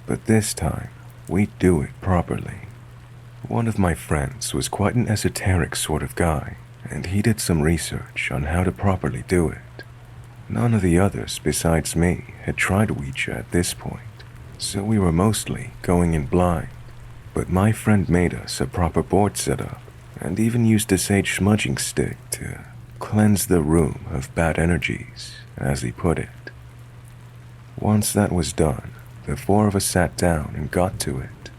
But this time, we'd do it properly. One of my friends was quite an esoteric sort of guy, and he did some research on how to properly do it. None of the others besides me had tried Ouija at this point, so we were mostly going in blind. But my friend made us a proper board setup, and even used a sage smudging stick to cleanse the room of bad energies, as he put it. Once that was done, the four of us sat down and got to it.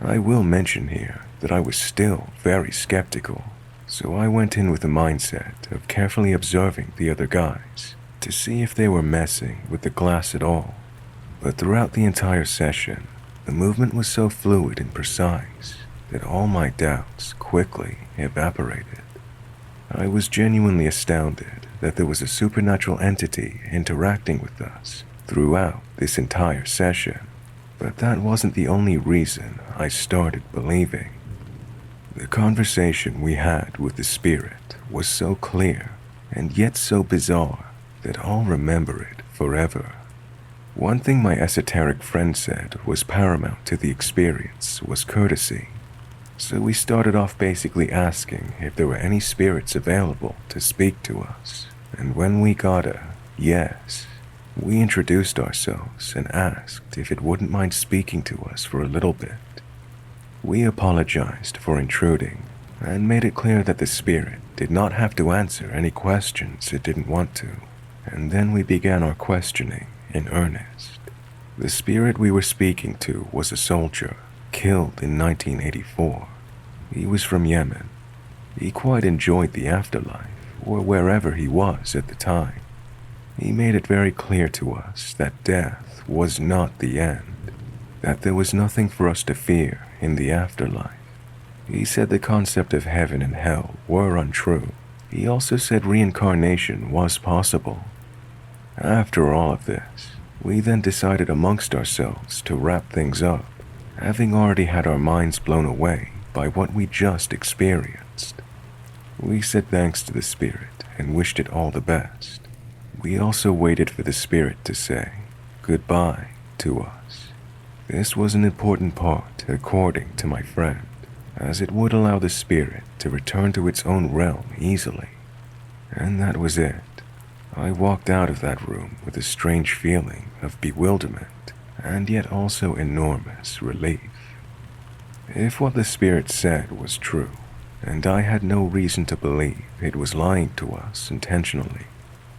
I will mention here that I was still very skeptical, so I went in with the mindset of carefully observing the other guys to see if they were messing with the glass at all. But throughout the entire session, the movement was so fluid and precise that all my doubts quickly evaporated. I was genuinely astounded that there was a supernatural entity interacting with us throughout this entire session, but that wasn't the only reason I started believing. The conversation we had with the spirit was so clear and yet so bizarre that I'll remember it forever. One thing my esoteric friend said was paramount to the experience was courtesy. So we started off basically asking if there were any spirits available to speak to us. And when we got a yes, we introduced ourselves and asked if it wouldn't mind speaking to us for a little bit. We apologized for intruding and made it clear that the spirit did not have to answer any questions it didn't want to. And then we began our questioning in earnest. The spirit we were speaking to was a soldier killed in 1984. He was from Yemen. He quite enjoyed the afterlife, or wherever he was at the time. He made it very clear to us that death was not the end, that there was nothing for us to fear in the afterlife. He said the concept of heaven and hell were untrue. He also said reincarnation was possible. After all of this, we then decided amongst ourselves to wrap things up, having already had our minds blown away by what we just experienced. We said thanks to the spirit and wished it all the best. We also waited for the spirit to say goodbye to us. This was an important part, according to my friend, as it would allow the spirit to return to its own realm easily. And that was it. I walked out of that room with a strange feeling of bewilderment and yet also enormous relief. If what the spirit said was true, and I had no reason to believe it was lying to us intentionally,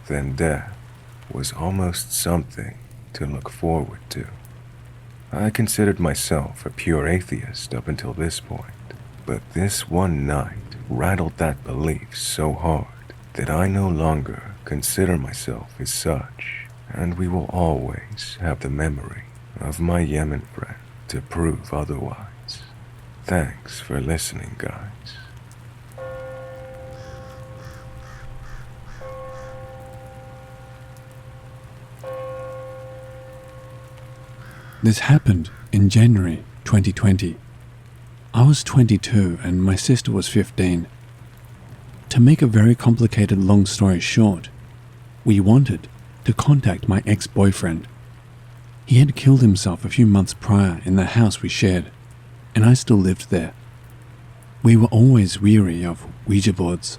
then death was almost something to look forward to. I considered myself a pure atheist up until this point, but this one night rattled that belief so hard that I no longer consider myself as such, and we will always have the memory of my Yemen friend to prove otherwise. Thanks for listening, guys. This happened in January 2020. I was 22 and my sister was 15. To make a very complicated long story short, we wanted to contact my ex-boyfriend. He had killed himself a few months prior in the house we shared, and I still lived there. We were always weary of Ouija boards,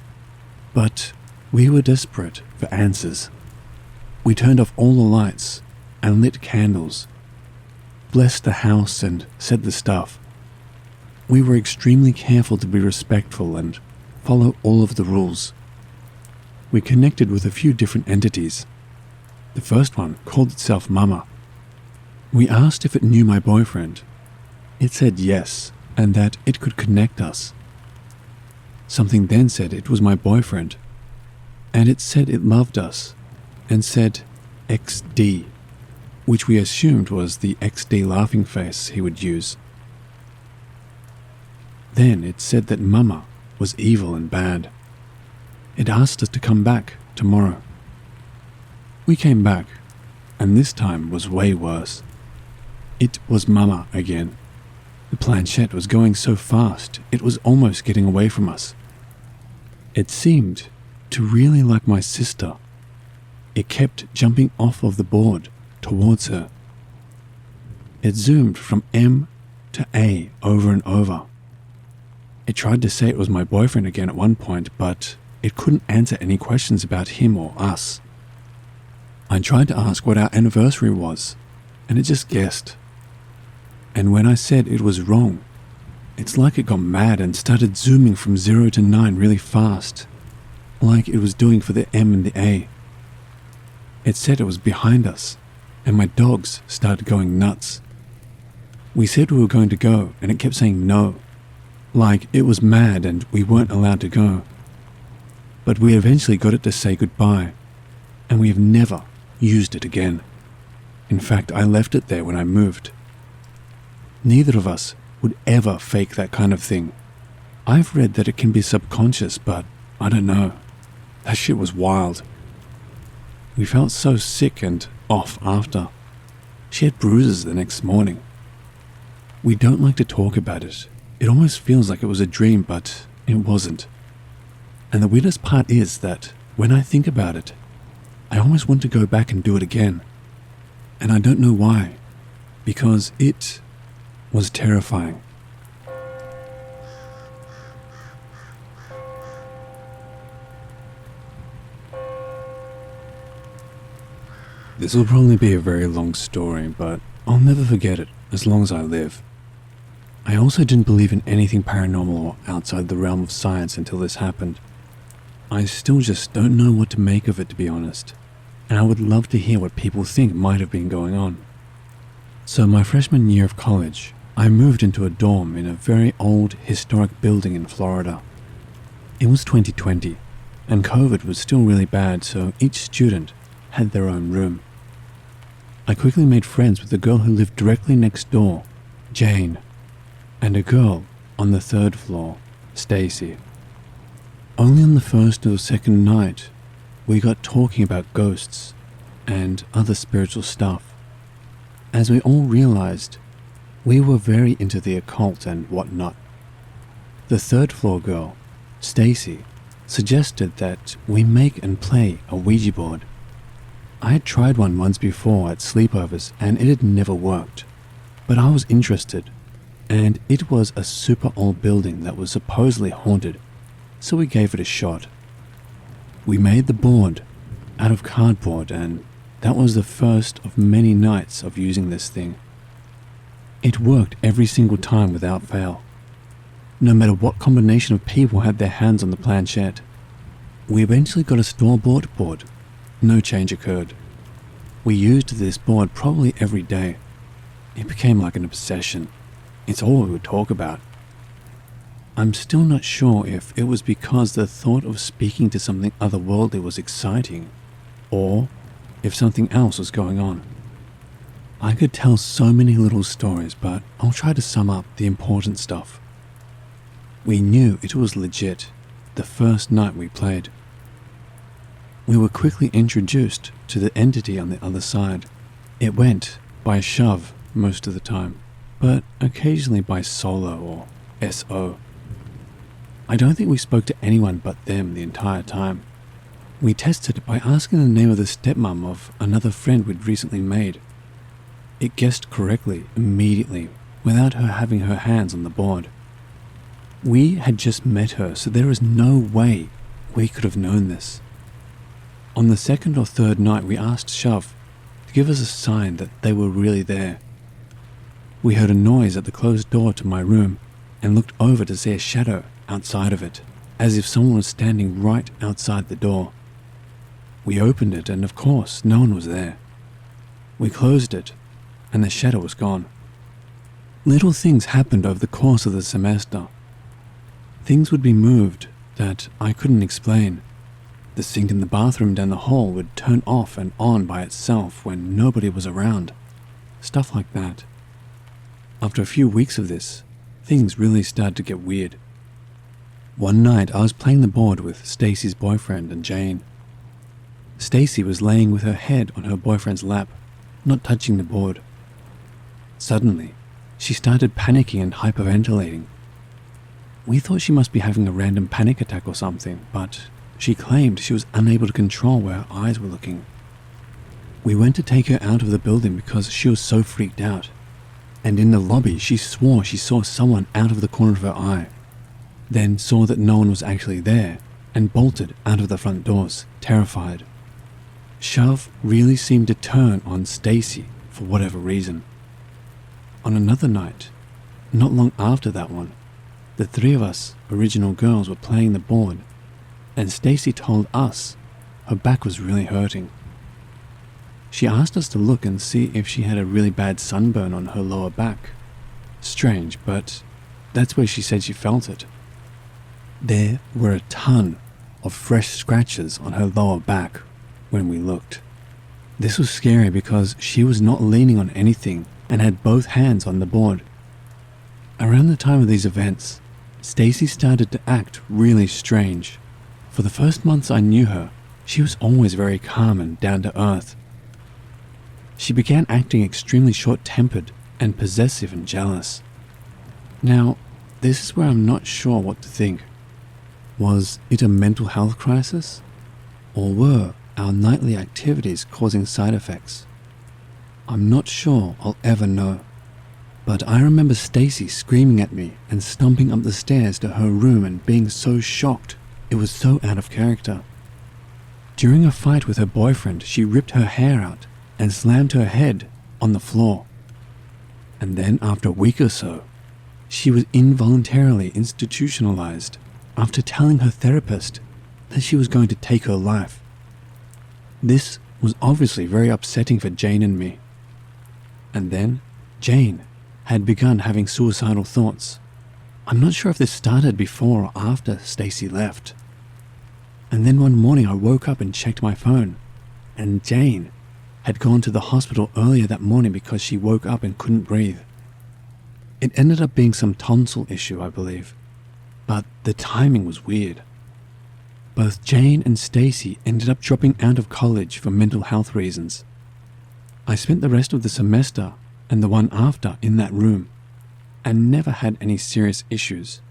but we were desperate for answers. We turned off all the lights and lit candles, blessed the house and said the stuff. We were extremely careful to be respectful and follow all of the rules. We connected with a few different entities. The first one called itself Mama. We asked if it knew my boyfriend. It said yes, and that it could connect us. Something then said it was my boyfriend, and it said it loved us, and said XD, which we assumed was the XD laughing face he would use. Then it said that Mama was evil and bad. It asked us to come back tomorrow. We came back, and this time was way worse. It was Mama again. The planchette was going so fast, it was almost getting away from us. It seemed to really like my sister. It kept jumping off of the board towards her. It zoomed from M to A over and over. It tried to say it was my boyfriend again at one point, but it couldn't answer any questions about him or us. I tried to ask what our anniversary was, and it just guessed. And when I said it was wrong, it's like it got mad and started zooming from 0 to 9 really fast, like it was doing for the M and the A. It said it was behind us, and my dogs started going nuts. We said we were going to go, and it kept saying no, like it was mad and we weren't allowed to go. But we eventually got it to say goodbye, and we have never used it again. In fact, I left it there when I moved. Neither of us would ever fake that kind of thing. I've read that it can be subconscious, but I don't know. That shit was wild. We felt so sick and off after. She had bruises the next morning. We don't like to talk about it. It almost feels like it was a dream, but it wasn't. And the weirdest part is that when I think about it, I almost want to go back and do it again. And I don't know why, because it was terrifying. This will probably be a very long story, but I'll never forget it as long as I live. I also didn't believe in anything paranormal or outside the realm of science until this happened. I still just don't know what to make of it, to be honest, and I would love to hear what people think might have been going on. So my freshman year of college, I moved into a dorm in a very old historic building in Florida. It was 2020, and COVID was still really bad, so each student had their own room. I quickly made friends with the girl who lived directly next door, Jane, and a girl on the third floor, Stacy. Only on the first or second night, we got talking about ghosts and other spiritual stuff, as we all realized we were very into the occult and whatnot. The third floor girl, Stacy, suggested that we make and play a Ouija board. I had tried one once before at sleepovers and it had never worked, but I was interested, and it was a super old building that was supposedly haunted, so we gave it a shot. We made the board out of cardboard, and that was the first of many nights of using this thing. It worked every single time without fail, no matter what combination of people had their hands on the planchette. We eventually got a store-bought board. No change occurred. We used this board probably every day. It became like an obsession. It's all we would talk about. I'm still not sure if it was because the thought of speaking to something otherworldly was exciting, or if something else was going on. I could tell so many little stories, but I'll try to sum up the important stuff. We knew it was legit the first night we played. We were quickly introduced to the entity on the other side. It went by shove most of the time, but occasionally by solo or SO. I don't think we spoke to anyone but them the entire time. We tested it by asking the name of the stepmom of another friend we'd recently made. It guessed correctly immediately without her having her hands on the board. We had just met her, so there is no way we could have known this. On the second or third night, we asked Shove to give us a sign that they were really there. We heard a noise at the closed door to my room and looked over to see a shadow outside of it, as if someone was standing right outside the door. We opened it, and of course, no one was there. We closed it, and the shadow was gone. Little things happened over the course of the semester. Things would be moved that I couldn't explain. The sink in the bathroom down the hall would turn off and on by itself when nobody was around. Stuff like that. After a few weeks of this, things really started to get weird. One night I was playing the board with Stacy's boyfriend and Jane. Stacy was laying with her head on her boyfriend's lap, not touching the board. Suddenly, she started panicking and hyperventilating. We thought she must be having a random panic attack or something, but she claimed she was unable to control where her eyes were looking. We went to take her out of the building because she was so freaked out, and in the lobby she swore she saw someone out of the corner of her eye, then saw that no one was actually there and bolted out of the front doors, terrified. Shove really seemed to turn on Stacy for whatever reason. On another night, not long after that one, the three of us original girls were playing the board, and Stacy told us her back was really hurting. She asked us to look and see if she had a really bad sunburn on her lower back. Strange, but that's where she said she felt it. There were a ton of fresh scratches on her lower back when we looked. This was scary because she was not leaning on anything and had both hands on the board. Around the time of these events, Stacy started to act really strange. For the first months I knew her, she was always very calm and down to earth. She began acting extremely short-tempered and possessive and jealous. Now, this is where I'm not sure what to think. Was it a mental health crisis? Or were our nightly activities causing side effects? I'm not sure I'll ever know. But I remember Stacy screaming at me and stomping up the stairs to her room and being so shocked. It was so out of character. During a fight with her boyfriend, she ripped her hair out and slammed her head on the floor. And then after a week or so, she was involuntarily institutionalized after telling her therapist that she was going to take her life. This was obviously very upsetting for Jane and me. And then Jane had begun having suicidal thoughts. I'm not sure if this started before or after Stacy left. And then one morning I woke up and checked my phone, and Jane had gone to the hospital earlier that morning because she woke up and couldn't breathe. It ended up being some tonsil issue, I believe, but the timing was weird. Both Jane and Stacy ended up dropping out of college for mental health reasons. I spent the rest of the semester and the one after in that room, and never had any serious issues.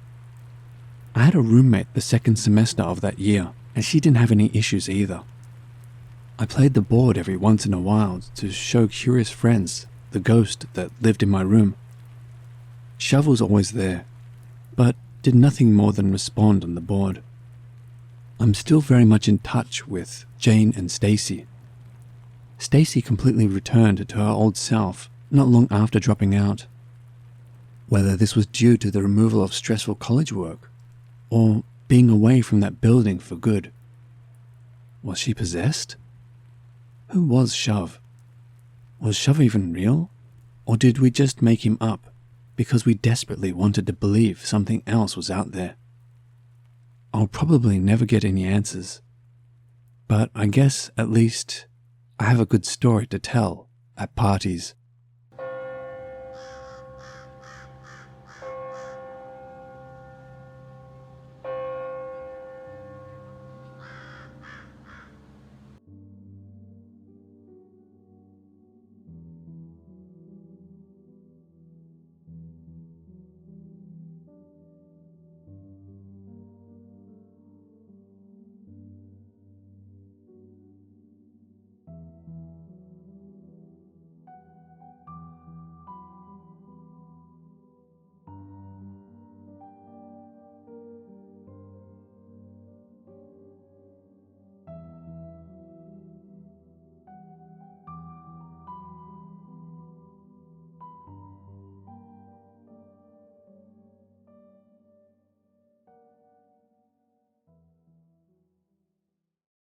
I had a roommate the second semester of that year, and she didn't have any issues either. I played the board every once in a while to show curious friends the ghost that lived in my room. Shove was always there, but did nothing more than respond on the board. I'm still very much in touch with Jane and Stacy. Stacy completely returned to her old self not long after dropping out. Whether this was due to the removal of stressful college work, or being away from that building for good. Was she possessed? Who was Shove? Was Shove even real? Or did we just make him up because we desperately wanted to believe something else was out there? I'll probably never get any answers, but I guess at least I have a good story to tell at parties.